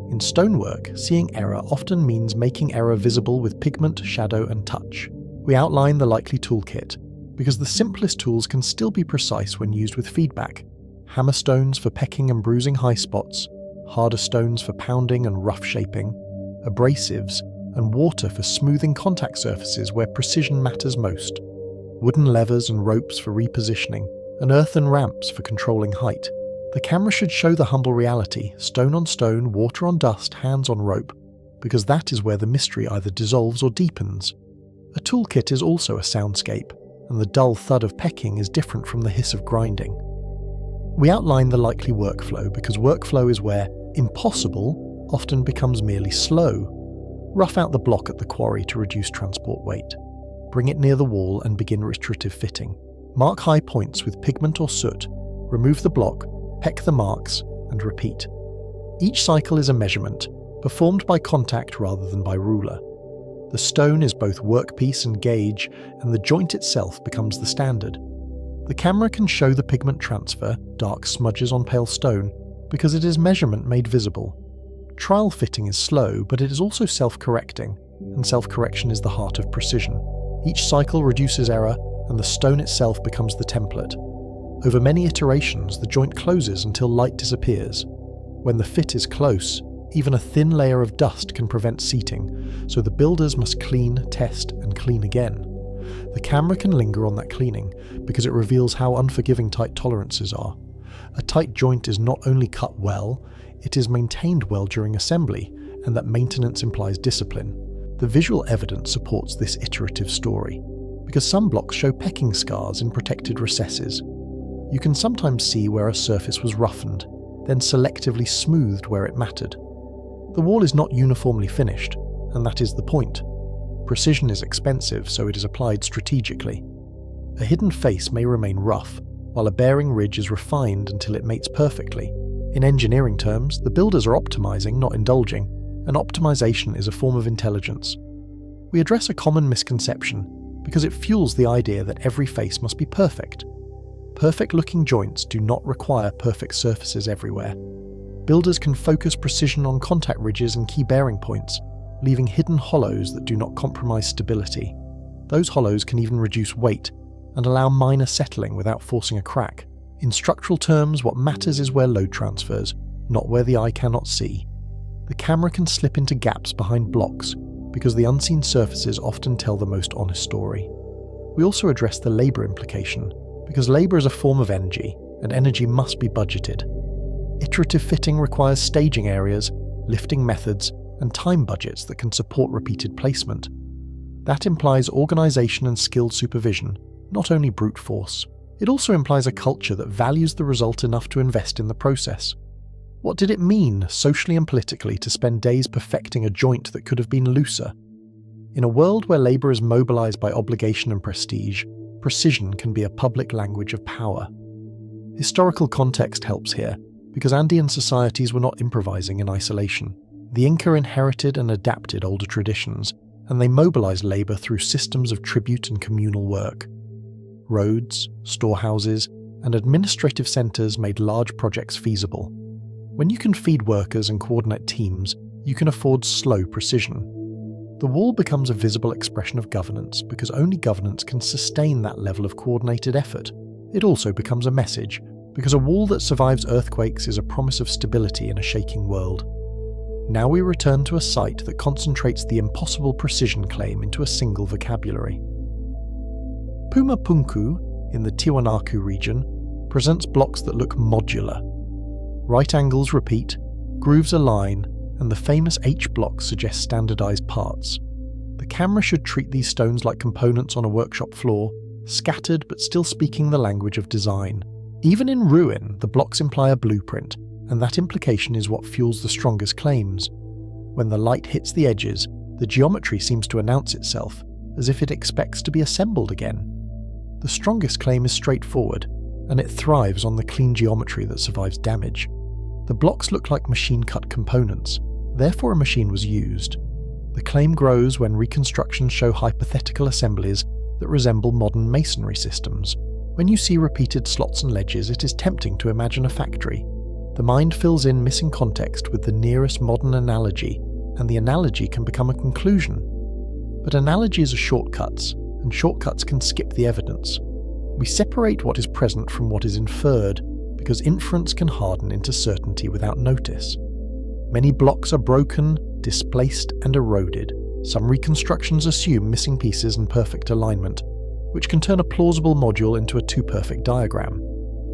In stonework, seeing error often means making error visible with pigment, shadow and touch. We outline the likely toolkit, because the simplest tools can still be precise when used with feedback. Hammer stones for pecking and bruising high spots, harder stones for pounding and rough shaping, abrasives, and water for smoothing contact surfaces where precision matters most, wooden levers and ropes for repositioning, and earthen ramps for controlling height. The camera should show the humble reality, stone on stone, water on dust, hands on rope, because that is where the mystery either dissolves or deepens. A toolkit is also a soundscape, and the dull thud of pecking is different from the hiss of grinding. We outline the likely workflow because workflow is where impossible often becomes merely slow. Rough out the block at the quarry to reduce transport weight. Bring it near the wall and begin iterative fitting. Mark high points with pigment or soot, remove the block, peck the marks, and repeat. Each cycle is a measurement, performed by contact rather than by ruler. The stone is both workpiece and gauge, and the joint itself becomes the standard. The camera can show the pigment transfer, dark smudges on pale stone, because it is measurement made visible. Trial fitting is slow, but it is also self-correcting, and self-correction is the heart of precision. Each cycle reduces error, and the stone itself becomes the template. Over many iterations, the joint closes until light disappears. When the fit is close, even a thin layer of dust can prevent seating, so the builders must clean, test, and clean again. The camera can linger on that cleaning, because it reveals how unforgiving tight tolerances are. A tight joint is not only cut well, it is maintained well during assembly, and that maintenance implies discipline. The visual evidence supports this iterative story, because some blocks show pecking scars in protected recesses. You can sometimes see where a surface was roughened, then selectively smoothed where it mattered. The wall is not uniformly finished, and that is the point. Precision is expensive, so it is applied strategically. A hidden face may remain rough, while a bearing ridge is refined until it mates perfectly. In engineering terms, the builders are optimizing, not indulging, and optimization is a form of intelligence. We address a common misconception, because it fuels the idea that every face must be perfect. Perfect-looking joints do not require perfect surfaces everywhere. Builders can focus precision on contact ridges and key bearing points, leaving hidden hollows that do not compromise stability. Those hollows can even reduce weight and allow minor settling without forcing a crack. In structural terms, what matters is where load transfers, not where the eye cannot see. The camera can slip into gaps behind blocks because the unseen surfaces often tell the most honest story. We also address the labour implication, because labour is a form of energy, and energy must be budgeted. Iterative fitting requires staging areas, lifting methods, and time budgets that can support repeated placement. That implies organisation and skilled supervision, not only brute force. It also implies a culture that values the result enough to invest in the process. What did it mean, socially and politically, to spend days perfecting a joint that could have been looser? In a world where labour is mobilised by obligation and prestige, precision can be a public language of power. Historical context helps here, because Andean societies were not improvising in isolation. The Inca inherited and adapted older traditions, and they mobilised labour through systems of tribute and communal work. Roads, storehouses, and administrative centres made large projects feasible. When you can feed workers and coordinate teams, you can afford slow precision. The wall becomes a visible expression of governance because only governance can sustain that level of coordinated effort. It also becomes a message, because a wall that survives earthquakes is a promise of stability in a shaking world. Now we return to a site that concentrates the impossible precision claim into a single vocabulary. Puma Punku, in the Tiwanaku region, presents blocks that look modular. Right angles repeat, grooves align, and the famous H blocks suggest standardized parts. The camera should treat these stones like components on a workshop floor, scattered but still speaking the language of design. Even in ruin, the blocks imply a blueprint, and that implication is what fuels the strongest claims. When the light hits the edges, the geometry seems to announce itself, as if it expects to be assembled again. The strongest claim is straightforward, and it thrives on the clean geometry that survives damage. The blocks look like machine-cut components, therefore a machine was used. The claim grows when reconstructions show hypothetical assemblies that resemble modern masonry systems. When you see repeated slots and ledges, it is tempting to imagine a factory. The mind fills in missing context with the nearest modern analogy, and the analogy can become a conclusion. But analogies are shortcuts, and shortcuts can skip the evidence. We separate what is present from what is inferred, because inference can harden into certainty without notice. Many blocks are broken, displaced, and eroded. Some reconstructions assume missing pieces and perfect alignment, which can turn a plausible module into a too-perfect diagram.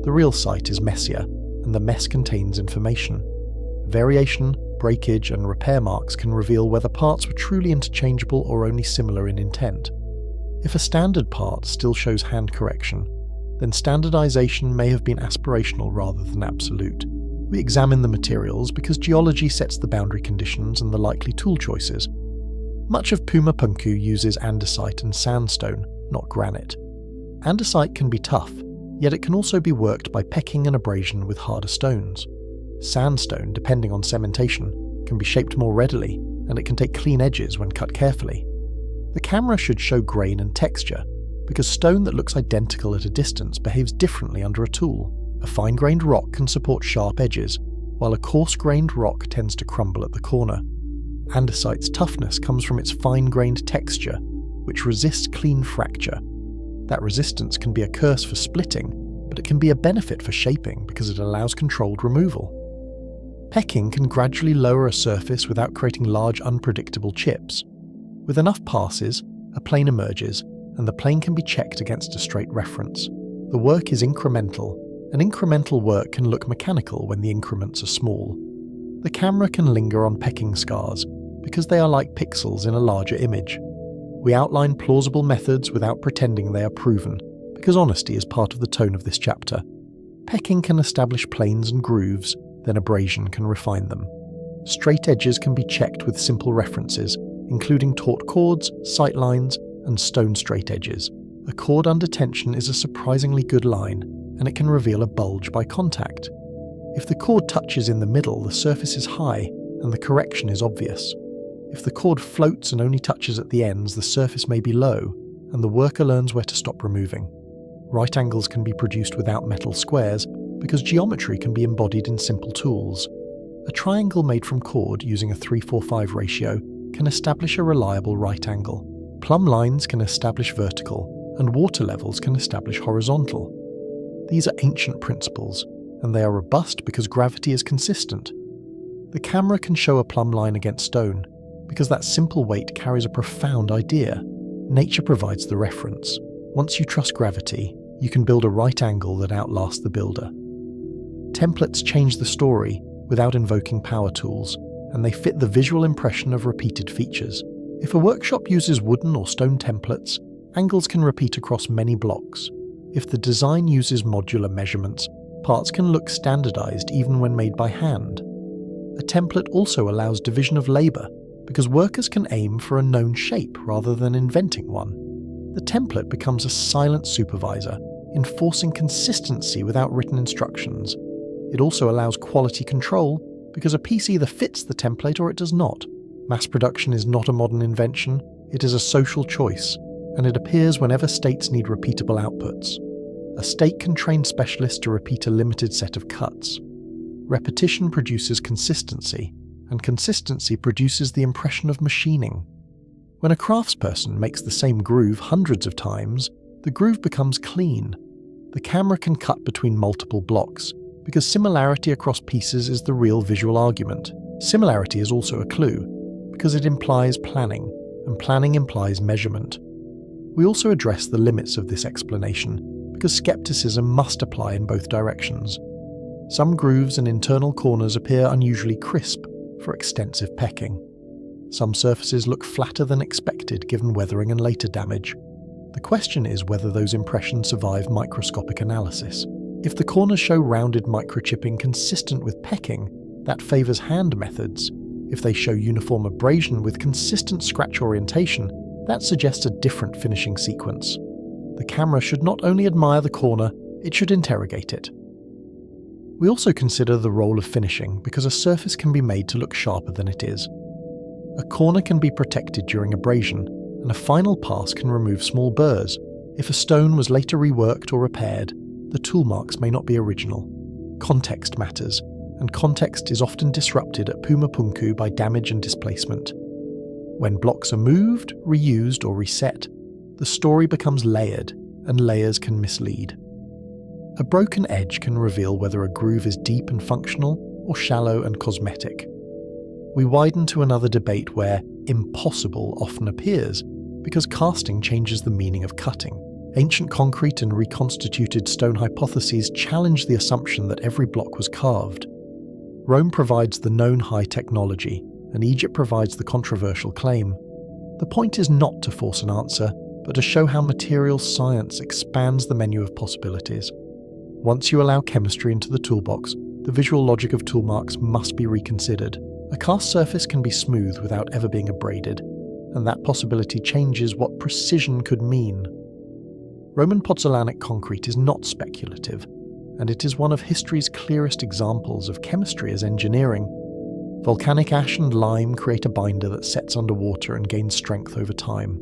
The real site is messier, and the mess contains information. Variation, breakage, and repair marks can reveal whether parts were truly interchangeable or only similar in intent. If a standard part still shows hand correction, then standardization may have been aspirational rather than absolute. We examine the materials because geology sets the boundary conditions and the likely tool choices. Much of Puma Punku uses andesite and sandstone, not granite. Andesite can be tough, yet it can also be worked by pecking and abrasion with harder stones. Sandstone, depending on cementation, can be shaped more readily, and it can take clean edges when cut carefully. The camera should show grain and texture, because stone that looks identical at a distance behaves differently under a tool. A fine-grained rock can support sharp edges, while a coarse-grained rock tends to crumble at the corner. Andesite's toughness comes from its fine-grained texture, which resists clean fracture. That resistance can be a curse for splitting, but it can be a benefit for shaping because it allows controlled removal. Pecking can gradually lower a surface without creating large, unpredictable chips. With enough passes, a plane emerges, and the plane can be checked against a straight reference. The work is incremental, and incremental work can look mechanical when the increments are small. The camera can linger on pecking scars, because they are like pixels in a larger image. We outline plausible methods without pretending they are proven, because honesty is part of the tone of this chapter. Pecking can establish planes and grooves, then abrasion can refine them. Straight edges can be checked with simple references, including taut chords, sight lines, and stone straight edges. A chord under tension is a surprisingly good line, and it can reveal a bulge by contact. If the chord touches in the middle, the surface is high, and the correction is obvious. If the chord floats and only touches at the ends, the surface may be low, and the worker learns where to stop removing. Right angles can be produced without metal squares because geometry can be embodied in simple tools. A triangle made from cord using a 3:4:5 ratio can establish a reliable right angle. Plumb lines can establish vertical, and water levels can establish horizontal. These are ancient principles, and they are robust because gravity is consistent. The camera can show a plumb line against stone because that simple weight carries a profound idea. Nature provides the reference. Once you trust gravity, you can build a right angle that outlasts the builder. Templates change the story without invoking power tools, and they fit the visual impression of repeated features. If a workshop uses wooden or stone templates, angles can repeat across many blocks. If the design uses modular measurements, parts can look standardized even when made by hand. A template also allows division of labor, because workers can aim for a known shape rather than inventing one. The template becomes a silent supervisor, enforcing consistency without written instructions. It also allows quality control, because a piece either fits the template or it does not. Mass production is not a modern invention, it is a social choice, and it appears whenever states need repeatable outputs. A state can train specialists to repeat a limited set of cuts. Repetition produces consistency, and consistency produces the impression of machining. When a craftsperson makes the same groove hundreds of times, the groove becomes clean. The camera can cut between multiple blocks, because similarity across pieces is the real visual argument. Similarity is also a clue, because it implies planning, and planning implies measurement. We also address the limits of this explanation, because skepticism must apply in both directions. Some grooves and internal corners appear unusually crisp for extensive pecking. Some surfaces look flatter than expected given weathering and later damage. The question is whether those impressions survive microscopic analysis. If the corners show rounded microchipping consistent with pecking, that favours hand methods. If they show uniform abrasion with consistent scratch orientation, that suggests a different finishing sequence. The camera should not only admire the corner, it should interrogate it. We also consider the role of finishing because a surface can be made to look sharper than it is. A corner can be protected during abrasion, and a final pass can remove small burrs. If a stone was later reworked or repaired, the tool marks may not be original. Context matters, and context is often disrupted at Pumapunku by damage and displacement. When blocks are moved, reused, or reset, the story becomes layered, and layers can mislead. A broken edge can reveal whether a groove is deep and functional, or shallow and cosmetic. We widen to another debate where impossible often appears, because casting changes the meaning of cutting. Ancient concrete and reconstituted stone hypotheses challenge the assumption that every block was carved. Rome provides the known high technology, and Egypt provides the controversial claim. The point is not to force an answer, but to show how material science expands the menu of possibilities. Once you allow chemistry into the toolbox, the visual logic of tool marks must be reconsidered. A cast surface can be smooth without ever being abraded, and that possibility changes what precision could mean. Roman pozzolanic concrete is not speculative, and it is one of history's clearest examples of chemistry as engineering. Volcanic ash and lime create a binder that sets underwater and gains strength over time.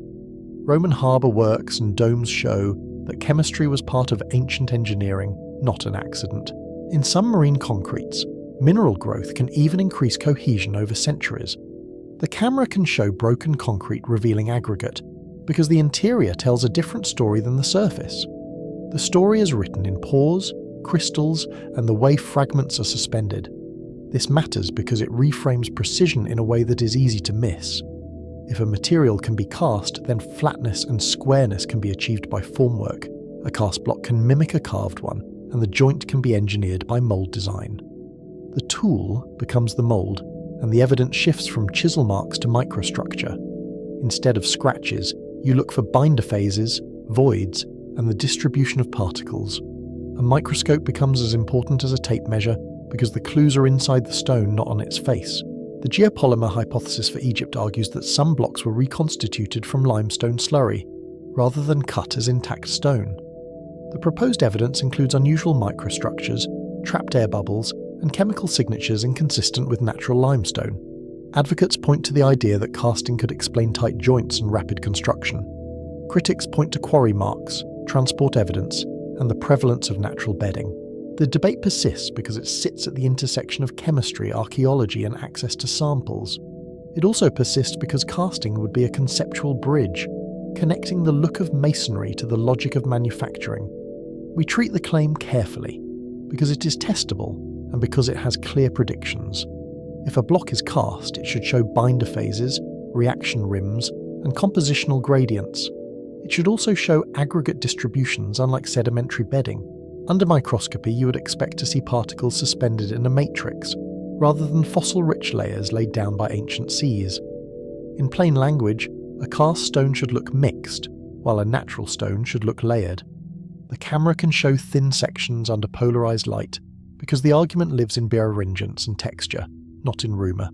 Roman harbour works and domes show that chemistry was part of ancient engineering, not an accident. In some marine concretes, mineral growth can even increase cohesion over centuries. The camera can show broken concrete revealing aggregate, because the interior tells a different story than the surface. The story is written in pores, crystals, and the way fragments are suspended. This matters because it reframes precision in a way that is easy to miss. If a material can be cast, then flatness and squareness can be achieved by formwork. A cast block can mimic a carved one, and the joint can be engineered by mould design. The tool becomes the mould, and the evidence shifts from chisel marks to microstructure. Instead of scratches, you look for binder phases, voids, and the distribution of particles. A microscope becomes as important as a tape measure because the clues are inside the stone, not on its face. The geopolymer hypothesis for Egypt argues that some blocks were reconstituted from limestone slurry, rather than cut as intact stone. The proposed evidence includes unusual microstructures, trapped air bubbles, and chemical signatures inconsistent with natural limestone. Advocates point to the idea that casting could explain tight joints and rapid construction. Critics point to quarry marks, transport evidence, and the prevalence of natural bedding. The debate persists because it sits at the intersection of chemistry, archaeology, and access to samples. It also persists because casting would be a conceptual bridge, connecting the look of masonry to the logic of manufacturing. We treat the claim carefully, because it is testable and because it has clear predictions. If a block is cast, it should show binder phases, reaction rims, and compositional gradients. It should also show aggregate distributions, unlike sedimentary bedding. Under microscopy, you would expect to see particles suspended in a matrix, rather than fossil-rich layers laid down by ancient seas. In plain language, a cast stone should look mixed, while a natural stone should look layered. The camera can show thin sections under polarized light, because the argument lives in birefringence and texture, not in rumour.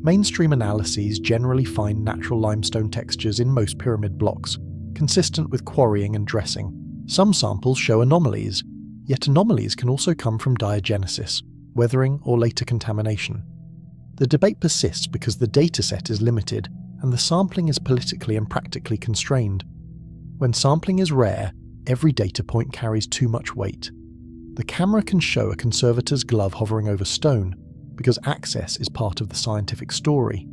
Mainstream analyses generally find natural limestone textures in most pyramid blocks, consistent with quarrying and dressing. Some samples show anomalies, yet anomalies can also come from diagenesis, weathering, or later contamination. The debate persists because the dataset is limited and the sampling is politically and practically constrained. When sampling is rare, every data point carries too much weight. The camera can show a conservator's glove hovering over stone, because access is part of the scientific story.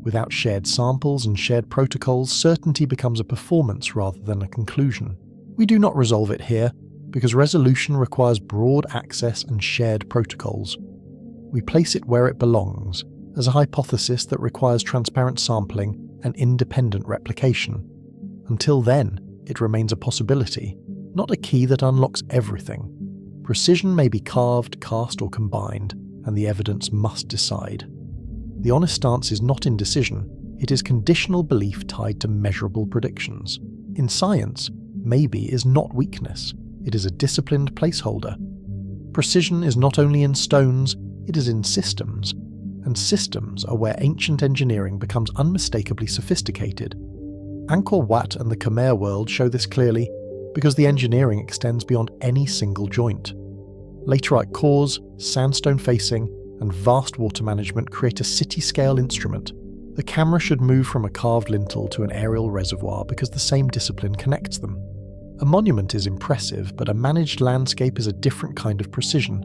Without shared samples and shared protocols, certainty becomes a performance rather than a conclusion. We do not resolve it here, because resolution requires broad access and shared protocols. We place it where it belongs, as a hypothesis that requires transparent sampling and independent replication. Until then, it remains a possibility, not a key that unlocks everything. Precision may be carved, cast, or combined, and the evidence must decide. The honest stance is not indecision, it is conditional belief tied to measurable predictions. In science, maybe is not weakness, it is a disciplined placeholder. Precision is not only in stones, it is in systems, and systems are where ancient engineering becomes unmistakably sophisticated. Angkor Wat and the Khmer world show this clearly, because the engineering extends beyond any single joint. Laterite cores, sandstone facing, and vast water management create a city-scale instrument. The camera should move from a carved lintel to an aerial reservoir because the same discipline connects them. A monument is impressive, but a managed landscape is a different kind of precision.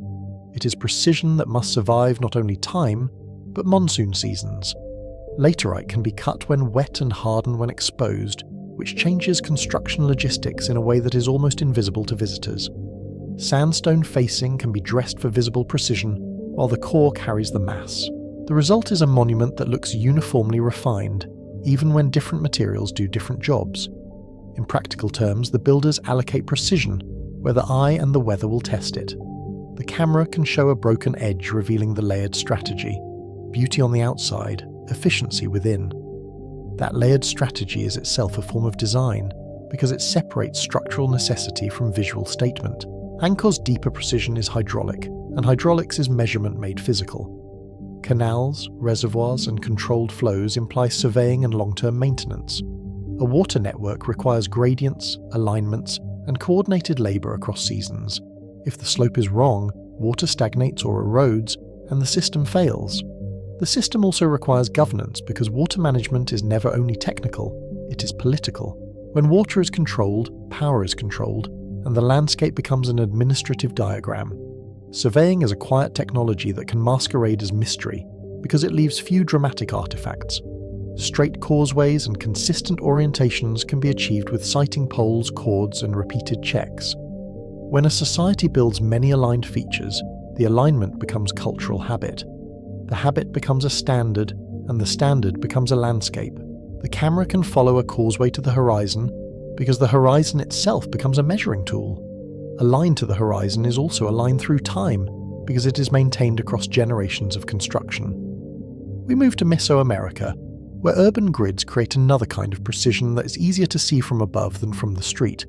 It is precision that must survive not only time, but monsoon seasons. Laterite can be cut when wet and harden when exposed, which changes construction logistics in a way that is almost invisible to visitors. Sandstone facing can be dressed for visible precision, while the core carries the mass. The result is a monument that looks uniformly refined, even when different materials do different jobs. In practical terms, the builders allocate precision where the eye and the weather will test it. The camera can show a broken edge revealing the layered strategy, beauty on the outside, efficiency within. That layered strategy is itself a form of design, because it separates structural necessity from visual statement. Angkor's deeper precision is hydraulic, and hydraulics is measurement made physical. Canals, reservoirs, and controlled flows imply surveying and long-term maintenance. A water network requires gradients, alignments, and coordinated labour across seasons. If the slope is wrong, water stagnates or erodes, and the system fails. The system also requires governance because water management is never only technical, it is political. When water is controlled, power is controlled, and the landscape becomes an administrative diagram. Surveying is a quiet technology that can masquerade as mystery because it leaves few dramatic artifacts. Straight causeways and consistent orientations can be achieved with sighting poles, cords, and repeated checks. When a society builds many aligned features, the alignment becomes cultural habit. The habit becomes a standard, and the standard becomes a landscape. The camera can follow a causeway to the horizon, because the horizon itself becomes a measuring tool. A line to the horizon is also a line through time, because it is maintained across generations of construction. We move to Mesoamerica, where urban grids create another kind of precision that is easier to see from above than from the street.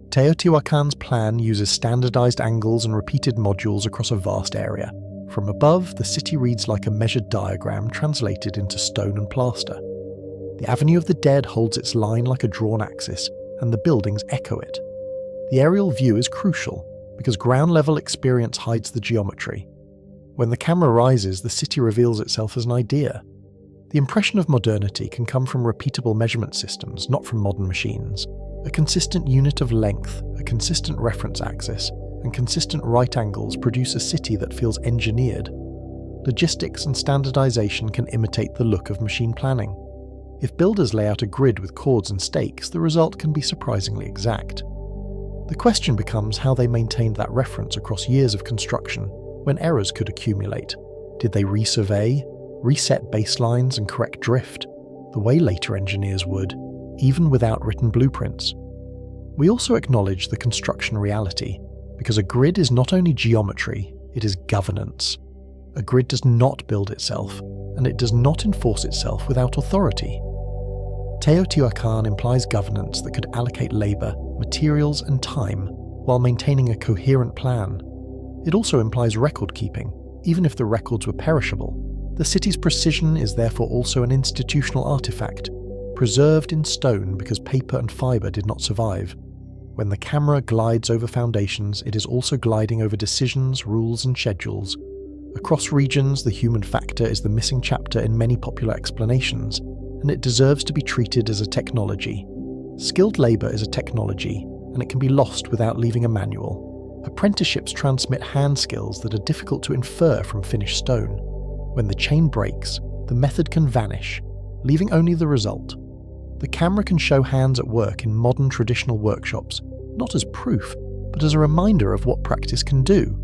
Teotihuacan's plan uses standardized angles and repeated modules across a vast area. From above, the city reads like a measured diagram translated into stone and plaster. The Avenue of the Dead holds its line like a drawn axis, and the buildings echo it. The aerial view is crucial, because ground-level experience hides the geometry. When the camera rises, the city reveals itself as an idea. The impression of modernity can come from repeatable measurement systems, not from modern machines. A consistent unit of length, a consistent reference axis, and consistent right angles produce a city that feels engineered. Logistics and standardization can imitate the look of machine planning. If builders lay out a grid with chords and stakes, the result can be surprisingly exact. The question becomes how they maintained that reference across years of construction, when errors could accumulate. Did they resurvey, reset baselines and correct drift, the way later engineers would, even without written blueprints? We also acknowledge the construction reality, because a grid is not only geometry, it is governance. A grid does not build itself, and it does not enforce itself without authority. Teotihuacan implies governance that could allocate labour, materials and time while maintaining a coherent plan. It also implies record keeping, even if the records were perishable. The city's precision is therefore also an institutional artifact, preserved in stone because paper and fibre did not survive. When the camera glides over foundations, it is also gliding over decisions, rules and schedules. Across regions, the human factor is the missing chapter in many popular explanations, and it deserves to be treated as a technology. Skilled labour is a technology, and it can be lost without leaving a manual. Apprenticeships transmit hand skills that are difficult to infer from finished stone. When the chain breaks, the method can vanish, leaving only the result. The camera can show hands at work in modern traditional workshops, not as proof, but as a reminder of what practice can do.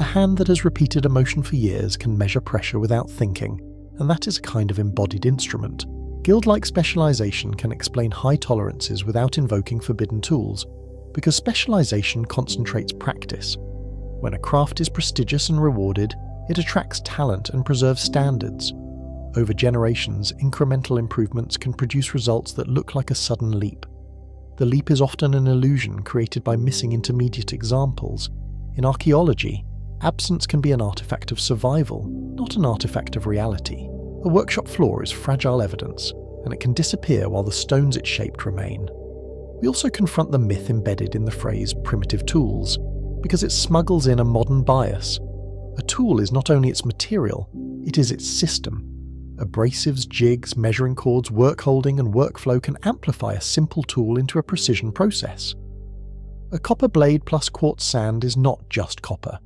A hand that has repeated a motion for years can measure pressure without thinking, and that is a kind of embodied instrument. Guild-like specialization can explain high tolerances without invoking forbidden tools, because specialization concentrates practice. When a craft is prestigious and rewarded, it attracts talent and preserves standards. Over generations, incremental improvements can produce results that look like a sudden leap. The leap is often an illusion created by missing intermediate examples. In archaeology, absence can be an artifact of survival, not an artifact of reality. A workshop floor is fragile evidence, and it can disappear while the stones it shaped remain. We also confront the myth embedded in the phrase primitive tools, because it smuggles in a modern bias. A tool is not only its material, it is its system. Abrasives, jigs, measuring cords, work holding and workflow can amplify a simple tool into a precision process. A copper blade plus quartz sand is not just copper.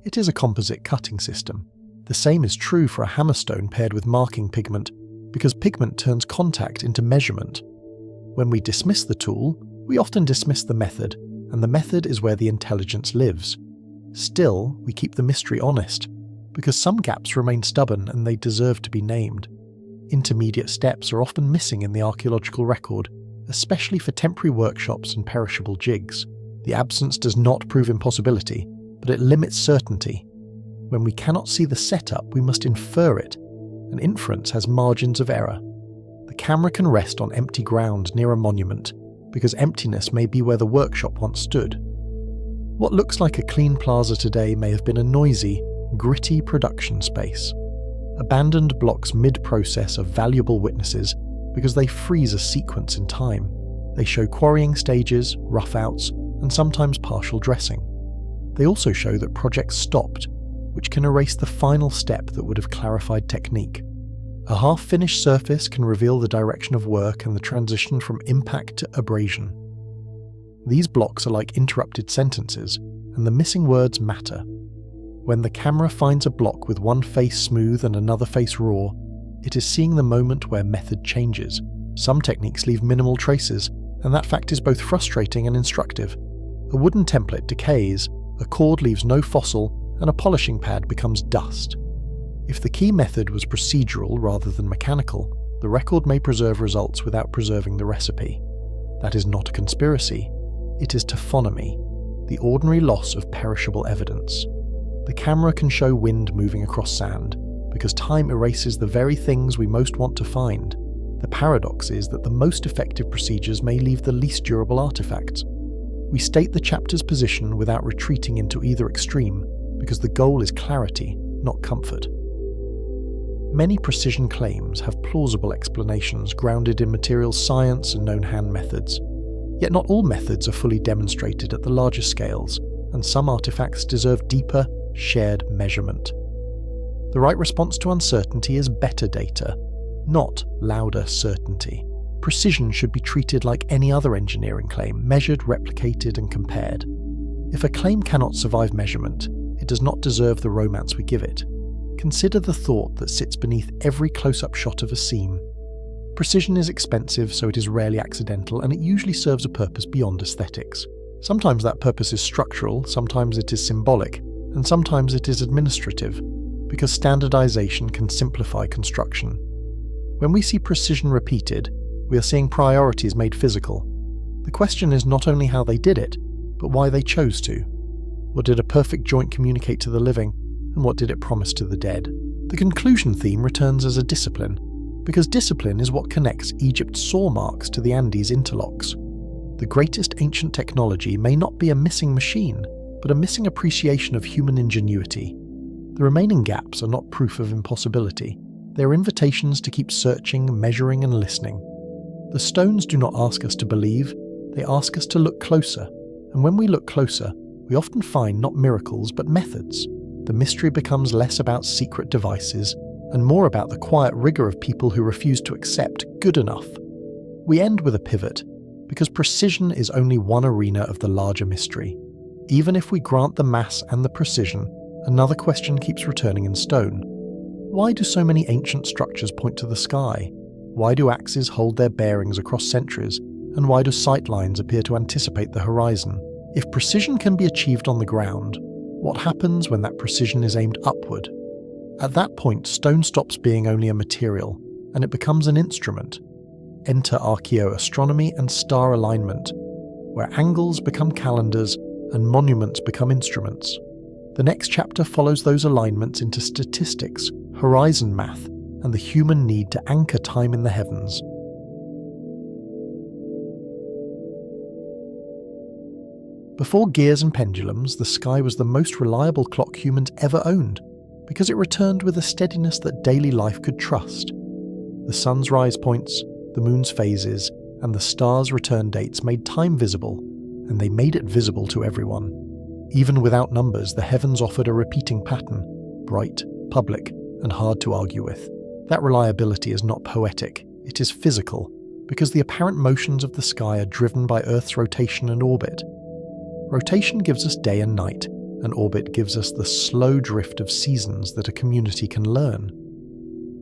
It is a composite cutting system. The same is true for a hammerstone paired with marking pigment, because pigment turns contact into measurement. When we dismiss the tool, we often dismiss the method, and the method is where the intelligence lives. Still, we keep the mystery honest, because some gaps remain stubborn and they deserve to be named. Intermediate steps are often missing in the archaeological record, especially for temporary workshops and perishable jigs. The absence does not prove impossibility, but it limits certainty. When we cannot see the setup, we must infer it, and inference has margins of error. The camera can rest on empty ground near a monument, because emptiness may be where the workshop once stood. What looks like a clean plaza today may have been a noisy, gritty production space. Abandoned blocks mid-process are valuable witnesses because they freeze a sequence in time. They show quarrying stages, rough-outs, and sometimes partial dressing. They also show that projects stopped, which can erase the final step that would have clarified technique. A half-finished surface can reveal the direction of work and the transition from impact to abrasion. These blocks are like interrupted sentences, and the missing words matter. When the camera finds a block with one face smooth and another face raw, it is seeing the moment where method changes. Some techniques leave minimal traces, and that fact is both frustrating and instructive. A wooden template decays, a cord leaves no fossil, and a polishing pad becomes dust. If the key method was procedural rather than mechanical, the record may preserve results without preserving the recipe. That is not a conspiracy. It is taphonomy, the ordinary loss of perishable evidence. The camera can show wind moving across sand, because time erases the very things we most want to find. The paradox is that the most effective procedures may leave the least durable artifacts. We state the chapter's position without retreating into either extreme, because the goal is clarity, not comfort. Many precision claims have plausible explanations grounded in materials science and known hand methods. Yet not all methods are fully demonstrated at the larger scales, and some artifacts deserve deeper, shared measurement. The right response to uncertainty is better data. not louder certainty. Precision should be treated like any other engineering claim, measured, replicated, and compared. If a claim cannot survive measurement, it does not deserve the romance we give it. Consider the thought that sits beneath every close-up shot of a seam. Precision is expensive, so it is rarely accidental, and it usually serves a purpose beyond aesthetics. Sometimes that purpose is structural, sometimes it is symbolic, and sometimes it is administrative, because standardization can simplify construction. When we see precision repeated, we are seeing priorities made physical. The question is not only how they did it, but why they chose to. What did a perfect joint communicate to the living, and what did it promise to the dead? The conclusion theme returns as a discipline, because discipline is what connects Egypt's saw marks to the Andes interlocks. The greatest ancient technology may not be a missing machine, but a missing appreciation of human ingenuity. The remaining gaps are not proof of impossibility. They are invitations to keep searching, measuring, and listening. The stones do not ask us to believe, they ask us to look closer. And when we look closer, we often find not miracles, but methods. The mystery becomes less about secret devices and more about the quiet rigor of people who refuse to accept good enough. We end with a pivot, because precision is only one arena of the larger mystery. Even if we grant the mass and the precision, another question keeps returning in stone. Why do so many ancient structures point to the sky? Why do axes hold their bearings across centuries? And why do sight lines appear to anticipate the horizon? If precision can be achieved on the ground, what happens when that precision is aimed upward? At that point, stone stops being only a material, and it becomes an instrument. Enter archaeoastronomy and star alignment, where angles become calendars and monuments become instruments. The next chapter follows those alignments into statistics, horizon math, and the human need to anchor time in the heavens. Before gears and pendulums, the sky was the most reliable clock humans ever owned, because it returned with a steadiness that daily life could trust. The sun's rise points, the moon's phases, and the stars' return dates made time visible, and they made it visible to everyone. Even without numbers, the heavens offered a repeating pattern, bright, public, and hard to argue with. That reliability is not poetic, it is physical, because the apparent motions of the sky are driven by Earth's rotation and orbit. Rotation gives us day and night, and orbit gives us the slow drift of seasons that a community can learn.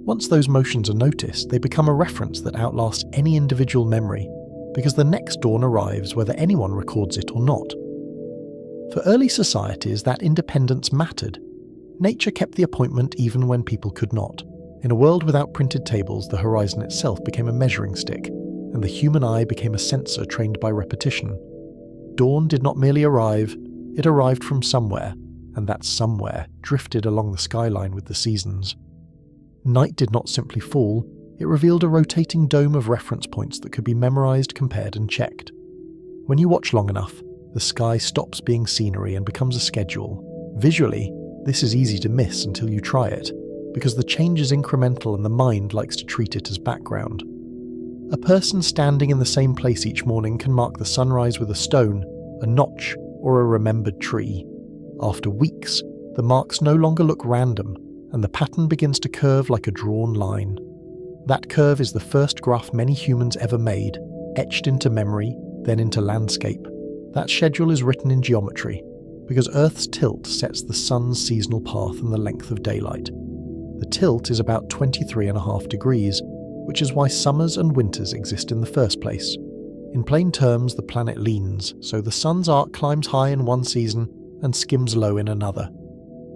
Once those motions are noticed, they become a reference that outlasts any individual memory, because the next dawn arrives whether anyone records it or not. For early societies, that independence mattered. Nature kept the appointment even when people could not. In a world without printed tables, the horizon itself became a measuring stick, and the human eye became a sensor trained by repetition. Dawn did not merely arrive, it arrived from somewhere, and that somewhere drifted along the skyline with the seasons. Night did not simply fall, it revealed a rotating dome of reference points that could be memorized, compared, and checked. When you watch long enough, the sky stops being scenery and becomes a schedule. Visually, this is easy to miss until you try it, because the change is incremental and the mind likes to treat it as background. A person standing in the same place each morning can mark the sunrise with a stone, a notch, or a remembered tree. After weeks, the marks no longer look random, and the pattern begins to curve like a drawn line. That curve is the first graph many humans ever made, etched into memory, then into landscape. That schedule is written in geometry, because Earth's tilt sets the sun's seasonal path and the length of daylight. The tilt is about 23.5 degrees, which is why summers and winters exist in the first place. In plain terms, the planet leans, so the sun's arc climbs high in one season and skims low in another.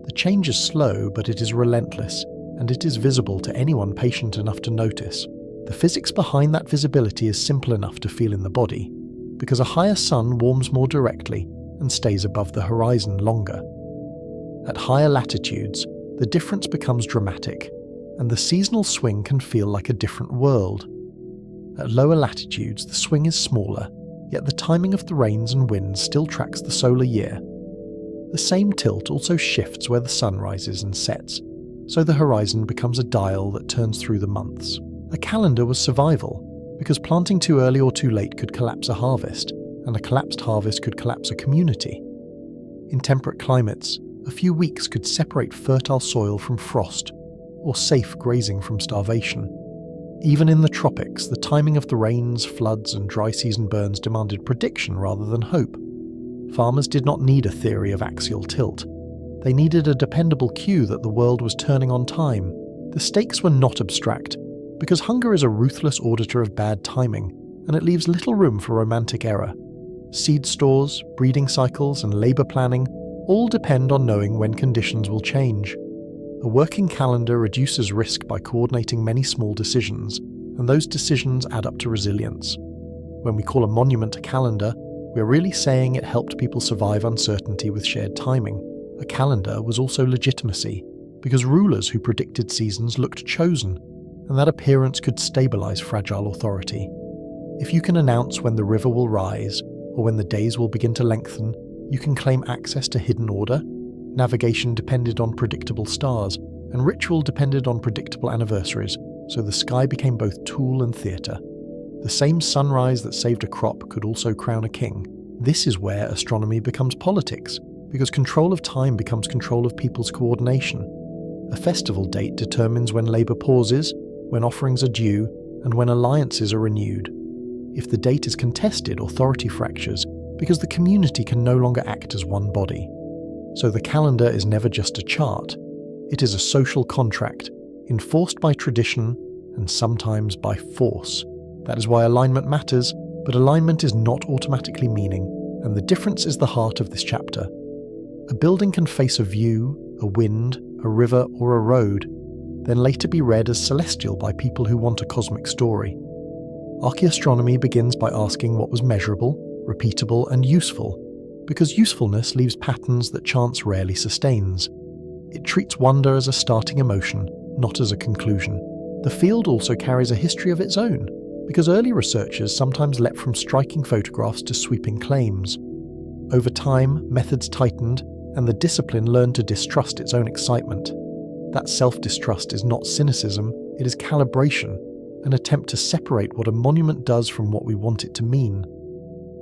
The change is slow, but it is relentless, and it is visible to anyone patient enough to notice. The physics behind that visibility is simple enough to feel in the body, because a higher sun warms more directly and stays above the horizon longer. At higher latitudes, the difference becomes dramatic, and the seasonal swing can feel like a different world. At lower latitudes, the swing is smaller, yet the timing of the rains and winds still tracks the solar year. The same tilt also shifts where the sun rises and sets, so the horizon becomes a dial that turns through the months. A calendar was survival, because planting too early or too late could collapse a harvest, and a collapsed harvest could collapse a community. In temperate climates, a few weeks could separate fertile soil from frost, or safe grazing from starvation. Even in the tropics, the timing of the rains, floods, and dry season burns demanded prediction rather than hope. Farmers did not need a theory of axial tilt. They needed a dependable cue that the world was turning on time. The stakes were not abstract, because hunger is a ruthless auditor of bad timing, and it leaves little room for romantic error. Seed stores, breeding cycles, and labour planning all depend on knowing when conditions will change. A working calendar reduces risk by coordinating many small decisions, and those decisions add up to resilience. When we call a monument a calendar, we're really saying it helped people survive uncertainty with shared timing. A calendar was also legitimacy, because rulers who predicted seasons looked chosen, and that appearance could stabilise fragile authority. If you can announce when the river will rise, or when the days will begin to lengthen, you can claim access to hidden order. Navigation depended on predictable stars, and ritual depended on predictable anniversaries, so the sky became both tool and theatre. The same sunrise that saved a crop could also crown a king. This is where astronomy becomes politics, because control of time becomes control of people's coordination. A festival date determines when labour pauses, when offerings are due, and when alliances are renewed. If the date is contested, authority fractures, because the community can no longer act as one body. So the calendar is never just a chart. It is a social contract, enforced by tradition and sometimes by force. That is why alignment matters, but alignment is not automatically meaning, and the difference is the heart of this chapter. A building can face a view, a wind, a river, or a road, then later be read as celestial by people who want a cosmic story. Archaeastronomy begins by asking what was measurable, repeatable, and useful, because usefulness leaves patterns that chance rarely sustains. It treats wonder as a starting emotion, not as a conclusion. The field also carries a history of its own, because early researchers sometimes leapt from striking photographs to sweeping claims. Over time, methods tightened, and the discipline learned to distrust its own excitement. That self-distrust is not cynicism, it is calibration, an attempt to separate what a monument does from what we want it to mean.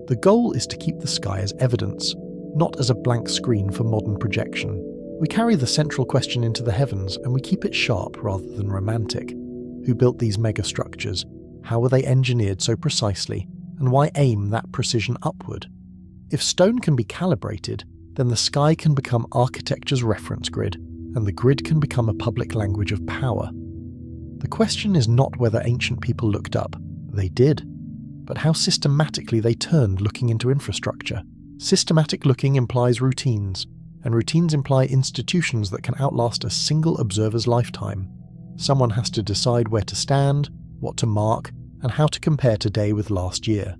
The goal is to keep the sky as evidence, not as a blank screen for modern projection. We carry the central question into the heavens, and we keep it sharp rather than romantic. Who built these megastructures? How were they engineered so precisely? And why aim that precision upward? If stone can be calibrated, then the sky can become architecture's reference grid, and the grid can become a public language of power. The question is not whether ancient people looked up. They did. But how systematically they turned looking into infrastructure. Systematic looking implies routines, and routines imply institutions that can outlast a single observer's lifetime. Someone has to decide where to stand, what to mark, and how to compare today with last year.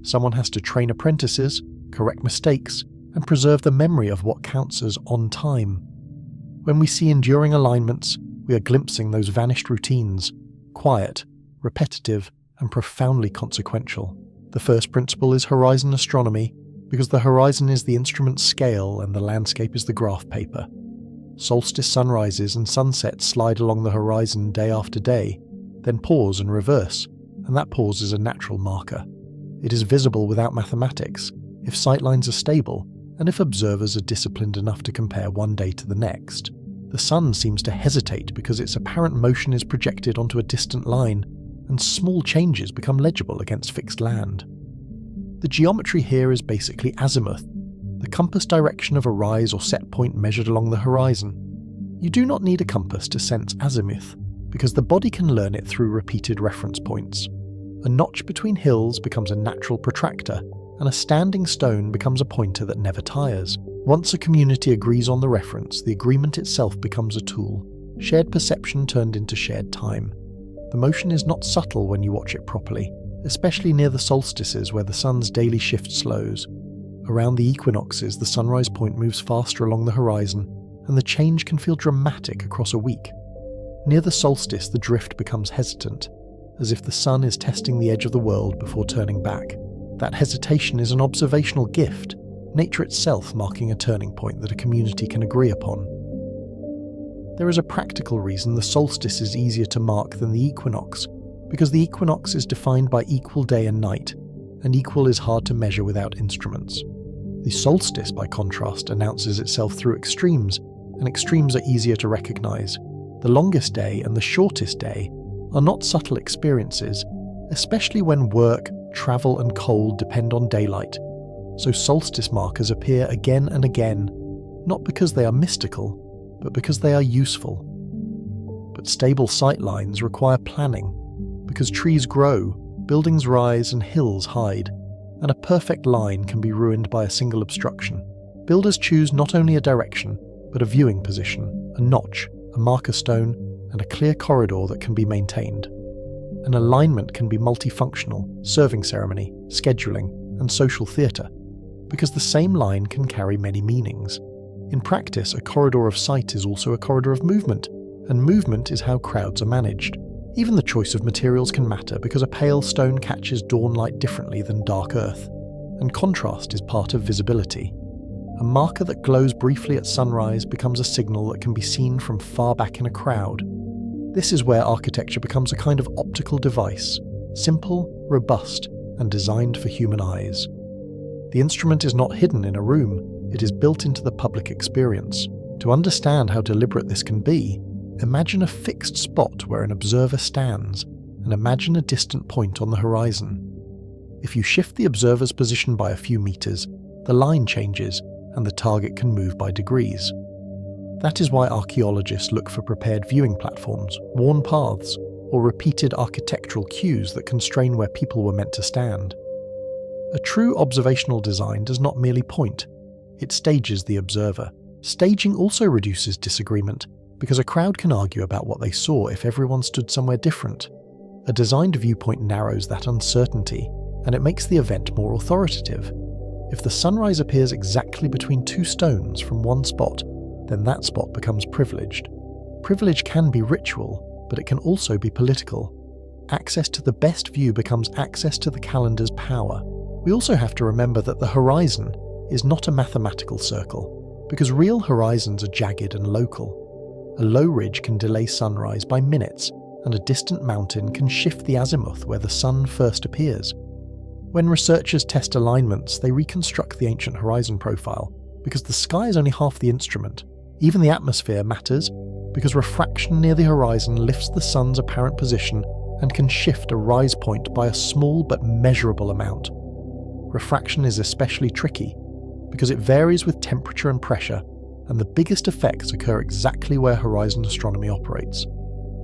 Someone has to train apprentices, correct mistakes, and preserve the memory of what counts as on time. When we see enduring alignments, we are glimpsing those vanished routines, quiet, repetitive, and profoundly consequential. The first principle is horizon astronomy, because the horizon is the instrument's scale and the landscape is the graph paper. Solstice sunrises and sunsets slide along the horizon day after day, then pause and reverse, and that pause is a natural marker. It is visible without mathematics, if sightlines are stable, and if observers are disciplined enough to compare one day to the next. The sun seems to hesitate because its apparent motion is projected onto a distant line, and small changes become legible against fixed land. The geometry here is basically azimuth, the compass direction of a rise or set point measured along the horizon. You do not need a compass to sense azimuth, because the body can learn it through repeated reference points. A notch between hills becomes a natural protractor, and a standing stone becomes a pointer that never tires. Once a community agrees on the reference, the agreement itself becomes a tool, shared perception turned into shared time. The motion is not subtle when you watch it properly, especially near the solstices where the sun's daily shift slows. Around the equinoxes, the sunrise point moves faster along the horizon, and the change can feel dramatic across a week. Near the solstice, the drift becomes hesitant, as if the sun is testing the edge of the world before turning back. That hesitation is an observational gift, nature itself marking a turning point that a community can agree upon. There is a practical reason the solstice is easier to mark than the equinox, because the equinox is defined by equal day and night, and equal is hard to measure without instruments. The solstice, by contrast, announces itself through extremes, and extremes are easier to recognize. The longest day and the shortest day are not subtle experiences, especially when work, travel and cold depend on daylight, so solstice markers appear again and again, not because they are mystical, but because they are useful. But stable sight lines require planning, because trees grow, buildings rise and hills hide, and a perfect line can be ruined by a single obstruction. Builders choose not only a direction, but a viewing position, a notch, a marker stone, and a clear corridor that can be maintained. An alignment can be multifunctional, serving ceremony, scheduling, and social theatre, because the same line can carry many meanings. In practice, a corridor of sight is also a corridor of movement, and movement is how crowds are managed. Even the choice of materials can matter because a pale stone catches dawn light differently than dark earth, and contrast is part of visibility. A marker that glows briefly at sunrise becomes a signal that can be seen from far back in a crowd. This is where architecture becomes a kind of optical device, simple, robust, and designed for human eyes. The instrument is not hidden in a room, it is built into the public experience. To understand how deliberate this can be, imagine a fixed spot where an observer stands, and imagine a distant point on the horizon. If you shift the observer's position by a few meters, the line changes, and the target can move by degrees. That is why archaeologists look for prepared viewing platforms, worn paths, or repeated architectural cues that constrain where people were meant to stand. A true observational design does not merely point, it stages the observer. Staging also reduces disagreement, because a crowd can argue about what they saw if everyone stood somewhere different. A designed viewpoint narrows that uncertainty, and it makes the event more authoritative. If the sunrise appears exactly between two stones from one spot, then that spot becomes privileged. Privilege can be ritual, but it can also be political. Access to the best view becomes access to the calendar's power. We also have to remember that the horizon is not a mathematical circle, because real horizons are jagged and local. A low ridge can delay sunrise by minutes, and a distant mountain can shift the azimuth where the sun first appears. When researchers test alignments, they reconstruct the ancient horizon profile, because the sky is only half the instrument. Even the atmosphere matters, because refraction near the horizon lifts the sun's apparent position and can shift a rise point by a small but measurable amount. Refraction is especially tricky, because it varies with temperature and pressure, and the biggest effects occur exactly where horizon astronomy operates.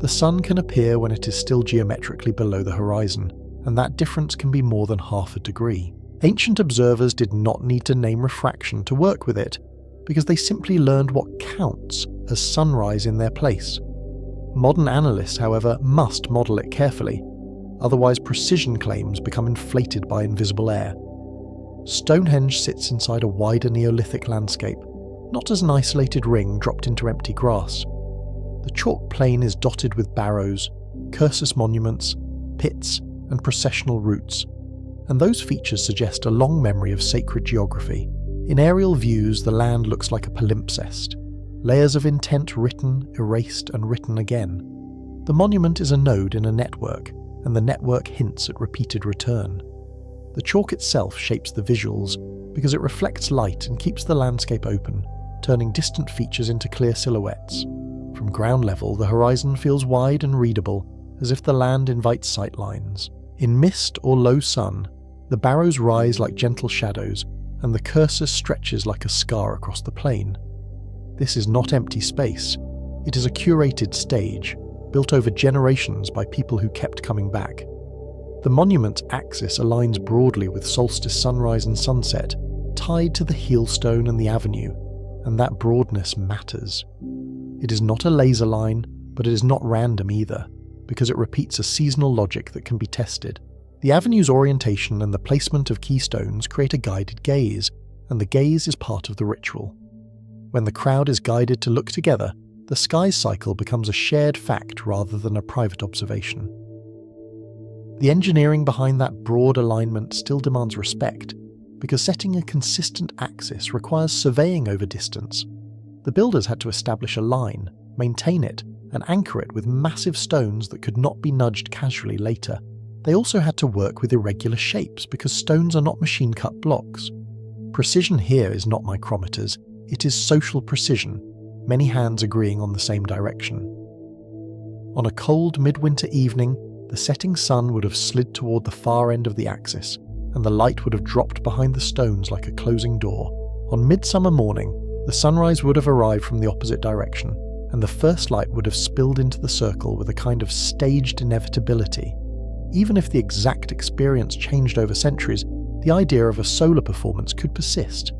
The sun can appear when it is still geometrically below the horizon, and that difference can be more than half a degree. Ancient observers did not need to name refraction to work with it, because they simply learned what counts as sunrise in their place. Modern analysts, however, must model it carefully, otherwise precision claims become inflated by invisible air. Stonehenge sits inside a wider Neolithic landscape, not as an isolated ring dropped into empty grass. The chalk plain is dotted with barrows, cursus monuments, pits, and processional routes, and those features suggest a long memory of sacred geography. In aerial views, the land looks like a palimpsest, layers of intent written, erased, and written again. The monument is a node in a network, and the network hints at repeated return. The chalk itself shapes the visuals because it reflects light and keeps the landscape open, turning distant features into clear silhouettes. From ground level, the horizon feels wide and readable, as if the land invites sightlines. In mist or low sun, the barrows rise like gentle shadows, and the cursus stretches like a scar across the plain. This is not empty space. It is a curated stage, built over generations by people who kept coming back. The monument's axis aligns broadly with solstice sunrise and sunset, tied to the heelstone and the avenue, and that broadness matters. It is not a laser line, but it is not random either, because it repeats a seasonal logic that can be tested. The avenue's orientation and the placement of keystones create a guided gaze, and the gaze is part of the ritual. When the crowd is guided to look together, the sky's cycle becomes a shared fact rather than a private observation. The engineering behind that broad alignment still demands respect, because setting a consistent axis requires surveying over distance. The builders had to establish a line, maintain it, and anchor it with massive stones that could not be nudged casually later. They also had to work with irregular shapes because stones are not machine-cut blocks. Precision here is not micrometers, it is social precision, many hands agreeing on the same direction. On a cold midwinter evening, the setting sun would have slid toward the far end of the axis, and the light would have dropped behind the stones like a closing door. On midsummer morning, the sunrise would have arrived from the opposite direction, and the first light would have spilled into the circle with a kind of staged inevitability. Even if the exact experience changed over centuries, the idea of a solar performance could persist.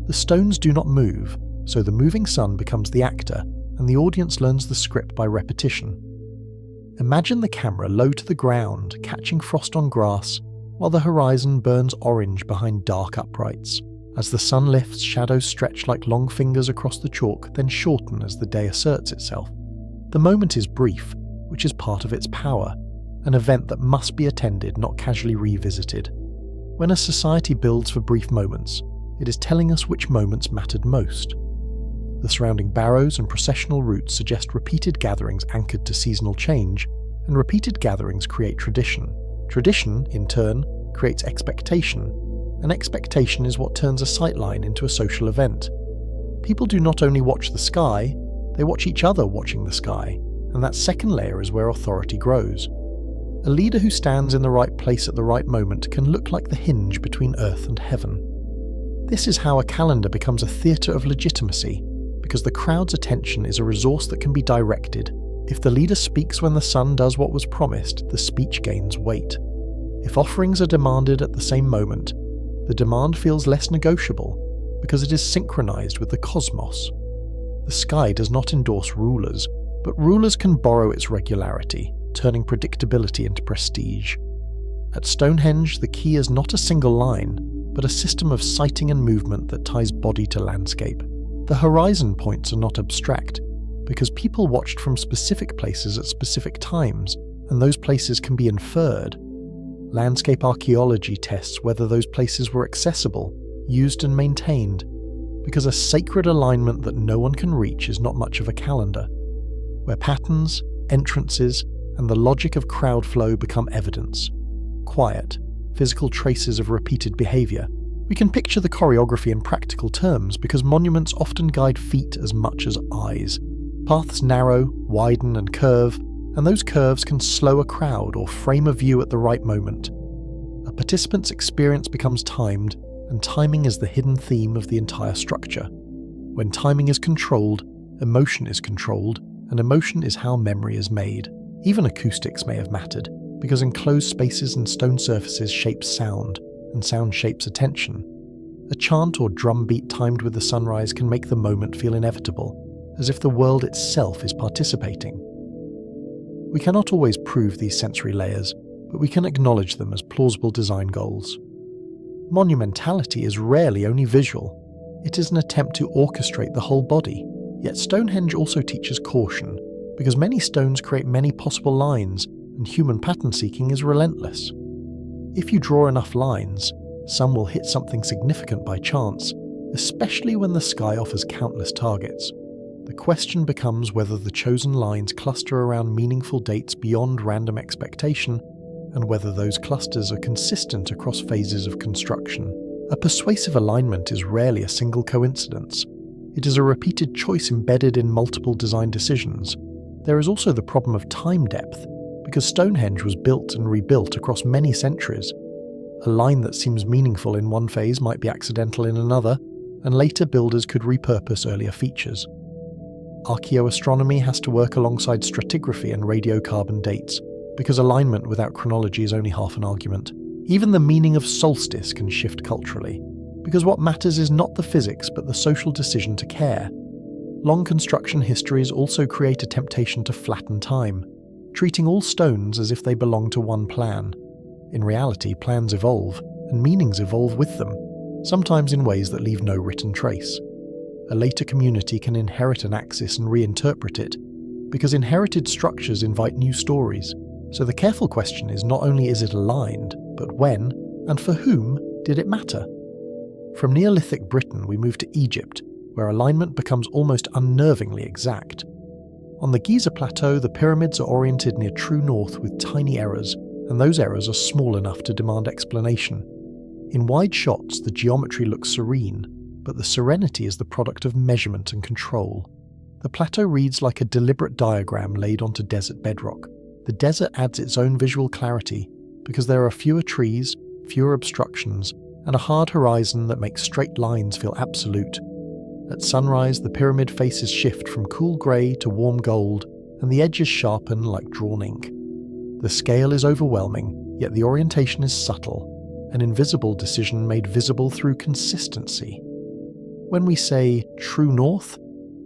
The stones do not move, so the moving sun becomes the actor, and the audience learns the script by repetition. Imagine the camera low to the ground, catching frost on grass, while the horizon burns orange behind dark uprights. As the sun lifts, shadows stretch like long fingers across the chalk, then shorten as the day asserts itself. The moment is brief, which is part of its power, an event that must be attended, not casually revisited. When a society builds for brief moments, it is telling us which moments mattered most. The surrounding barrows and processional routes suggest repeated gatherings anchored to seasonal change, and repeated gatherings create tradition. Tradition, in turn, creates expectation, and expectation is what turns a sightline into a social event. People do not only watch the sky, they watch each other watching the sky, and that second layer is where authority grows. A leader who stands in the right place at the right moment can look like the hinge between earth and heaven. This is how a calendar becomes a theatre of legitimacy, because the crowd's attention is a resource that can be directed. If the leader speaks when the sun does what was promised, the speech gains weight. If offerings are demanded at the same moment, the demand feels less negotiable, because it is synchronized with the cosmos. The sky does not endorse rulers, but rulers can borrow its regularity, turning predictability into prestige. At Stonehenge, the key is not a single line, but a system of sighting and movement that ties body to landscape. The horizon points are not abstract, because people watched from specific places at specific times, and those places can be inferred. Landscape archaeology tests whether those places were accessible, used and maintained, because a sacred alignment that no one can reach is not much of a calendar, where patterns, entrances, and the logic of crowd flow become evidence. Quiet, physical traces of repeated behaviour. We can picture the choreography in practical terms because monuments often guide feet as much as eyes. Paths narrow, widen and curve, and those curves can slow a crowd or frame a view at the right moment. A participant's experience becomes timed, and timing is the hidden theme of the entire structure. When timing is controlled, emotion is controlled, and emotion is how memory is made. Even acoustics may have mattered, because enclosed spaces and stone surfaces shape sound, and sound shapes attention. A chant or drum beat timed with the sunrise can make the moment feel inevitable, as if the world itself is participating. We cannot always prove these sensory layers, but we can acknowledge them as plausible design goals. Monumentality is rarely only visual. It is an attempt to orchestrate the whole body, yet Stonehenge also teaches caution, because many stones create many possible lines, and human pattern seeking is relentless. If you draw enough lines, some will hit something significant by chance, especially when the sky offers countless targets. The question becomes whether the chosen lines cluster around meaningful dates beyond random expectation, and whether those clusters are consistent across phases of construction. A persuasive alignment is rarely a single coincidence. It is a repeated choice embedded in multiple design decisions. There is also the problem of time depth, because Stonehenge was built and rebuilt across many centuries. A line that seems meaningful in one phase might be accidental in another, and later builders could repurpose earlier features. Archaeoastronomy has to work alongside stratigraphy and radiocarbon dates, because alignment without chronology is only half an argument. Even the meaning of solstice can shift culturally, because what matters is not the physics but the social decision to care. Long construction histories also create a temptation to flatten time, treating all stones as if they belong to one plan. In reality, plans evolve, and meanings evolve with them, sometimes in ways that leave no written trace. A later community can inherit an axis and reinterpret it, because inherited structures invite new stories. So the careful question is not only is it aligned, but when, and for whom, did it matter? From Neolithic Britain we move to Egypt, where alignment becomes almost unnervingly exact. On the Giza Plateau, the pyramids are oriented near true north with tiny errors, and those errors are small enough to demand explanation. In wide shots, the geometry looks serene, but the serenity is the product of measurement and control. The plateau reads like a deliberate diagram laid onto desert bedrock. The desert adds its own visual clarity because there are fewer trees, fewer obstructions, and a hard horizon that makes straight lines feel absolute. At sunrise, the pyramid faces shift from cool grey to warm gold, and the edges sharpen like drawn ink. The scale is overwhelming, yet the orientation is subtle, an invisible decision made visible through consistency. When we say true north,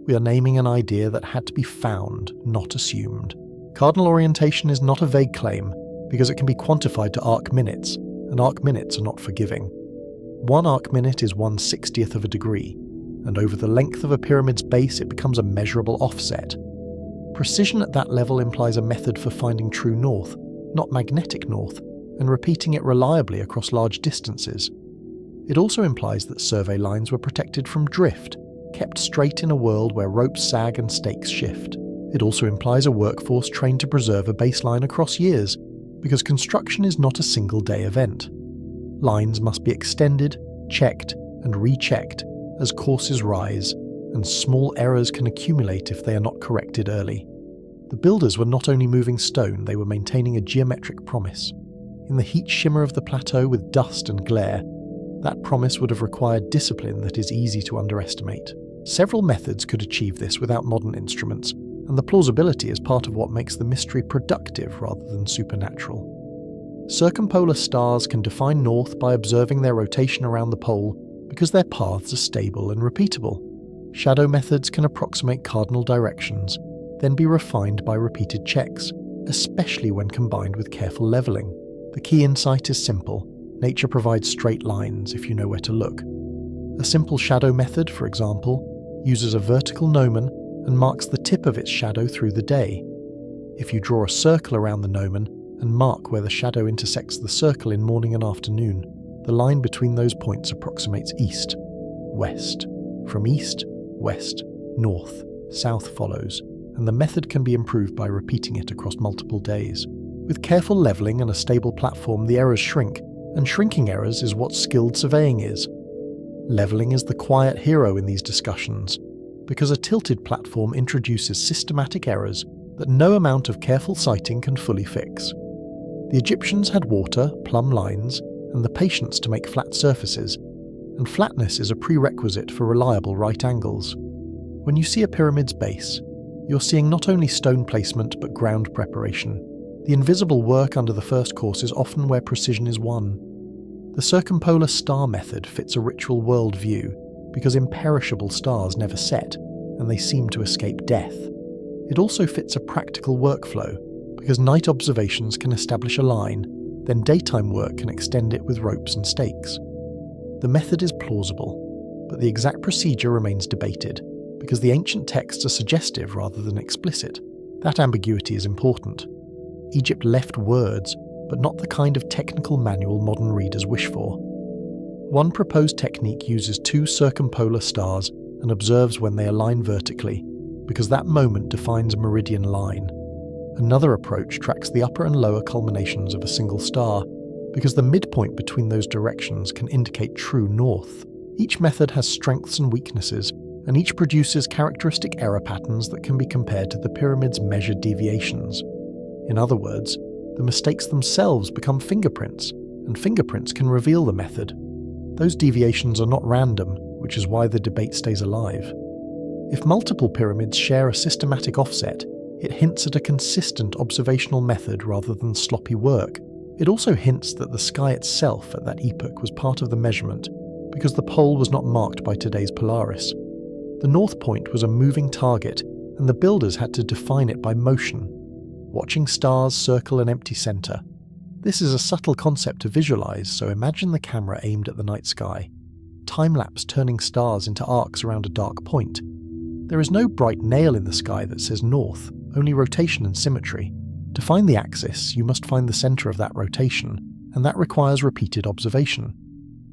we are naming an idea that had to be found, not assumed. Cardinal orientation is not a vague claim, because it can be quantified to arc minutes, and arc minutes are not forgiving. 1 arc minute is 1/60th of a degree, and over the length of a pyramid's base it becomes a measurable offset. Precision at that level implies a method for finding true north, not magnetic north, and repeating it reliably across large distances. It also implies that survey lines were protected from drift, kept straight in a world where ropes sag and stakes shift. It also implies a workforce trained to preserve a baseline across years, because construction is not a single-day event. Lines must be extended, checked, and rechecked as courses rise, and small errors can accumulate if they are not corrected early. The builders were not only moving stone, they were maintaining a geometric promise. In the heat shimmer of the plateau with dust and glare, that promise would have required discipline that is easy to underestimate. Several methods could achieve this without modern instruments, and the plausibility is part of what makes the mystery productive rather than supernatural. Circumpolar stars can define north by observing their rotation around the pole because their paths are stable and repeatable. Shadow methods can approximate cardinal directions, then be refined by repeated checks, especially when combined with careful leveling. The key insight is simple. Nature provides straight lines if you know where to look. A simple shadow method, for example, uses a vertical gnomon and marks the tip of its shadow through the day. If you draw a circle around the gnomon and mark where the shadow intersects the circle in morning and afternoon, the line between those points approximates east, west. From east, west, north, south follows, and the method can be improved by repeating it across multiple days. With careful leveling and a stable platform, the errors shrink, and shrinking errors is what skilled surveying is. Leveling is the quiet hero in these discussions, because a tilted platform introduces systematic errors that no amount of careful sighting can fully fix. The Egyptians had water, plumb lines, and the patience to make flat surfaces, and flatness is a prerequisite for reliable right angles. When you see a pyramid's base, you're seeing not only stone placement but ground preparation. The invisible work under the first course is often where precision is won. The circumpolar star method fits a ritual worldview because imperishable stars never set, and they seem to escape death. It also fits a practical workflow because night observations can establish a line, then daytime work can extend it with ropes and stakes. The method is plausible, but the exact procedure remains debated because the ancient texts are suggestive rather than explicit. That ambiguity is important. Egypt left words, but not the kind of technical manual modern readers wish for. One proposed technique uses 2 circumpolar stars and observes when they align vertically, because that moment defines a meridian line. Another approach tracks the upper and lower culminations of a single star, because the midpoint between those directions can indicate true north. Each method has strengths and weaknesses, and each produces characteristic error patterns that can be compared to the pyramid's measured deviations. In other words, the mistakes themselves become fingerprints, and fingerprints can reveal the method. Those deviations are not random, which is why the debate stays alive. If multiple pyramids share a systematic offset, it hints at a consistent observational method rather than sloppy work. It also hints that the sky itself at that epoch was part of the measurement, because the pole was not marked by today's Polaris. The North Point was a moving target, and the builders had to define it by motion, watching stars circle an empty center. This is a subtle concept to visualize, so imagine the camera aimed at the night sky. Time-lapse turning stars into arcs around a dark point. There is no bright nail in the sky that says north, only rotation and symmetry. To find the axis, you must find the center of that rotation, and that requires repeated observation.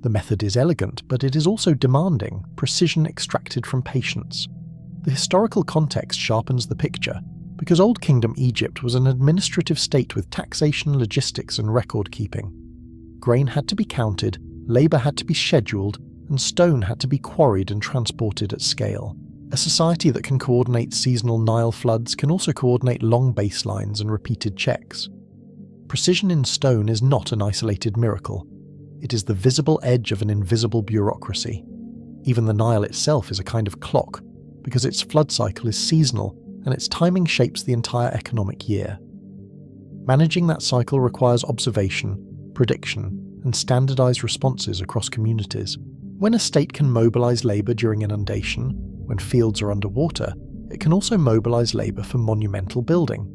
The method is elegant, but it is also demanding, precision extracted from patience. The historical context sharpens the picture, because Old Kingdom Egypt was an administrative state with taxation, logistics, and record-keeping. Grain had to be counted, labour had to be scheduled, and stone had to be quarried and transported at scale. A society that can coordinate seasonal Nile floods can also coordinate long baselines and repeated checks. Precision in stone is not an isolated miracle. It is the visible edge of an invisible bureaucracy. Even the Nile itself is a kind of clock, because its flood cycle is seasonal and its timing shapes the entire economic year. Managing that cycle requires observation, prediction, and standardized responses across communities. When a state can mobilize labor during inundation, when fields are underwater, it can also mobilize labor for monumental building.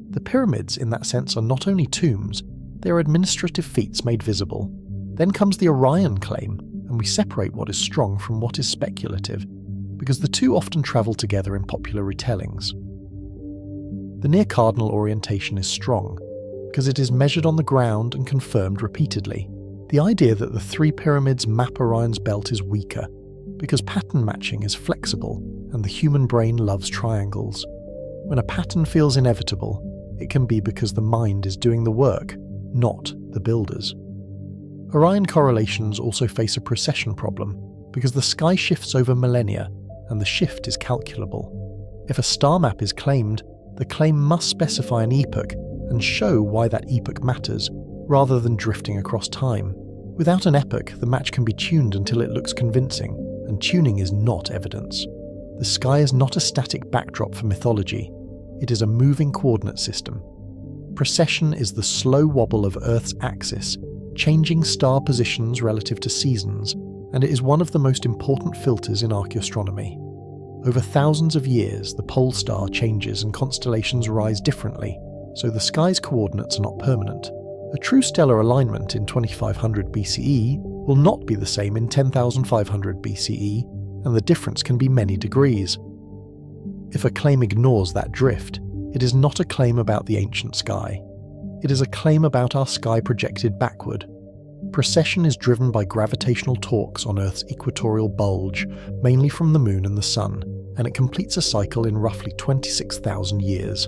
The pyramids, in that sense, are not only tombs, they are administrative feats made visible. Then comes the Orion claim, and we separate what is strong from what is speculative, because the two often travel together in popular retellings. The near-cardinal orientation is strong, because it is measured on the ground and confirmed repeatedly. The idea that the three pyramids map Orion's belt is weaker, because pattern matching is flexible, and the human brain loves triangles. When a pattern feels inevitable, it can be because the mind is doing the work, not the builders. Orion correlations also face a precession problem, because the sky shifts over millennia, and the shift is calculable. If a star map is claimed, the claim must specify an epoch and show why that epoch matters, rather than drifting across time. Without an epoch, the match can be tuned until it looks convincing, and tuning is not evidence. The sky is not a static backdrop for mythology. It is a moving coordinate system. Precession is the slow wobble of Earth's axis, changing star positions relative to seasons, and it is one of the most important filters in archaeoastronomy. Over thousands of years, the pole star changes and constellations rise differently, so the sky's coordinates are not permanent. A true stellar alignment in 2500 BCE will not be the same in 10,500 BCE, and the difference can be many degrees. If a claim ignores that drift, it is not a claim about the ancient sky. It is a claim about our sky projected backward. Precession is driven by gravitational torques on Earth's equatorial bulge, mainly from the Moon and the Sun, and it completes a cycle in roughly 26,000 years.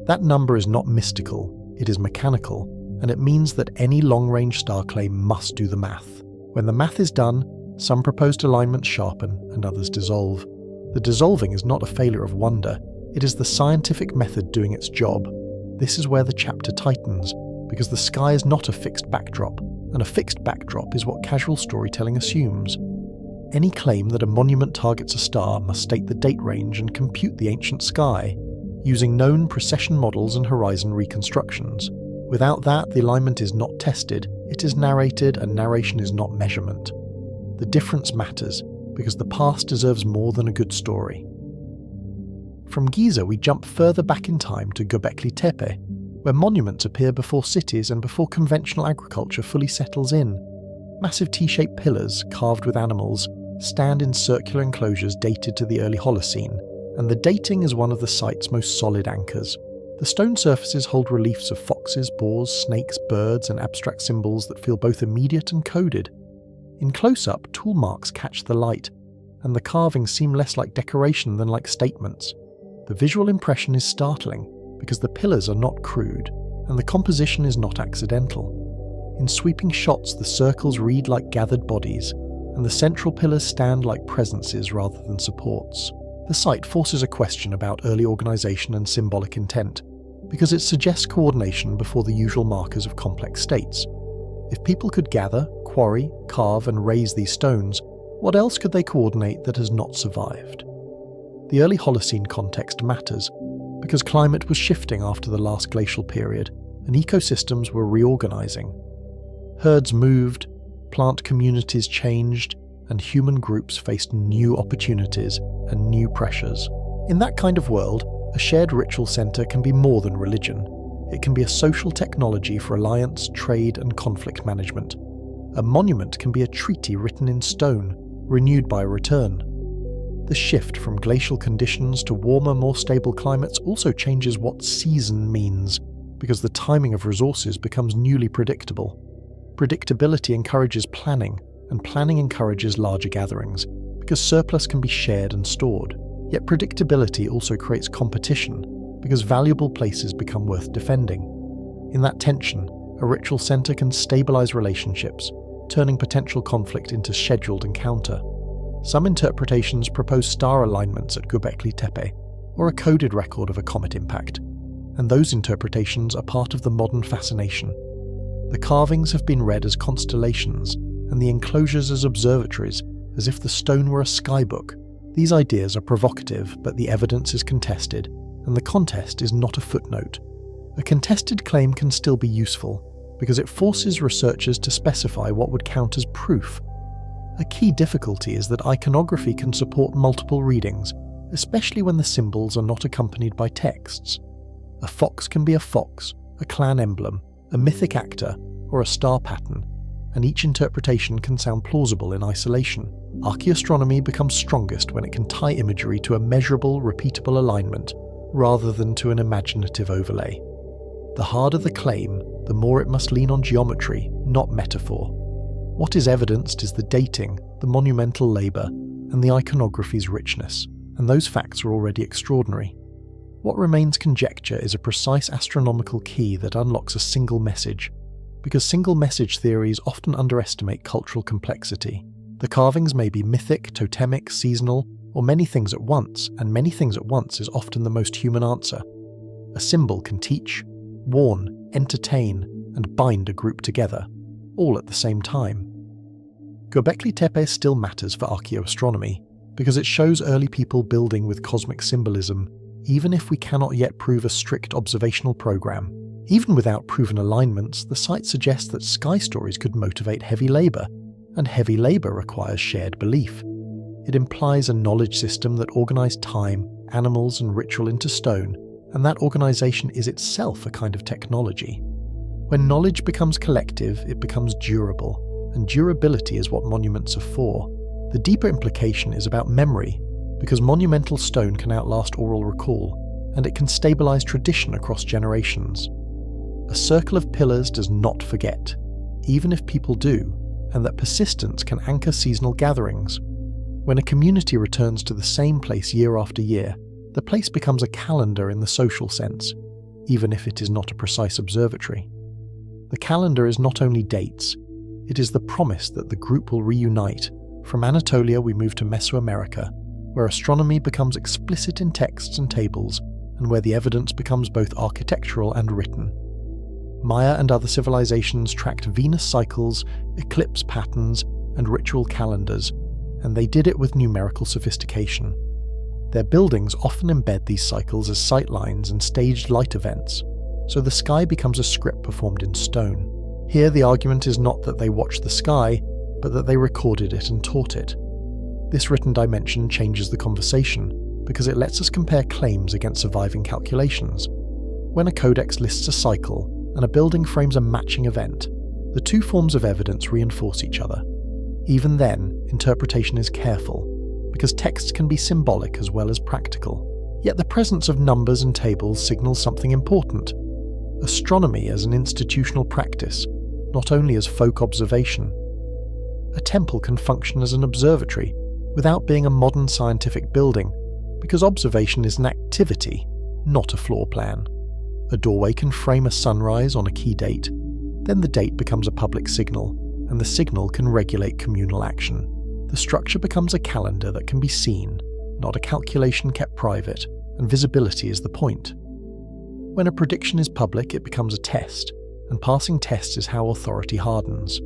That number is not mystical, it is mechanical, and it means that any long-range star claim must do the math. When the math is done, some proposed alignments sharpen and others dissolve. The dissolving is not a failure of wonder, it is the scientific method doing its job. This is where the chapter tightens, because the sky is not a fixed backdrop, and a fixed backdrop is what casual storytelling assumes. Any claim that a monument targets a star must state the date range and compute the ancient sky, using known precession models and horizon reconstructions. Without that, the alignment is not tested, it is narrated, and narration is not measurement. The difference matters, because the past deserves more than a good story. From Giza we jump further back in time to Göbekli Tepe, where monuments appear before cities and before conventional agriculture fully settles in. Massive T-shaped pillars, carved with animals, stand in circular enclosures dated to the early Holocene, and the dating is one of the site's most solid anchors. The stone surfaces hold reliefs of foxes, boars, snakes, birds, and abstract symbols that feel both immediate and coded. In close-up, tool marks catch the light, and the carvings seem less like decoration than like statements. The visual impression is startling, because the pillars are not crude, and the composition is not accidental. In sweeping shots, the circles read like gathered bodies, and the central pillars stand like presences rather than supports. The site forces a question about early organisation and symbolic intent, because it suggests coordination before the usual markers of complex states. If people could gather, quarry, carve and raise these stones, what else could they coordinate that has not survived? The early Holocene context matters, because climate was shifting after the last glacial period, and ecosystems were reorganising. Herds moved, plant communities changed, and human groups faced new opportunities and new pressures. In that kind of world, a shared ritual centre can be more than religion. It can be a social technology for alliance, trade, and conflict management. A monument can be a treaty written in stone, renewed by a return. The shift from glacial conditions to warmer, more stable climates also changes what season means, because the timing of resources becomes newly predictable. Predictability encourages planning, and planning encourages larger gatherings, because surplus can be shared and stored. Yet predictability also creates competition, because valuable places become worth defending. In that tension, a ritual centre can stabilise relationships, turning potential conflict into scheduled encounter. Some interpretations propose star alignments at Göbekli Tepe, or a coded record of a comet impact, and those interpretations are part of the modern fascination. The carvings have been read as constellations, and the enclosures as observatories, as if the stone were a skybook. These ideas are provocative, but the evidence is contested, and the contest is not a footnote. A contested claim can still be useful, because it forces researchers to specify what would count as proof. A key difficulty is that iconography can support multiple readings, especially when the symbols are not accompanied by texts. A fox can be a fox, a clan emblem, a mythic actor, or a star pattern, and each interpretation can sound plausible in isolation. Archaeoastronomy becomes strongest when it can tie imagery to a measurable, repeatable alignment, rather than to an imaginative overlay. The harder the claim, the more it must lean on geometry, not metaphor. What is evidenced is the dating, the monumental labour, and the iconography's richness, and those facts are already extraordinary. What remains conjecture is a precise astronomical key that unlocks a single message, because single message theories often underestimate cultural complexity. The carvings may be mythic, totemic, seasonal, or many things at once, and many things at once is often the most human answer. A symbol can teach, warn, entertain, and bind a group together, all at the same time. Göbekli Tepe still matters for archaeoastronomy, because it shows early people building with cosmic symbolism, even if we cannot yet prove a strict observational program. Even without proven alignments, the site suggests that sky stories could motivate heavy labour, and heavy labour requires shared belief. It implies a knowledge system that organised time, animals and ritual into stone, and that organisation is itself a kind of technology. When knowledge becomes collective, it becomes durable, and durability is what monuments are for. The deeper implication is about memory, because monumental stone can outlast oral recall, and it can stabilise tradition across generations. A circle of pillars does not forget, even if people do, and that persistence can anchor seasonal gatherings. When a community returns to the same place year after year, the place becomes a calendar in the social sense, even if it is not a precise observatory. The calendar is not only dates, it is the promise that the group will reunite. From Anatolia we move to Mesoamerica, where astronomy becomes explicit in texts and tables, and where the evidence becomes both architectural and written. Maya and other civilizations tracked Venus cycles, eclipse patterns, and ritual calendars, and they did it with numerical sophistication. Their buildings often embed these cycles as sightlines and staged light events, so the sky becomes a script performed in stone. Here the argument is not that they watched the sky, but that they recorded it and taught it. This written dimension changes the conversation, because it lets us compare claims against surviving calculations. When a codex lists a cycle, and a building frames a matching event, the two forms of evidence reinforce each other. Even then, interpretation is careful, because texts can be symbolic as well as practical. Yet the presence of numbers and tables signals something important. Astronomy as an institutional practice, not only as folk observation. A temple can function as an observatory without being a modern scientific building, because observation is an activity, not a floor plan. A doorway can frame a sunrise on a key date, then the date becomes a public signal, and the signal can regulate communal action. The structure becomes a calendar that can be seen, not a calculation kept private, and visibility is the point. When a prediction is public, it becomes a test, and passing tests is how authority hardens.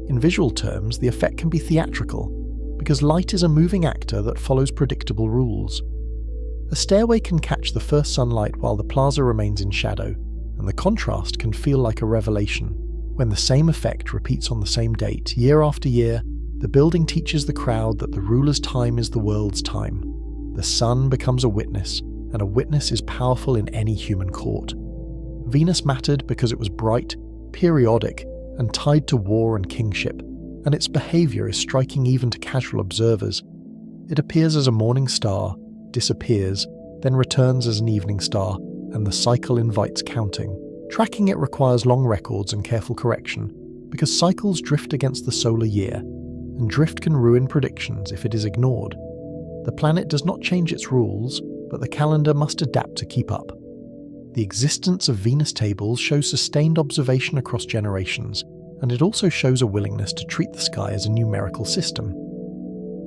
In visual terms, the effect can be theatrical, because light is a moving actor that follows predictable rules. A stairway can catch the first sunlight while the plaza remains in shadow, and the contrast can feel like a revelation. When the same effect repeats on the same date, year after year, the building teaches the crowd that the ruler's time is the world's time. The sun becomes a witness, and a witness is powerful in any human court. Venus mattered because it was bright, periodic, and tied to war and kingship, and its behaviour is striking even to casual observers. It appears as a morning star, disappears, then returns as an evening star, and the cycle invites counting. Tracking it requires long records and careful correction, because cycles drift against the solar year, and drift can ruin predictions if it is ignored. The planet does not change its rules, but the calendar must adapt to keep up. The existence of Venus tables shows sustained observation across generations, and it also shows a willingness to treat the sky as a numerical system.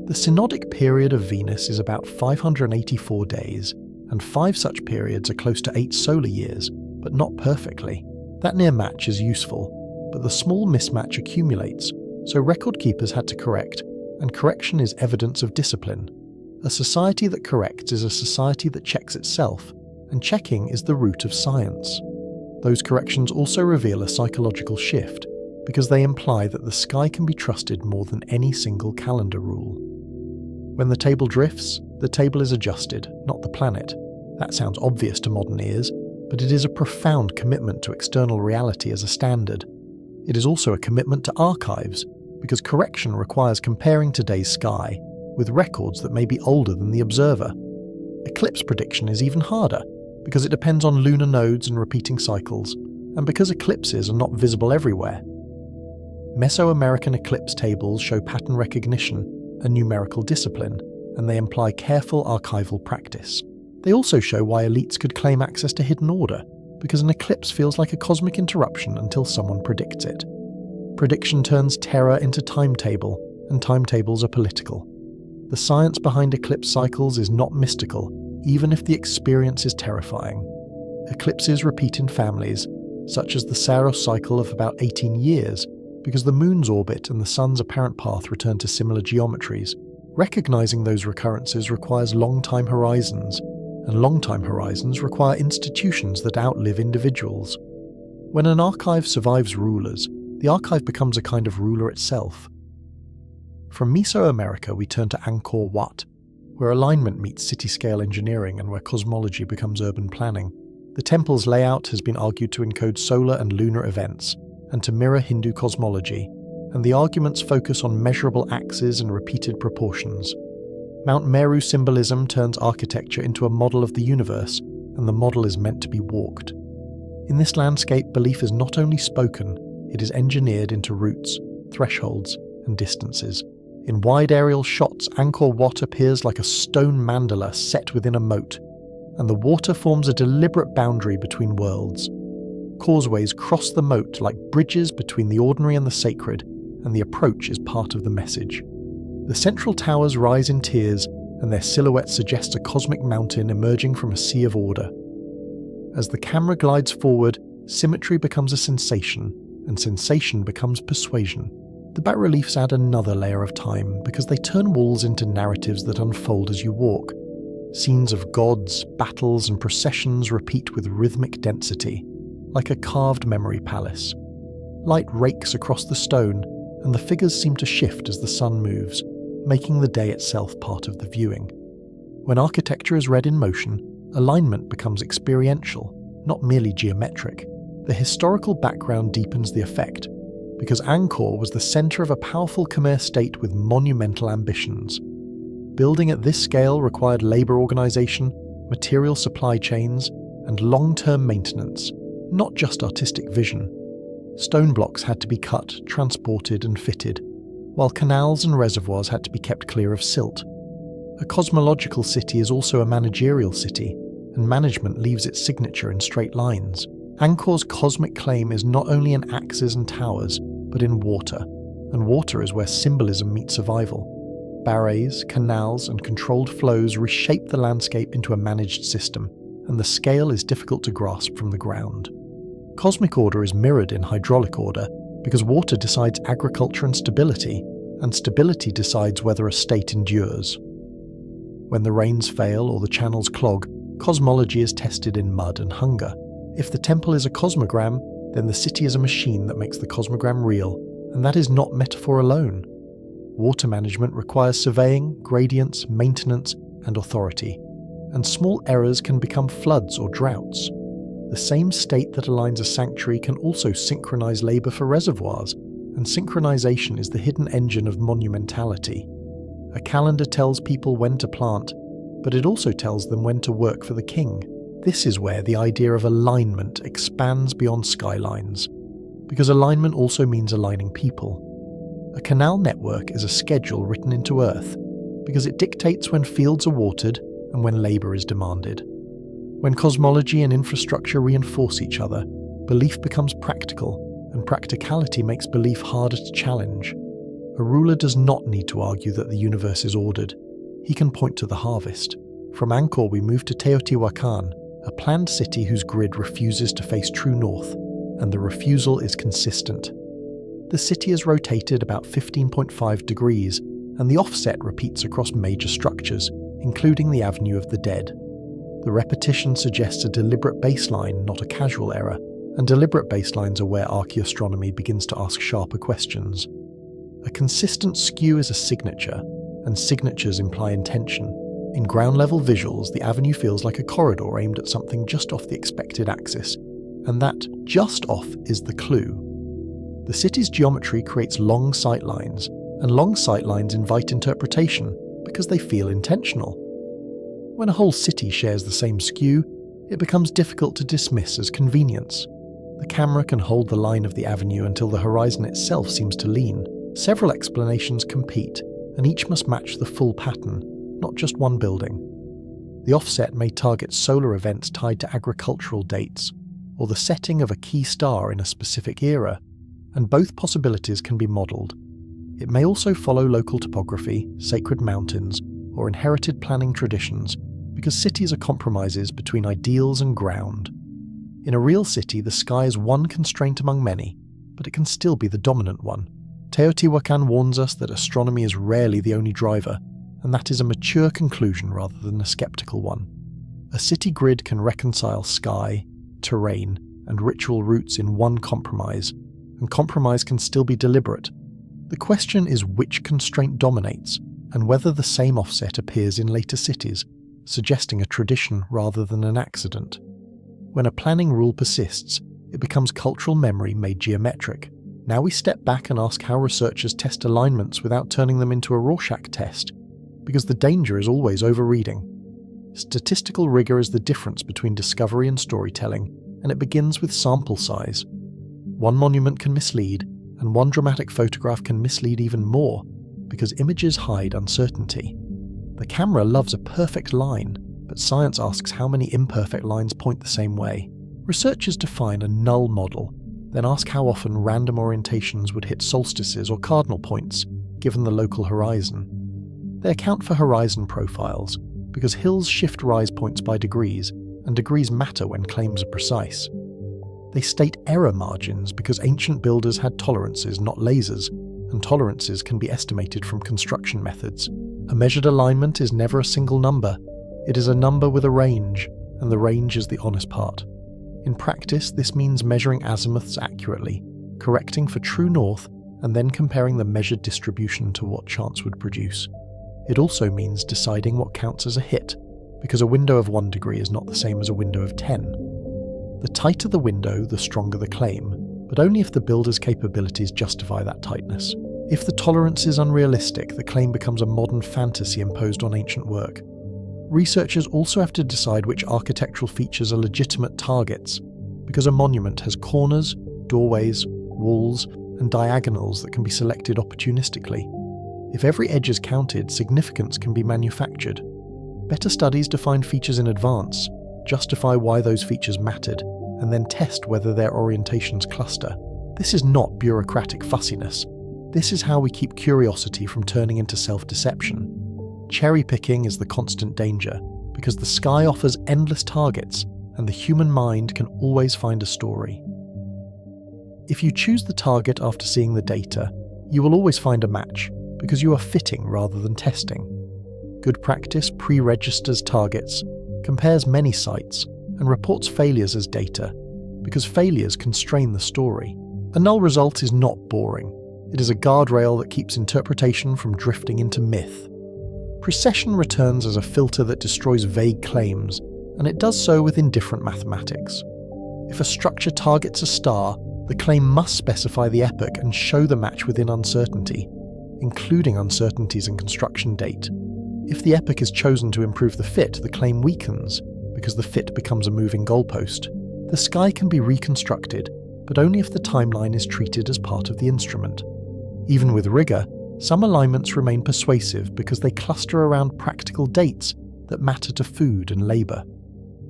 The synodic period of Venus is about 584 days, and 5 such periods are close to 8 solar years, but not perfectly. That near match is useful, but the small mismatch accumulates, so record keepers had to correct, and correction is evidence of discipline. A society that corrects is a society that checks itself, and checking is the root of science. Those corrections also reveal a psychological shift, because they imply that the sky can be trusted more than any single calendar rule. When the table drifts, the table is adjusted, not the planet. That sounds obvious to modern ears, but it is a profound commitment to external reality as a standard. It is also a commitment to archives, because correction requires comparing today's sky with records that may be older than the observer. Eclipse prediction is even harder, because it depends on lunar nodes and repeating cycles, and because eclipses are not visible everywhere. Mesoamerican eclipse tables show pattern recognition, a numerical discipline, and they imply careful archival practice. They also show why elites could claim access to hidden order, because an eclipse feels like a cosmic interruption until someone predicts it. Prediction turns terror into timetable, and timetables are political. The science behind eclipse cycles is not mystical, even if the experience is terrifying. Eclipses repeat in families, such as the Saros cycle of about 18 years, because the Moon's orbit and the Sun's apparent path return to similar geometries. Recognizing those recurrences requires long-time horizons, and long-time horizons require institutions that outlive individuals. When an archive survives rulers, the archive becomes a kind of ruler itself. From Mesoamerica we turn to Angkor Wat, where alignment meets city-scale engineering and where cosmology becomes urban planning. The temple's layout has been argued to encode solar and lunar events, and to mirror Hindu cosmology, and the arguments focus on measurable axes and repeated proportions. Mount Meru symbolism turns architecture into a model of the universe, and the model is meant to be walked. In this landscape, belief is not only spoken, it is engineered into routes, thresholds, and distances. In wide aerial shots, Angkor Wat appears like a stone mandala set within a moat, and the water forms a deliberate boundary between worlds. Causeways cross the moat like bridges between the ordinary and the sacred, and the approach is part of the message. The central towers rise in tiers, and their silhouette suggests a cosmic mountain emerging from a sea of order. As the camera glides forward, symmetry becomes a sensation, and sensation becomes persuasion. The bas-reliefs add another layer of time, because they turn walls into narratives that unfold as you walk. Scenes of gods, battles, and processions repeat with rhythmic density, like a carved memory palace. Light rakes across the stone, and the figures seem to shift as the sun moves, making the day itself part of the viewing. When architecture is read in motion, alignment becomes experiential, not merely geometric. The historical background deepens the effect, because Angkor was the centre of a powerful Khmer state with monumental ambitions. Building at this scale required labour organisation, material supply chains, and long-term maintenance, not just artistic vision. Stone blocks had to be cut, transported, and fitted, while canals and reservoirs had to be kept clear of silt. A cosmological city is also a managerial city, and management leaves its signature in straight lines. Angkor's cosmic claim is not only in axes and towers, but in water, and water is where symbolism meets survival. Barrays, canals, and controlled flows reshape the landscape into a managed system, and the scale is difficult to grasp from the ground. Cosmic order is mirrored in hydraulic order, because water decides agriculture and stability decides whether a state endures. When the rains fail or the channels clog, cosmology is tested in mud and hunger. If the temple is a cosmogram, then the city is a machine that makes the cosmogram real, and that is not metaphor alone. Water management requires surveying, gradients, maintenance, and authority, and small errors can become floods or droughts. The same state that aligns a sanctuary can also synchronize labour for reservoirs, and synchronization is the hidden engine of monumentality. A calendar tells people when to plant, but it also tells them when to work for the king. This is where the idea of alignment expands beyond skylines, because alignment also means aligning people. A canal network is a schedule written into earth, because it dictates when fields are watered and when labour is demanded. When cosmology and infrastructure reinforce each other, belief becomes practical, and practicality makes belief harder to challenge. A ruler does not need to argue that the universe is ordered. He can point to the harvest. From Angkor we move to Teotihuacan, a planned city whose grid refuses to face true north, and the refusal is consistent. The city is rotated about 15.5 degrees, and the offset repeats across major structures, including the Avenue of the Dead. The repetition suggests a deliberate baseline, not a casual error, and deliberate baselines are where archaeoastronomy begins to ask sharper questions. A consistent skew is a signature, and signatures imply intention. In ground-level visuals, the avenue feels like a corridor aimed at something just off the expected axis, and that just off is the clue. The city's geometry creates long sightlines, and long sightlines invite interpretation because they feel intentional. When a whole city shares the same skew, it becomes difficult to dismiss as convenience. The camera can hold the line of the avenue until the horizon itself seems to lean. Several explanations compete, and each must match the full pattern, not just one building. The offset may target solar events tied to agricultural dates, or the setting of a key star in a specific era, and both possibilities can be modelled. It may also follow local topography, sacred mountains, or inherited planning traditions, because cities are compromises between ideals and ground. In a real city, the sky is one constraint among many, but it can still be the dominant one. Teotihuacan warns us that astronomy is rarely the only driver, and that is a mature conclusion rather than a skeptical one. A city grid can reconcile sky, terrain, and ritual roots in one compromise, and compromise can still be deliberate. The question is which constraint dominates, and whether the same offset appears in later cities, suggesting a tradition rather than an accident. When a planning rule persists, it becomes cultural memory made geometric. Now we step back and ask how researchers test alignments without turning them into a Rorschach test, because the danger is always overreading. Statistical rigor is the difference between discovery and storytelling, and it begins with sample size. One monument can mislead, and one dramatic photograph can mislead even more, because images hide uncertainty. The camera loves a perfect line, but science asks how many imperfect lines point the same way. Researchers define a null model, then ask how often random orientations would hit solstices or cardinal points, given the local horizon. They account for horizon profiles, because hills shift rise points by degrees, and degrees matter when claims are precise. They state error margins because ancient builders had tolerances, not lasers, and tolerances can be estimated from construction methods. A measured alignment is never a single number. It is a number with a range, and the range is the honest part. In practice, this means measuring azimuths accurately, correcting for true north, and then comparing the measured distribution to what chance would produce. It also means deciding what counts as a hit, because a window of 1 degree is not the same as a window of 10. The tighter the window, the stronger the claim, but only if the builder's capabilities justify that tightness. If the tolerance is unrealistic, the claim becomes a modern fantasy imposed on ancient work. Researchers also have to decide which architectural features are legitimate targets, because a monument has corners, doorways, walls, and diagonals that can be selected opportunistically. If every edge is counted, significance can be manufactured. Better studies define features in advance, justify why those features mattered, and then test whether their orientations cluster. This is not bureaucratic fussiness. This is how we keep curiosity from turning into self-deception. Cherry-picking is the constant danger, because the sky offers endless targets, and the human mind can always find a story. If you choose the target after seeing the data, you will always find a match, because you are fitting rather than testing. Good practice pre-registers targets, compares many sites, and reports failures as data, because failures constrain the story. A null result is not boring. It is a guardrail that keeps interpretation from drifting into myth. Precession returns as a filter that destroys vague claims, and it does so with indifferent mathematics. If a structure targets a star, the claim must specify the epoch and show the match within uncertainty, including uncertainties in construction date. If the epoch is chosen to improve the fit, the claim weakens, because the fit becomes a moving goalpost. The sky can be reconstructed, but only if the timeline is treated as part of the instrument. Even with rigor, some alignments remain persuasive because they cluster around practical dates that matter to food and labour.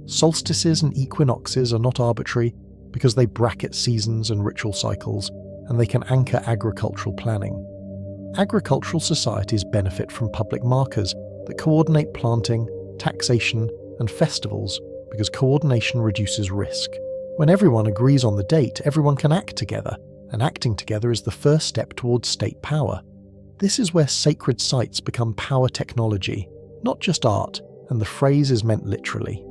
Solstices and equinoxes are not arbitrary because they bracket seasons and ritual cycles, and they can anchor agricultural planning. Agricultural societies benefit from public markers that coordinate planting, taxation, and festivals because coordination reduces risk. When everyone agrees on the date, everyone can act together, and acting together is the first step towards state power. This is where sacred sites become power technology, not just art, and the phrase is meant literally.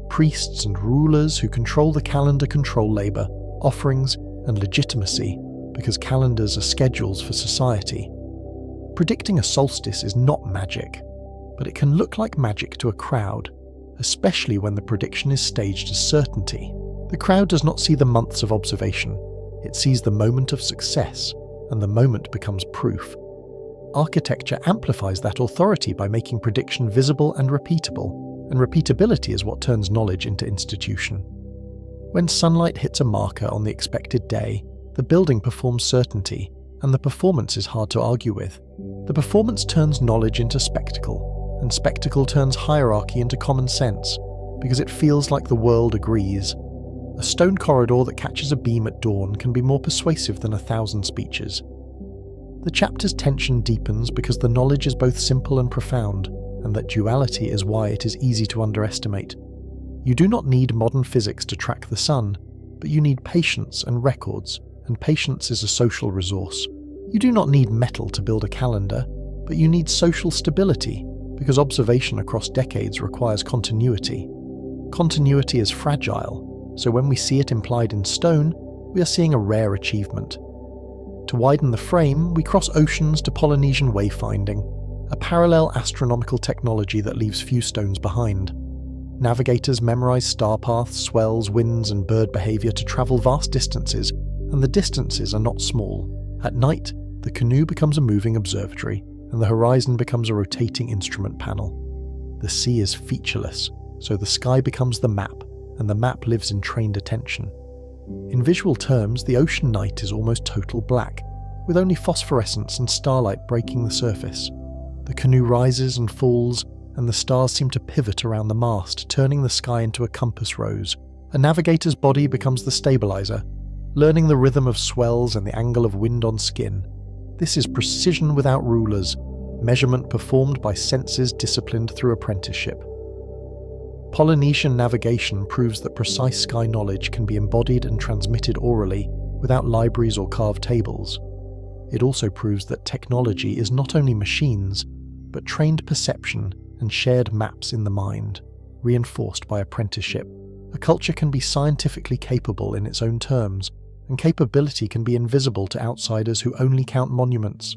Priests and rulers who control the calendar control labour, offerings, and legitimacy because calendars are schedules for society. Predicting a solstice is not magic, but it can look like magic to a crowd, especially when the prediction is staged as certainty. The crowd does not see the months of observation, it sees the moment of success, and the moment becomes proof. Architecture amplifies that authority by making prediction visible and repeatable, and repeatability is what turns knowledge into institution. When sunlight hits a marker on the expected day, the building performs certainty, and the performance is hard to argue with. The performance turns knowledge into spectacle, and spectacle turns hierarchy into common sense, because it feels like the world agrees. A stone corridor that catches a beam at dawn can be more persuasive than 1,000 speeches. The chapter's tension deepens because the knowledge is both simple and profound, and that duality is why it is easy to underestimate. You do not need modern physics to track the sun, but you need patience and records, and patience is a social resource. You do not need metal to build a calendar, but you need social stability, because observation across decades requires continuity. Continuity is fragile, so when we see it implied in stone, we are seeing a rare achievement. To widen the frame, we cross oceans to Polynesian wayfinding, a parallel astronomical technology that leaves few stones behind. Navigators memorize star paths, swells, winds, and bird behavior to travel vast distances, and the distances are not small. At night, the canoe becomes a moving observatory, and the horizon becomes a rotating instrument panel. The sea is featureless, so the sky becomes the map, and the map lives in trained attention. In visual terms, the ocean night is almost total black, with only phosphorescence and starlight breaking the surface. The canoe rises and falls, and the stars seem to pivot around the mast, turning the sky into a compass rose. A navigator's body becomes the stabilizer, learning the rhythm of swells and the angle of wind on skin. This is precision without rulers, measurement performed by senses disciplined through apprenticeship. Polynesian navigation proves that precise sky knowledge can be embodied and transmitted orally, without libraries or carved tables. It also proves that technology is not only machines, but trained perception and shared maps in the mind, reinforced by apprenticeship. A culture can be scientifically capable in its own terms, and capability can be invisible to outsiders who only count monuments.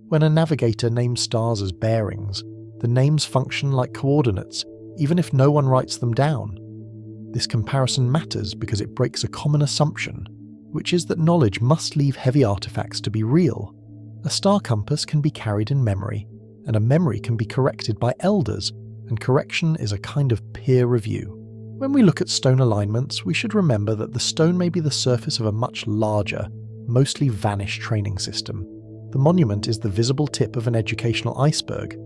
When a navigator names stars as bearings, the names function like coordinates, even if no one writes them down. This comparison matters because it breaks a common assumption, which is that knowledge must leave heavy artifacts to be real. A star compass can be carried in memory, and a memory can be corrected by elders, and correction is a kind of peer review. When we look at stone alignments, we should remember that the stone may be the surface of a much larger, mostly vanished training system. The monument is the visible tip of an educational iceberg.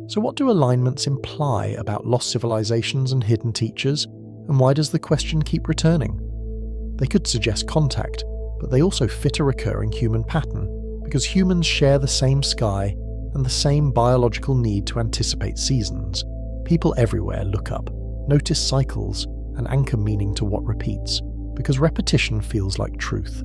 So what do alignments imply about lost civilizations and hidden teachers, and why does the question keep returning? They could suggest contact, but they also fit a recurring human pattern, because humans share the same sky and the same biological need to anticipate seasons. People everywhere look up, notice cycles, and anchor meaning to what repeats, because repetition feels like truth.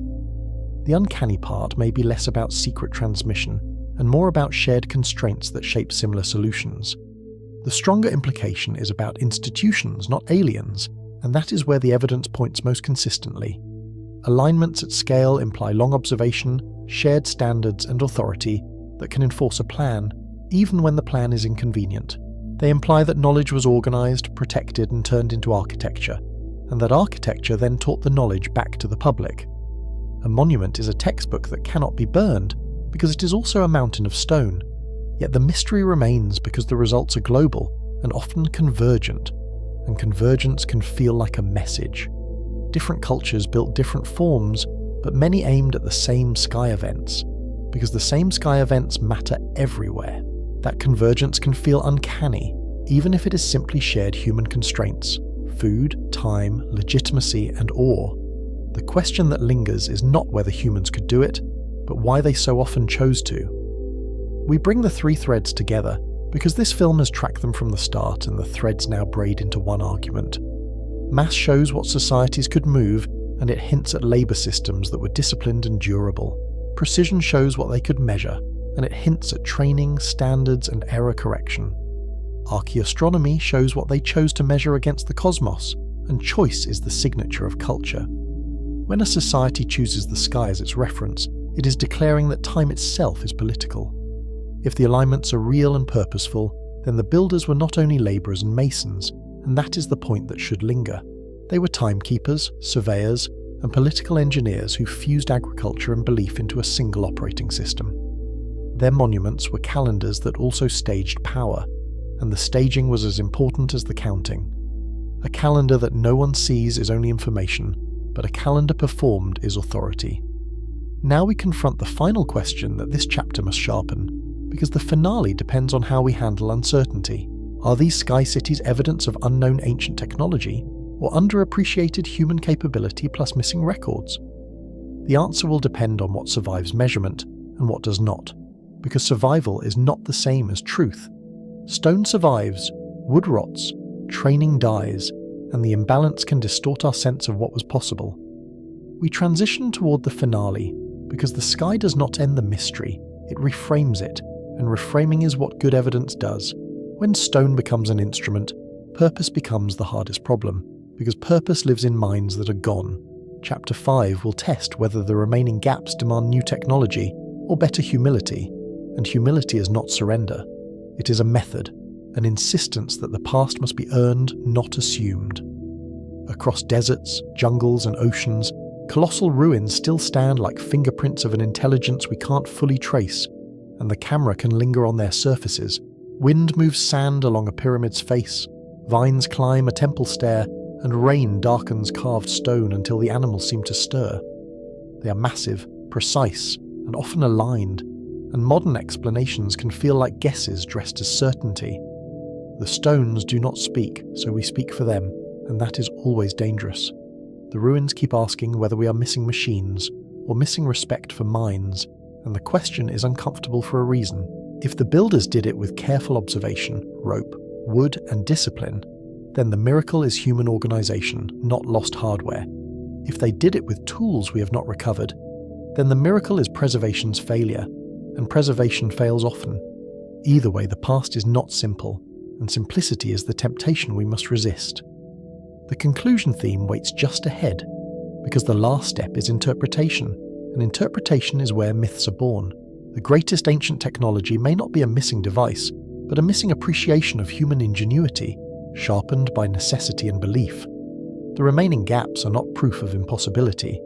The uncanny part may be less about secret transmission and more about shared constraints that shape similar solutions. The stronger implication is about institutions, not aliens, and that is where the evidence points most consistently. Alignments at scale imply long observation, shared standards, and authority that can enforce a plan, even when the plan is inconvenient. They imply that knowledge was organized, protected, and turned into architecture, and that architecture then taught the knowledge back to the public. A monument is a textbook that cannot be burned, because it is also a mountain of stone. Yet the mystery remains because the results are global and often convergent, and convergence can feel like a message. Different cultures built different forms, but many aimed at the same sky events, because the same sky events matter everywhere. That convergence can feel uncanny, even if it is simply shared human constraints: food, time, legitimacy, and awe. The question that lingers is not whether humans could do it, but why they so often chose to. We bring the three threads together because this film has tracked them from the start, and the threads now braid into one argument. Mass shows what societies could move, and it hints at labour systems that were disciplined and durable. Precision shows what they could measure, and it hints at training, standards, and error correction. Archaeoastronomy shows what they chose to measure against the cosmos, and choice is the signature of culture. When a society chooses the sky as its reference, it is declaring that time itself is political. If the alignments are real and purposeful, then the builders were not only labourers and masons, and that is the point that should linger. They were timekeepers, surveyors, and political engineers who fused agriculture and belief into a single operating system. Their monuments were calendars that also staged power, and the staging was as important as the counting. A calendar that no one sees is only information, but a calendar performed is authority. Now we confront the final question that this chapter must sharpen, because the finale depends on how we handle uncertainty. Are these sky cities evidence of unknown ancient technology, or underappreciated human capability plus missing records? The answer will depend on what survives measurement and what does not, because survival is not the same as truth. Stone survives, wood rots, training dies, and the imbalance can distort our sense of what was possible. We transition toward the finale because the sky does not end the mystery, it reframes it, and reframing is what good evidence does. When stone becomes an instrument, purpose becomes the hardest problem, because purpose lives in minds that are gone. Chapter 5 will test whether the remaining gaps demand new technology or better humility, and humility is not surrender. It is a method, an insistence that the past must be earned, not assumed. Across deserts, jungles, and oceans, colossal ruins still stand like fingerprints of an intelligence we can't fully trace, and the camera can linger on their surfaces. Wind moves sand along a pyramid's face, vines climb a temple stair, and rain darkens carved stone until the animals seem to stir. They are massive, precise, and often aligned, and modern explanations can feel like guesses dressed as certainty. The stones do not speak, so we speak for them, and that is always dangerous. The ruins keep asking whether we are missing machines, or missing respect for minds, and the question is uncomfortable for a reason. If the builders did it with careful observation, rope, wood, and discipline, then the miracle is human organisation, not lost hardware. If they did it with tools we have not recovered, then the miracle is preservation's failure, and preservation fails often. Either way, the past is not simple, and simplicity is the temptation we must resist. The conclusion theme waits just ahead, because the last step is interpretation, and interpretation is where myths are born. The greatest ancient technology may not be a missing device, but a missing appreciation of human ingenuity, sharpened by necessity and belief. The remaining gaps are not proof of impossibility.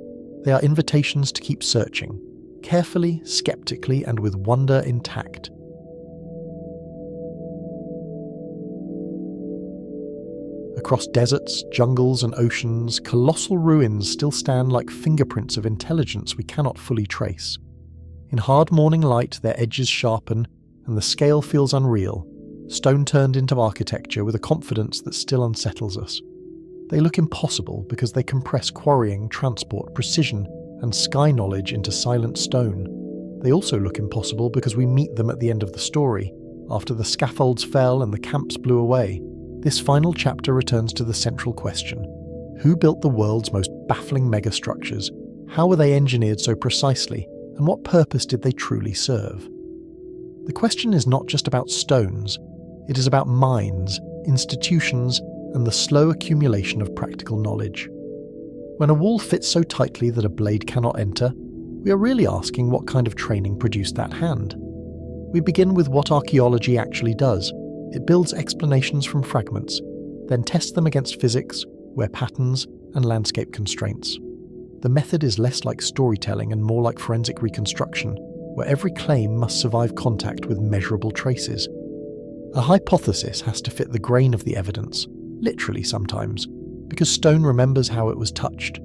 They are invitations to keep searching, carefully, skeptically, and with wonder intact. Across deserts, jungles, and oceans, colossal ruins still stand like fingerprints of intelligence we cannot fully trace. In hard morning light, their edges sharpen, and the scale feels unreal, stone turned into architecture with a confidence that still unsettles us. They look impossible because they compress quarrying, transport, precision, and sky knowledge into silent stone. They also look impossible because we meet them at the end of the story, after the scaffolds fell and the camps blew away. This final chapter returns to the central question. Who built the world's most baffling megastructures? How were they engineered so precisely? And what purpose did they truly serve? The question is not just about stones, it is about minds, institutions, and the slow accumulation of practical knowledge. When a wall fits so tightly that a blade cannot enter, we are really asking what kind of training produced that hand. We begin with what archaeology actually does. It builds explanations from fragments, then tests them against physics, wear patterns, and landscape constraints. The method is less like storytelling and more like forensic reconstruction, where every claim must survive contact with measurable traces. A hypothesis has to fit the grain of the evidence, literally sometimes, because stone remembers how it was touched.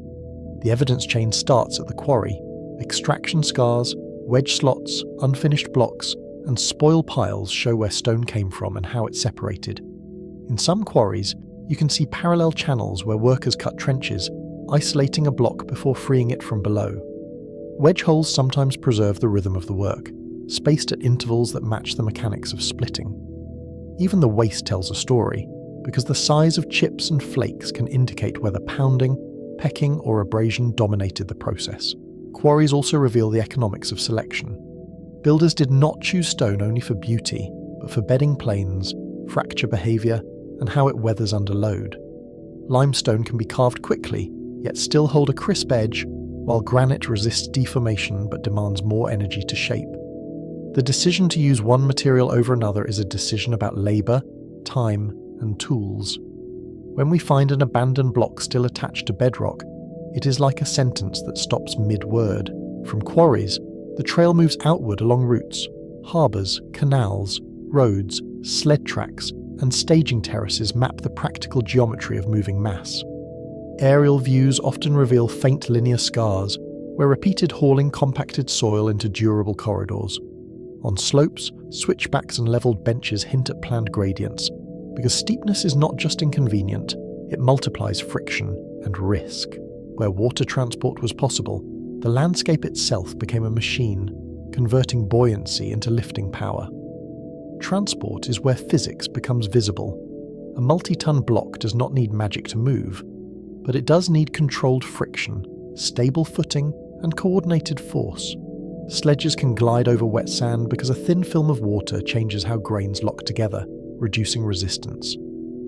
The evidence chain starts at the quarry. Extraction scars, wedge slots, unfinished blocks, and spoil piles show where stone came from and how it separated. In some quarries, you can see parallel channels where workers cut trenches, isolating a block before freeing it from below. Wedge holes sometimes preserve the rhythm of the work, spaced at intervals that match the mechanics of splitting. Even the waste tells a story, because the size of chips and flakes can indicate whether pounding, pecking, or abrasion dominated the process. Quarries also reveal the economics of selection. Builders did not choose stone only for beauty, but for bedding planes, fracture behaviour, and how it weathers under load. Limestone can be carved quickly, yet still hold a crisp edge, while granite resists deformation but demands more energy to shape. The decision to use one material over another is a decision about labour, time, and tools. When we find an abandoned block still attached to bedrock, it is like a sentence that stops mid-word. From quarries, the trail moves outward along routes. Harbours, canals, roads, sled tracks, and staging terraces map the practical geometry of moving mass. Aerial views often reveal faint linear scars, where repeated hauling compacted soil into durable corridors. On slopes, switchbacks and levelled benches hint at planned gradients, because steepness is not just inconvenient, it multiplies friction and risk. Where water transport was possible, the landscape itself became a machine, converting buoyancy into lifting power. Transport is where physics becomes visible. A multi-ton block does not need magic to move, but it does need controlled friction, stable footing, and coordinated force. Sledges can glide over wet sand because a thin film of water changes how grains lock together, reducing resistance.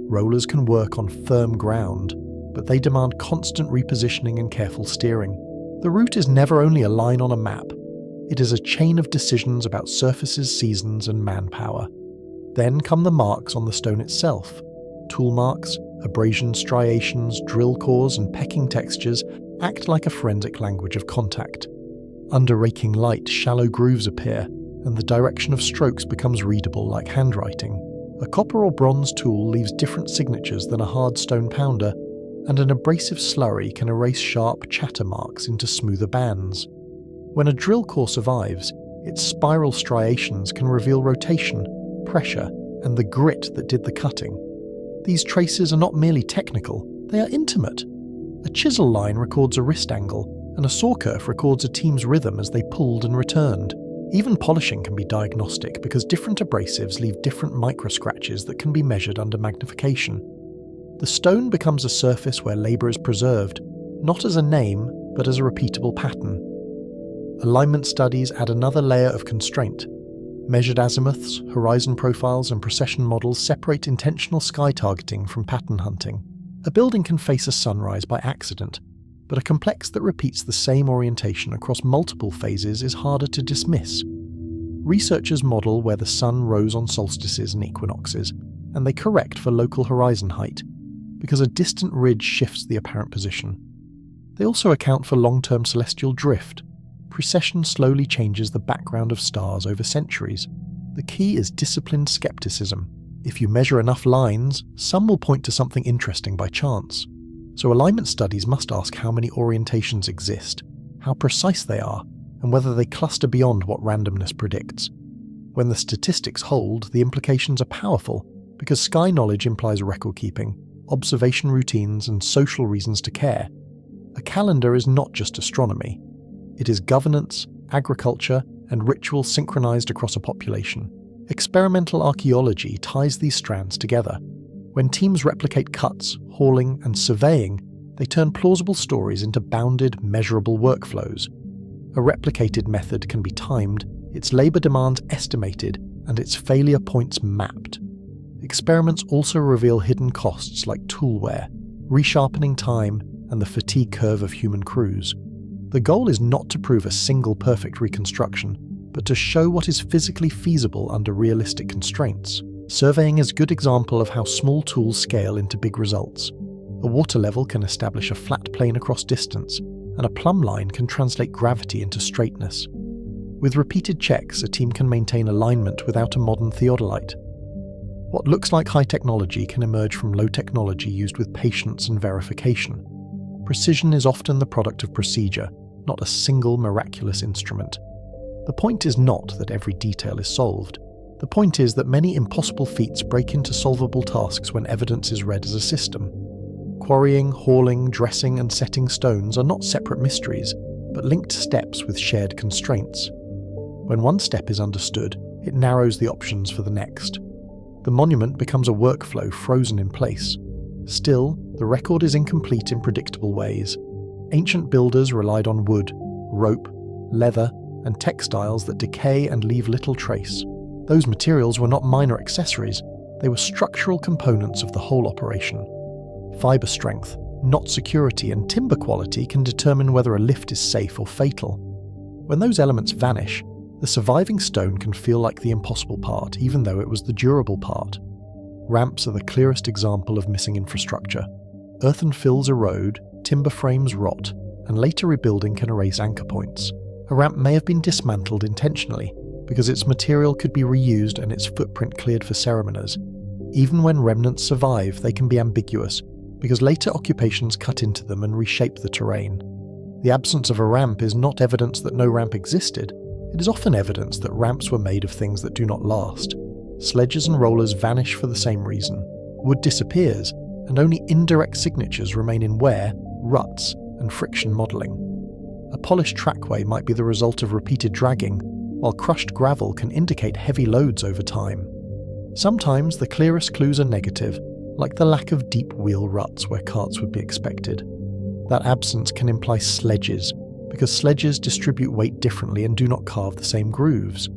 Rollers can work on firm ground, but they demand constant repositioning and careful steering. The route is never only a line on a map. It is a chain of decisions about surfaces, seasons, and manpower. Then come the marks on the stone itself. Tool marks, abrasion striations, drill cores, and pecking textures act like a forensic language of contact. Under raking light, shallow grooves appear, and the direction of strokes becomes readable like handwriting. A copper or bronze tool leaves different signatures than a hard stone pounder, and an abrasive slurry can erase sharp chatter marks into smoother bands. When a drill core survives, its spiral striations can reveal rotation, pressure, and the grit that did the cutting. These traces are not merely technical, they are intimate. A chisel line records a wrist angle, and a saw kerf records a team's rhythm as they pulled and returned. Even polishing can be diagnostic because different abrasives leave different micro-scratches that can be measured under magnification. The stone becomes a surface where labour is preserved, not as a name, but as a repeatable pattern. Alignment studies add another layer of constraint. Measured azimuths, horizon profiles, and precession models separate intentional sky targeting from pattern hunting. A building can face a sunrise by accident, but a complex that repeats the same orientation across multiple phases is harder to dismiss. Researchers model where the sun rose on solstices and equinoxes, and they correct for local horizon height, because a distant ridge shifts the apparent position. They also account for long-term celestial drift. Precession slowly changes the background of stars over centuries. The key is disciplined skepticism. If you measure enough lines, some will point to something interesting by chance. So alignment studies must ask how many orientations exist, how precise they are, and whether they cluster beyond what randomness predicts. When the statistics hold, the implications are powerful, because sky knowledge implies record-keeping, observation routines, and social reasons to care. A calendar is not just astronomy. It is governance, agriculture, and ritual synchronized across a population. Experimental archaeology ties these strands together. When teams replicate cuts, hauling, and surveying, they turn plausible stories into bounded, measurable workflows. A replicated method can be timed, its labour demands estimated, and its failure points mapped. Experiments also reveal hidden costs like tool wear, resharpening time, and the fatigue curve of human crews. The goal is not to prove a single perfect reconstruction, but to show what is physically feasible under realistic constraints. Surveying is a good example of how small tools scale into big results. A water level can establish a flat plane across distance, and a plumb line can translate gravity into straightness. With repeated checks, a team can maintain alignment without a modern theodolite. What looks like high technology can emerge from low technology used with patience and verification. Precision is often the product of procedure, not a single miraculous instrument. The point is not that every detail is solved. The point is that many impossible feats break into solvable tasks when evidence is read as a system. Quarrying, hauling, dressing, and setting stones are not separate mysteries. but linked steps with shared constraints. When one step is understood, it narrows the options for the next. The monument becomes a workflow frozen in place. Still, the record is incomplete in predictable ways. Ancient builders relied on wood, rope, leather, and textiles that decay and leave little trace. Those materials were not minor accessories, they were structural components of the whole operation. Fibre strength, knot security, and timber quality can determine whether a lift is safe or fatal. When those elements vanish, the surviving stone can feel like the impossible part, even though it was the durable part. Ramps are the clearest example of missing infrastructure. Earthen fills erode, timber frames rot, and later rebuilding can erase anchor points. A ramp may have been dismantled intentionally, because its material could be reused and its footprint cleared for ceremonies. Even when remnants survive, they can be ambiguous, because later occupations cut into them and reshape the terrain. The absence of a ramp is not evidence that no ramp existed. It is often evidence that ramps were made of things that do not last. Sledges and rollers vanish for the same reason. Wood disappears, and only indirect signatures remain in wear, ruts, and friction modelling. A polished trackway might be the result of repeated dragging, while crushed gravel can indicate heavy loads over time. Sometimes the clearest clues are negative, like the lack of deep wheel ruts where carts would be expected. That absence can imply sledges, because sledges distribute weight differently and do not carve the same grooves.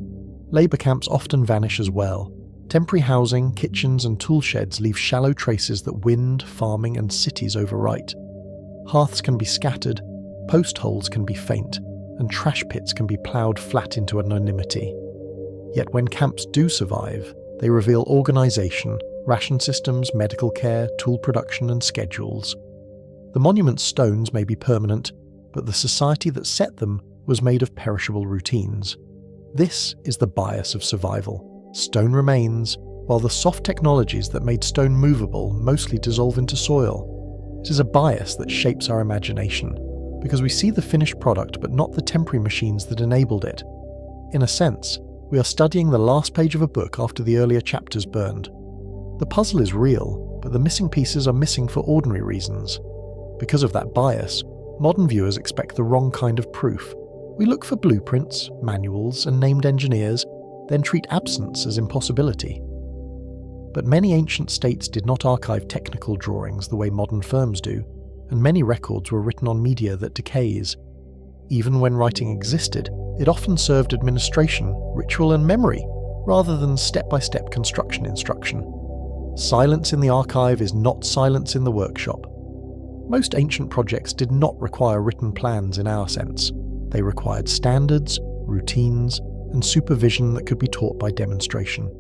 Labour camps often vanish as well. Temporary housing, kitchens and tool sheds leave shallow traces that wind, farming and cities overwrite. Hearths can be scattered, post holes can be faint, and trash pits can be ploughed flat into anonymity. Yet when camps do survive, they reveal organisation, ration systems, medical care, tool production and schedules. The monument's stones may be permanent, but the society that set them was made of perishable routines. This is the bias of survival. Stone remains, while the soft technologies that made stone movable mostly dissolve into soil. It is a bias that shapes our imagination, because we see the finished product but not the temporary machines that enabled it. In a sense, we are studying the last page of a book after the earlier chapters burned. The puzzle is real, but the missing pieces are missing for ordinary reasons. Because of that bias, modern viewers expect the wrong kind of proof. We look for blueprints, manuals, and named engineers, then treat absence as impossibility. But many ancient states did not archive technical drawings the way modern firms do, and many records were written on media that decays. Even when writing existed, it often served administration, ritual and memory, rather than step-by-step construction instruction. Silence in the archive is not silence in the workshop. Most ancient projects did not require written plans in our sense. They required standards, routines, and supervision that could be taught by demonstration.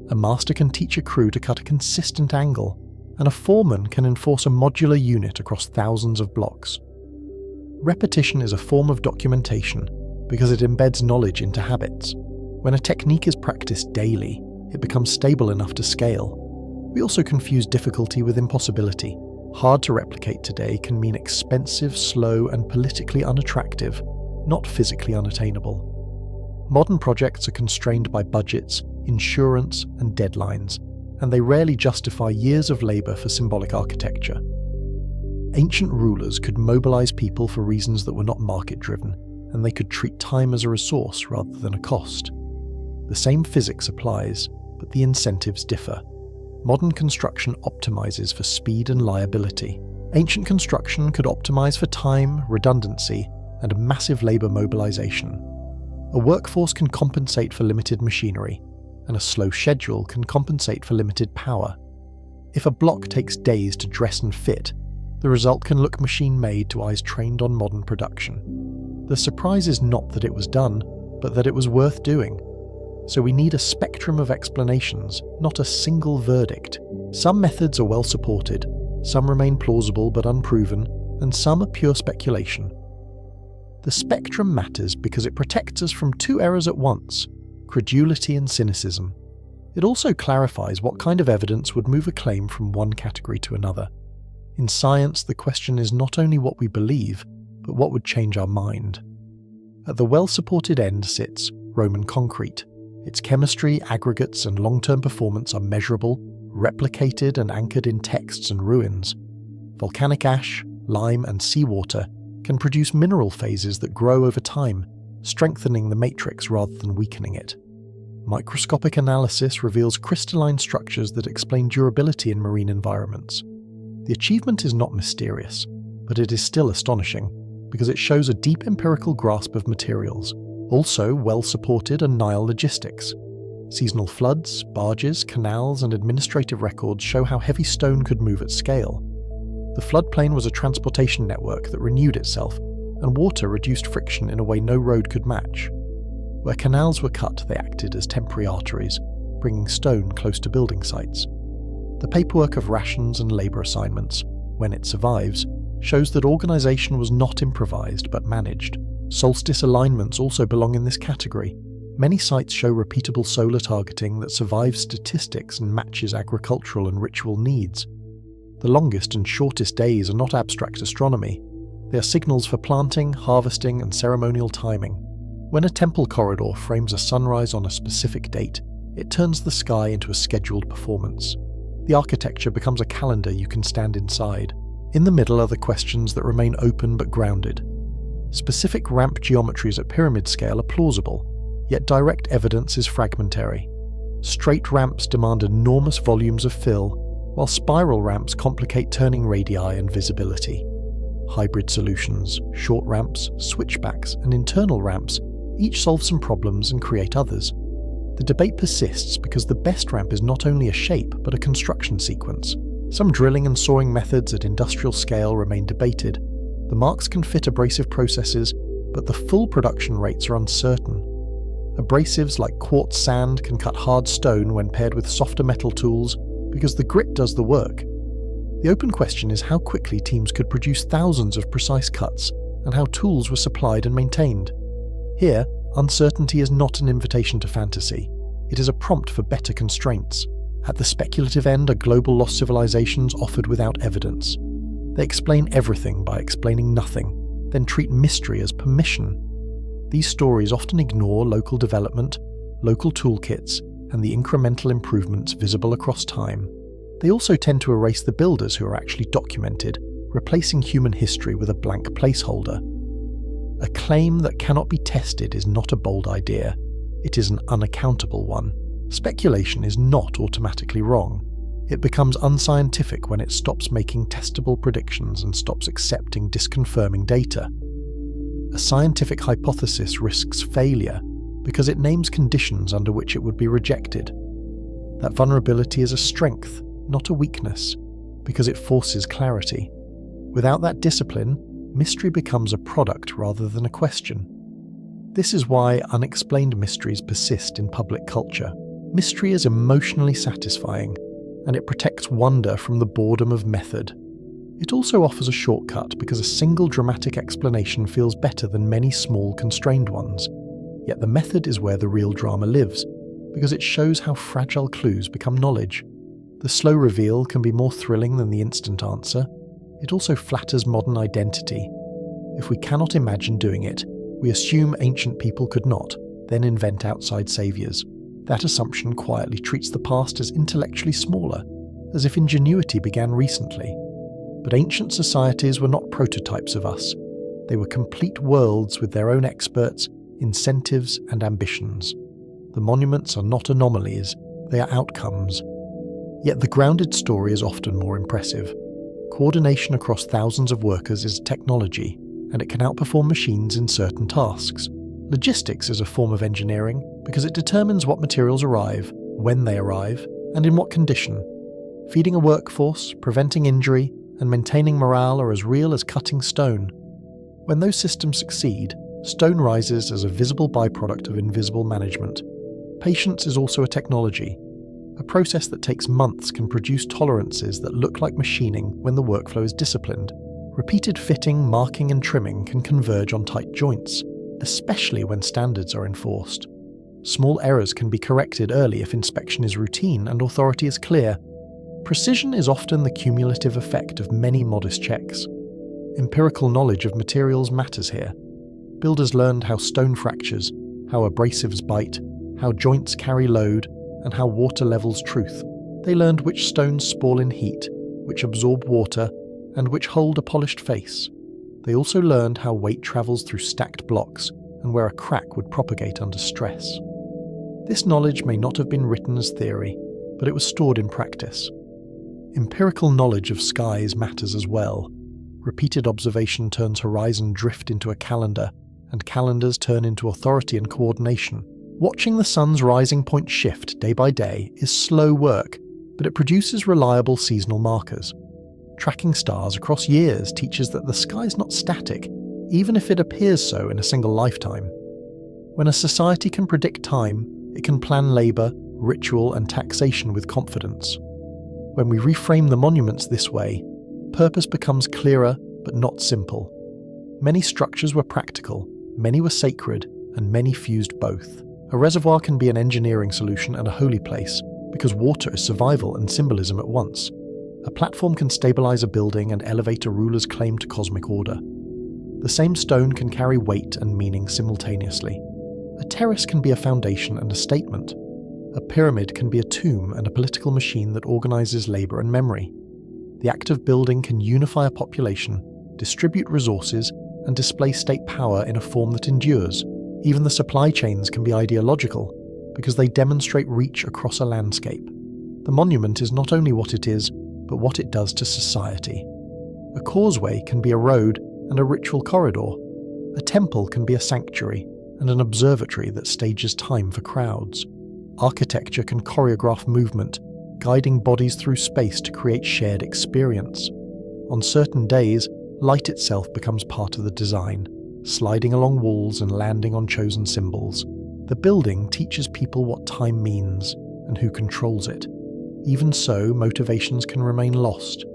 A master can teach a crew to cut a consistent angle, and a foreman can enforce a modular unit across thousands of blocks. Repetition is a form of documentation because it embeds knowledge into habits. When a technique is practiced daily, it becomes stable enough to scale. We also confuse difficulty with impossibility. Hard to replicate today can mean expensive, slow, and politically unattractive, not physically unattainable. Modern projects are constrained by budgets, insurance, and deadlines, and they rarely justify years of labour for symbolic architecture. Ancient rulers could mobilise people for reasons that were not market-driven, and they could treat time as a resource rather than a cost. The same physics applies, but the incentives differ. Modern construction optimises for speed and liability. Ancient construction could optimise for time, redundancy, and massive labour mobilisation. A workforce can compensate for limited machinery, and a slow schedule can compensate for limited power. If a block takes days to dress and fit, the result can look machine-made to eyes trained on modern production. The surprise is not that it was done, but that it was worth doing. So we need a spectrum of explanations, not a single verdict. Some methods are well supported, some remain plausible but unproven, and some are pure speculation. The spectrum matters because it protects us from two errors at once: credulity and cynicism. It also clarifies what kind of evidence would move a claim from one category to another. In science, the question is not only what we believe, but what would change our mind. At the well-supported end sits Roman concrete. Its chemistry, aggregates, and long-term performance are measurable, replicated and anchored in texts and ruins. Volcanic ash, lime, and seawater can produce mineral phases that grow over time, strengthening the matrix rather than weakening it. Microscopic analysis reveals crystalline structures that explain durability in marine environments. The achievement is not mysterious, but it is still astonishing, because it shows a deep empirical grasp of materials. Also, well-supported are Nile logistics. Seasonal floods, barges, canals, and administrative records show how heavy stone could move at scale. The floodplain was a transportation network that renewed itself, and water reduced friction in a way no road could match. Where canals were cut, they acted as temporary arteries, bringing stone close to building sites. The paperwork of rations and labour assignments, when it survives, shows that organisation was not improvised but managed. Solstice alignments also belong in this category. Many sites show repeatable solar targeting that survives statistics and matches agricultural and ritual needs. The longest and shortest days are not abstract astronomy. They are signals for planting, harvesting, and ceremonial timing. When a temple corridor frames a sunrise on a specific date, it turns the sky into a scheduled performance. The architecture becomes a calendar you can stand inside. In the middle are the questions that remain open but grounded. Specific ramp geometries at pyramid scale are plausible, yet direct evidence is fragmentary. Straight ramps demand enormous volumes of fill, while spiral ramps complicate turning radii and visibility. Hybrid solutions, short ramps, switchbacks, and internal ramps each solve some problems and create others. The debate persists because the best ramp is not only a shape but a construction sequence. Some drilling and sawing methods at industrial scale remain debated. The marks can fit abrasive processes, but the full production rates are uncertain. Abrasives like quartz sand can cut hard stone when paired with softer metal tools because the grit does the work. The open question is how quickly teams could produce thousands of precise cuts and how tools were supplied and maintained. Here, uncertainty is not an invitation to fantasy. It is a prompt for better constraints. At the speculative end are global lost civilizations offered without evidence. They explain everything by explaining nothing, then treat mystery as permission. These stories often ignore local development, local toolkits, and the incremental improvements visible across time. They also tend to erase the builders who are actually documented, replacing human history with a blank placeholder. A claim that cannot be tested is not a bold idea. It is an unaccountable one. Speculation is not automatically wrong. It becomes unscientific when it stops making testable predictions and stops accepting disconfirming data. A scientific hypothesis risks failure because it names conditions under which it would be rejected. That vulnerability is a strength, not a weakness, because it forces clarity. Without that discipline, mystery becomes a product rather than a question. This is why unexplained mysteries persist in public culture. Mystery is emotionally satisfying, and it protects wonder from the boredom of method. It also offers a shortcut because a single dramatic explanation feels better than many small, constrained ones. Yet the method is where the real drama lives, because it shows how fragile clues become knowledge. The slow reveal can be more thrilling than the instant answer. It also flatters modern identity. If we cannot imagine doing it, we assume ancient people could not, then invent outside saviours. That assumption quietly treats the past as intellectually smaller, as if ingenuity began recently. But ancient societies were not prototypes of us. They were complete worlds with their own experts, incentives, and ambitions. The monuments are not anomalies, they are outcomes. Yet the grounded story is often more impressive. Coordination across thousands of workers is a technology, and it can outperform machines in certain tasks. Logistics is a form of engineering because it determines what materials arrive, when they arrive, and in what condition. Feeding a workforce, preventing injury, and maintaining morale are as real as cutting stone. When those systems succeed, stone rises as a visible byproduct of invisible management. Patience is also a technology. A process that takes months can produce tolerances that look like machining when the workflow is disciplined. Repeated fitting, marking, and trimming can converge on tight joints, especially when standards are enforced. Small errors can be corrected early if inspection is routine and authority is clear. Precision is often the cumulative effect of many modest checks. Empirical knowledge of materials matters here. Builders learned how stone fractures, how abrasives bite, how joints carry load, and how water levels truth. They learned which stones spoil in heat, which absorb water, and which hold a polished face. They also learned how weight travels through stacked blocks and where a crack would propagate under stress. This knowledge may not have been written as theory, but it was stored in practice. Empirical knowledge of skies matters as well. Repeated observation turns horizon drift into a calendar, and calendars turn into authority and coordination. Watching the sun's rising point shift day by day is slow work, but it produces reliable seasonal markers. Tracking stars across years teaches that the sky's not static, even if it appears so in a single lifetime. When a society can predict time, it can plan labour, ritual and taxation with confidence. When we reframe the monuments this way, purpose becomes clearer but not simple. Many structures were practical, many were sacred, and many fused both. A reservoir can be an engineering solution and a holy place, because water is survival and symbolism at once. A platform can stabilize a building and elevate a ruler's claim to cosmic order. The same stone can carry weight and meaning simultaneously. A terrace can be a foundation and a statement. A pyramid can be a tomb and a political machine that organizes labor and memory. The act of building can unify a population, distribute resources, and display state power in a form that endures. Even the supply chains can be ideological, because they demonstrate reach across a landscape. The monument is not only what it is, but what it does to society. A causeway can be a road and a ritual corridor. A temple can be a sanctuary and an observatory that stages time for crowds. Architecture can choreograph movement, guiding bodies through space to create shared experience. On certain days, light itself becomes part of the design, sliding along walls and landing on chosen symbols. The building teaches people what time means and who controls it. Even so, motivations can remain lost.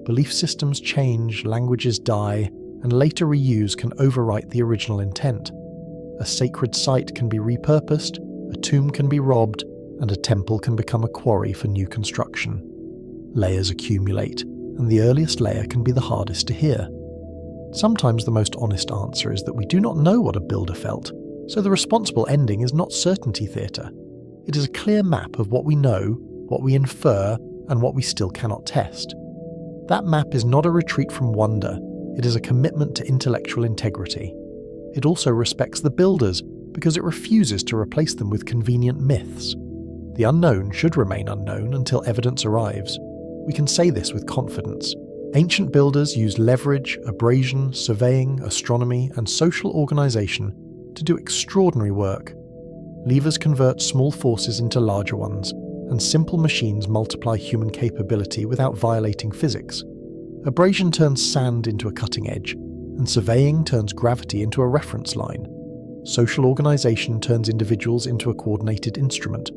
Belief systems change, languages die, and later reuse can overwrite the original intent. A sacred site can be repurposed, a tomb can be robbed, and a temple can become a quarry for new construction. Layers accumulate, and the earliest layer can be the hardest to hear. Sometimes the most honest answer is that we do not know what a builder felt, so the responsible ending is not certainty theatre. It is a clear map of what we know, what we infer, and what we still cannot test. That map is not a retreat from wonder, it is a commitment to intellectual integrity. It also respects the builders, because it refuses to replace them with convenient myths. The unknown should remain unknown until evidence arrives. We can say this with confidence. Ancient builders used leverage, abrasion, surveying, astronomy, and social organisation to do extraordinary work. Levers convert small forces into larger ones, and simple machines multiply human capability without violating physics. Abrasion turns sand into a cutting edge, and surveying turns gravity into a reference line. Social organisation turns individuals into a coordinated instrument.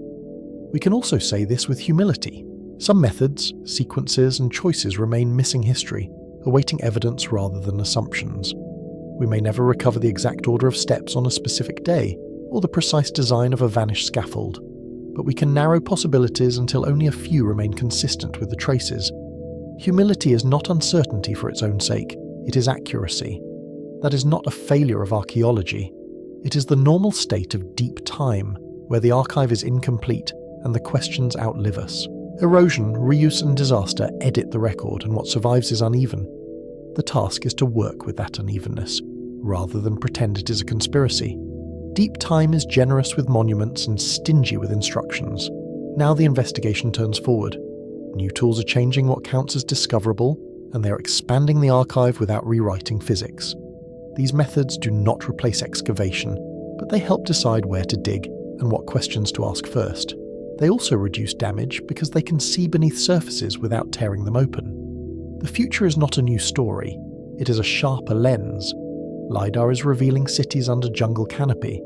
We can also say this with humility. Some methods, sequences, and choices remain missing history, awaiting evidence rather than assumptions. We may never recover the exact order of steps on a specific day, or the precise design of a vanished scaffold, but we can narrow possibilities until only a few remain consistent with the traces. Humility is not uncertainty for its own sake, it is accuracy. That is not a failure of archaeology. It is the normal state of deep time, where the archive is incomplete and the questions outlive us. Erosion, reuse and disaster edit the record, and what survives is uneven. The task is to work with that unevenness, rather than pretend it is a conspiracy. Deep time is generous with monuments and stingy with instructions. Now the investigation turns forward. New tools are changing what counts as discoverable, and they are expanding the archive without rewriting physics. These methods do not replace excavation, but they help decide where to dig and what questions to ask first. They also reduce damage because they can see beneath surfaces without tearing them open. The future is not a new story, it is a sharper lens. LiDAR is revealing cities under jungle canopy.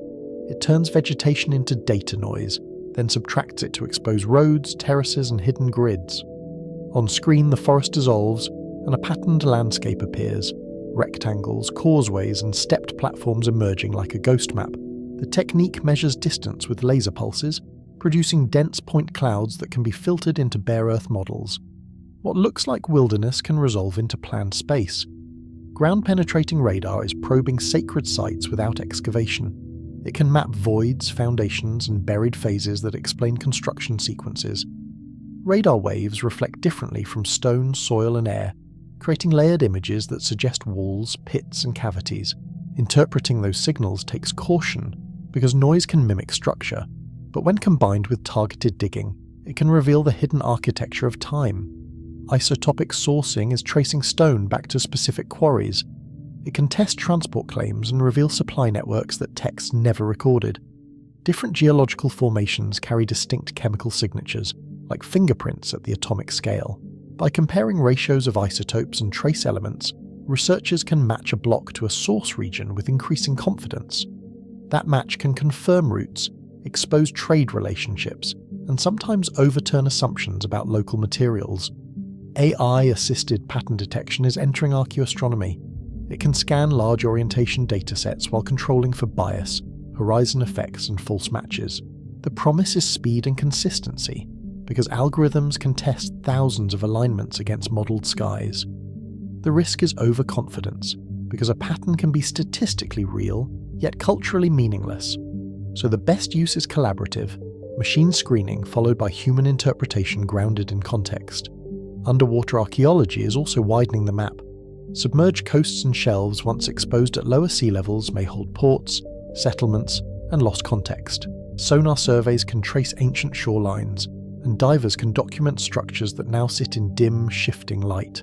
It turns vegetation into data noise, then subtracts it to expose roads, terraces, and hidden grids. On screen, the forest dissolves, and a patterned landscape appears. Rectangles, causeways, and stepped platforms emerging like a ghost map. The technique measures distance with laser pulses, producing dense point clouds that can be filtered into bare Earth models. What looks like wilderness can resolve into planned space. Ground-penetrating radar is probing sacred sites without excavation. It can map voids, foundations, and buried phases that explain construction sequences. Radar waves reflect differently from stone, soil, and air, creating layered images that suggest walls, pits, and cavities. Interpreting those signals takes caution, because noise can mimic structure, but when combined with targeted digging, it can reveal the hidden architecture of time. Isotopic sourcing is tracing stone back to specific quarries. It can test transport claims and reveal supply networks that texts never recorded. Different geological formations carry distinct chemical signatures, like fingerprints at the atomic scale. By comparing ratios of isotopes and trace elements, researchers can match a block to a source region with increasing confidence. That match can confirm roots, expose trade relationships, and sometimes overturn assumptions about local materials. AI-assisted pattern detection is entering archaeoastronomy. It can scan large orientation datasets while controlling for bias, horizon effects, and false matches. The promise is speed and consistency, because algorithms can test thousands of alignments against modelled skies. The risk is overconfidence, because a pattern can be statistically real, yet culturally meaningless. So the best use is collaborative, machine screening followed by human interpretation grounded in context. Underwater archaeology is also widening the map. Submerged coasts and shelves once exposed at lower sea levels may hold ports, settlements, and lost context. Sonar surveys can trace ancient shorelines, and divers can document structures that now sit in dim, shifting light.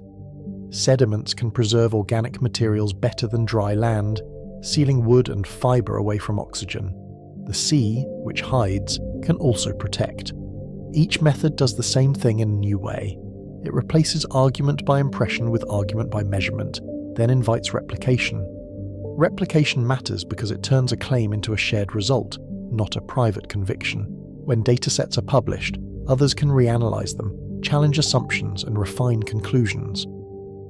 Sediments can preserve organic materials better than dry land, sealing wood and fibre away from oxygen. The sea, which hides, can also protect. Each method does the same thing in a new way. It replaces argument by impression with argument by measurement, then invites replication. Replication matters because it turns a claim into a shared result, not a private conviction. When datasets are published, others can reanalyze them, challenge assumptions, and refine conclusions.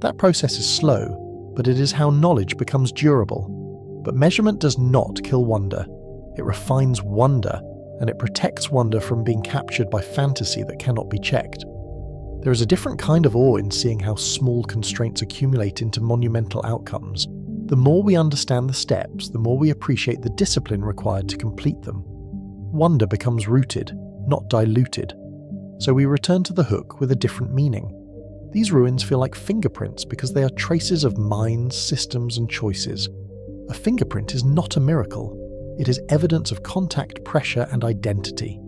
That process is slow, but it is how knowledge becomes durable. But measurement does not kill wonder. It refines wonder, and it protects wonder from being captured by fantasy that cannot be checked. There is a different kind of awe in seeing how small constraints accumulate into monumental outcomes. The more we understand the steps, the more we appreciate the discipline required to complete them. Wonder becomes rooted, not diluted. So we return to the hook with a different meaning. These ruins feel like fingerprints because they are traces of minds, systems, and choices. A fingerprint is not a miracle. It is evidence of contact, pressure, and identity.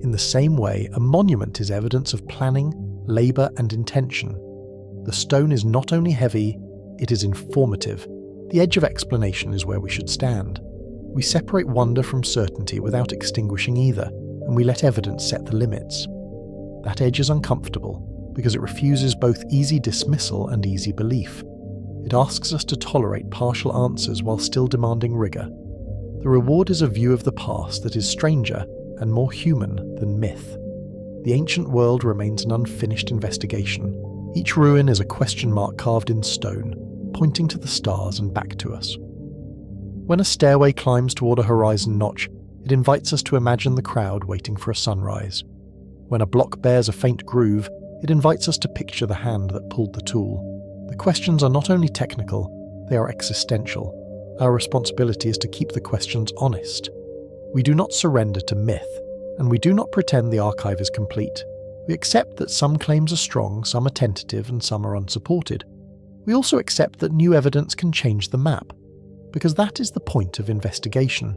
In the same way, a monument is evidence of planning, labour, and intention. The stone is not only heavy, it is informative. The edge of explanation is where we should stand. We separate wonder from certainty without extinguishing either, and we let evidence set the limits. That edge is uncomfortable, because it refuses both easy dismissal and easy belief. It asks us to tolerate partial answers while still demanding rigour. The reward is a view of the past that is stranger and more human than myth. The ancient world remains an unfinished investigation. Each ruin is a question mark carved in stone, pointing to the stars and back to us. When a stairway climbs toward a horizon notch, it invites us to imagine the crowd waiting for a sunrise. When a block bears a faint groove, it invites us to picture the hand that pulled the tool. The questions are not only technical, they are existential. Our responsibility is to keep the questions honest. We do not surrender to myth, and we do not pretend the archive is complete. We accept that some claims are strong, some are tentative, and some are unsupported. We also accept that new evidence can change the map, because that is the point of investigation.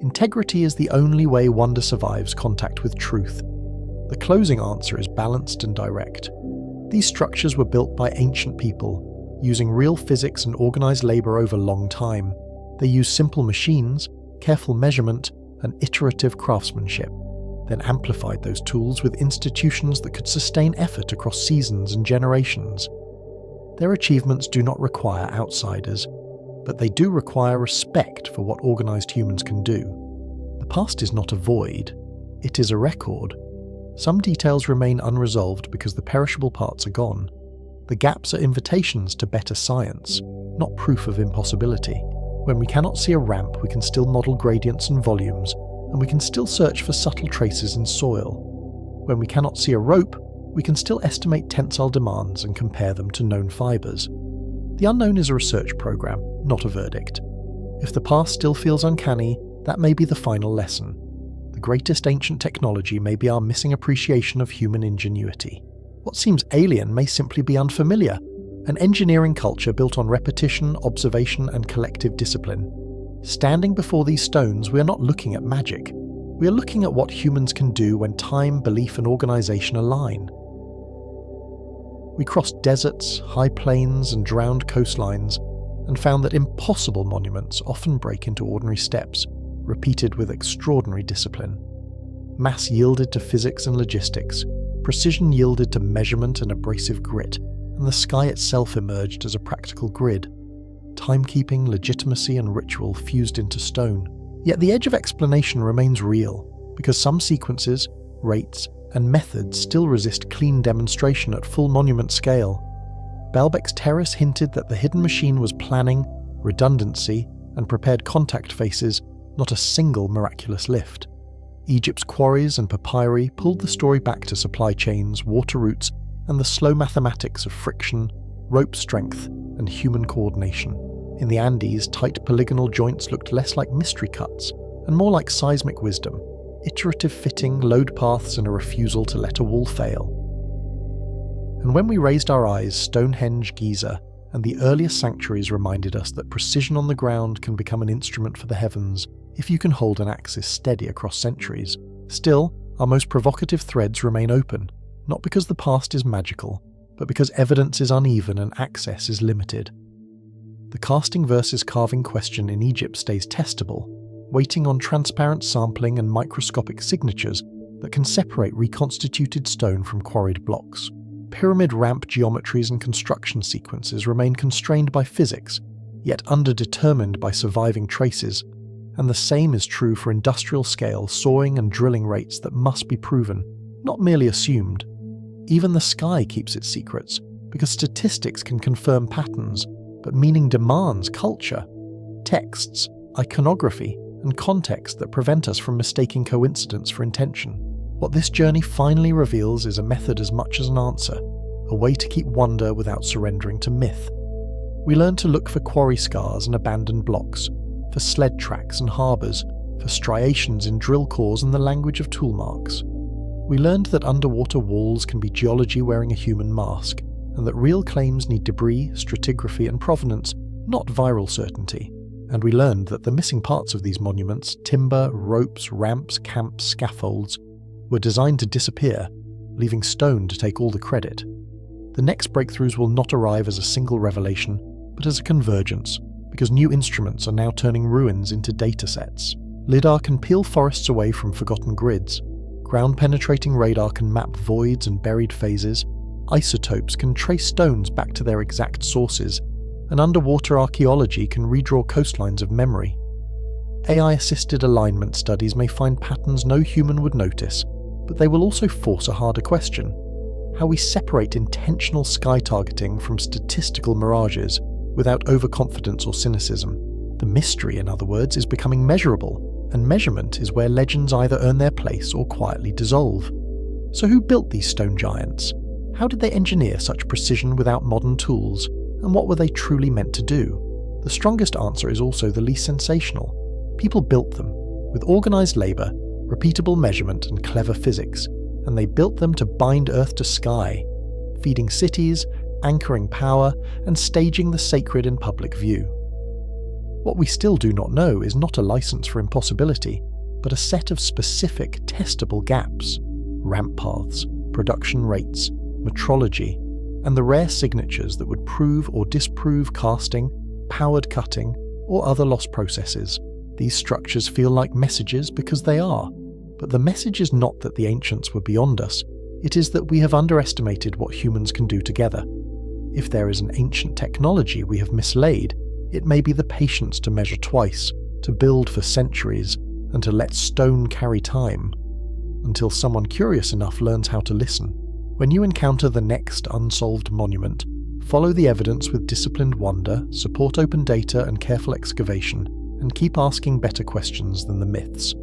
Integrity is the only way wonder survives contact with truth. The closing answer is balanced and direct. These structures were built by ancient people, using real physics and organized labor over a long time. They used simple machines, careful measurement, and iterative craftsmanship, then amplified those tools with institutions that could sustain effort across seasons and generations. Their achievements do not require outsiders, but they do require respect for what organized humans can do. The past is not a void, it is a record. Some details remain unresolved because the perishable parts are gone. The gaps are invitations to better science, not proof of impossibility. When we cannot see a ramp, we can still model gradients and volumes, and we can still search for subtle traces in soil. When we cannot see a rope, we can still estimate tensile demands and compare them to known fibres. The unknown is a research program, not a verdict. If the past still feels uncanny, that may be the final lesson. The greatest ancient technology may be our missing appreciation of human ingenuity. What seems alien may simply be unfamiliar, an engineering culture built on repetition, observation, and collective discipline. Standing before these stones, we are not looking at magic. We are looking at what humans can do when time, belief, and organization align. We crossed deserts, high plains, and drowned coastlines, and found that impossible monuments often break into ordinary steps, repeated with extraordinary discipline. Mass yielded to physics and logistics, precision yielded to measurement and abrasive grit, and the sky itself emerged as a practical grid. Timekeeping, legitimacy, and ritual fused into stone. Yet the edge of explanation remains real, because some sequences, rates, and methods still resist clean demonstration at full monument scale. Baalbek's terrace hinted that the hidden machine was planning, redundancy, and prepared contact faces, not a single miraculous lift. Egypt's quarries and papyri pulled the story back to supply chains, water routes, and the slow mathematics of friction, rope strength, and human coordination. In the Andes, tight polygonal joints looked less like mystery cuts, and more like seismic wisdom, iterative fitting, load paths, and a refusal to let a wall fail. And when we raised our eyes, Stonehenge, Giza, and the earliest sanctuaries reminded us that precision on the ground can become an instrument for the heavens if you can hold an axis steady across centuries. Still, our most provocative threads remain open, not because the past is magical, but because evidence is uneven and access is limited. The casting versus carving question in Egypt stays testable, waiting on transparent sampling and microscopic signatures that can separate reconstituted stone from quarried blocks. Pyramid ramp geometries and construction sequences remain constrained by physics, yet underdetermined by surviving traces, and the same is true for industrial-scale sawing and drilling rates that must be proven, not merely assumed. Even the sky keeps its secrets, because statistics can confirm patterns, but meaning demands culture, texts, iconography, and context that prevent us from mistaking coincidence for intention. What this journey finally reveals is a method as much as an answer, a way to keep wonder without surrendering to myth. We learn to look for quarry scars and abandoned blocks, for sled tracks and harbours, for striations in drill cores and the language of tool marks. We learned that underwater walls can be geology wearing a human mask, and that real claims need debris, stratigraphy, and provenance, not viral certainty. And we learned that the missing parts of these monuments, timber, ropes, ramps, camps, scaffolds, were designed to disappear, leaving stone to take all the credit. The next breakthroughs will not arrive as a single revelation, but as a convergence, because new instruments are now turning ruins into datasets. LIDAR can peel forests away from forgotten grids, ground-penetrating radar can map voids and buried phases, isotopes can trace stones back to their exact sources, and underwater archaeology can redraw coastlines of memory. AI-assisted alignment studies may find patterns no human would notice, but they will also force a harder question: how we separate intentional sky targeting from statistical mirages without overconfidence or cynicism. The mystery, in other words, is becoming measurable, and measurement is where legends either earn their place or quietly dissolve. So who built these stone giants? How did they engineer such precision without modern tools, and what were they truly meant to do? The strongest answer is also the least sensational. People built them, with organised labour, repeatable measurement and clever physics, and they built them to bind Earth to sky, feeding cities, anchoring power, and staging the sacred in public view. What we still do not know is not a license for impossibility, but a set of specific testable gaps: ramp paths, production rates, metrology, and the rare signatures that would prove or disprove casting, powered cutting, or other lost processes. These structures feel like messages because they are, but the message is not that the ancients were beyond us, it is that we have underestimated what humans can do together. If there is an ancient technology we have mislaid, it may be the patience to measure twice, to build for centuries, and to let stone carry time, until someone curious enough learns how to listen. When you encounter the next unsolved monument, follow the evidence with disciplined wonder, support open data and careful excavation, and keep asking better questions than the myths.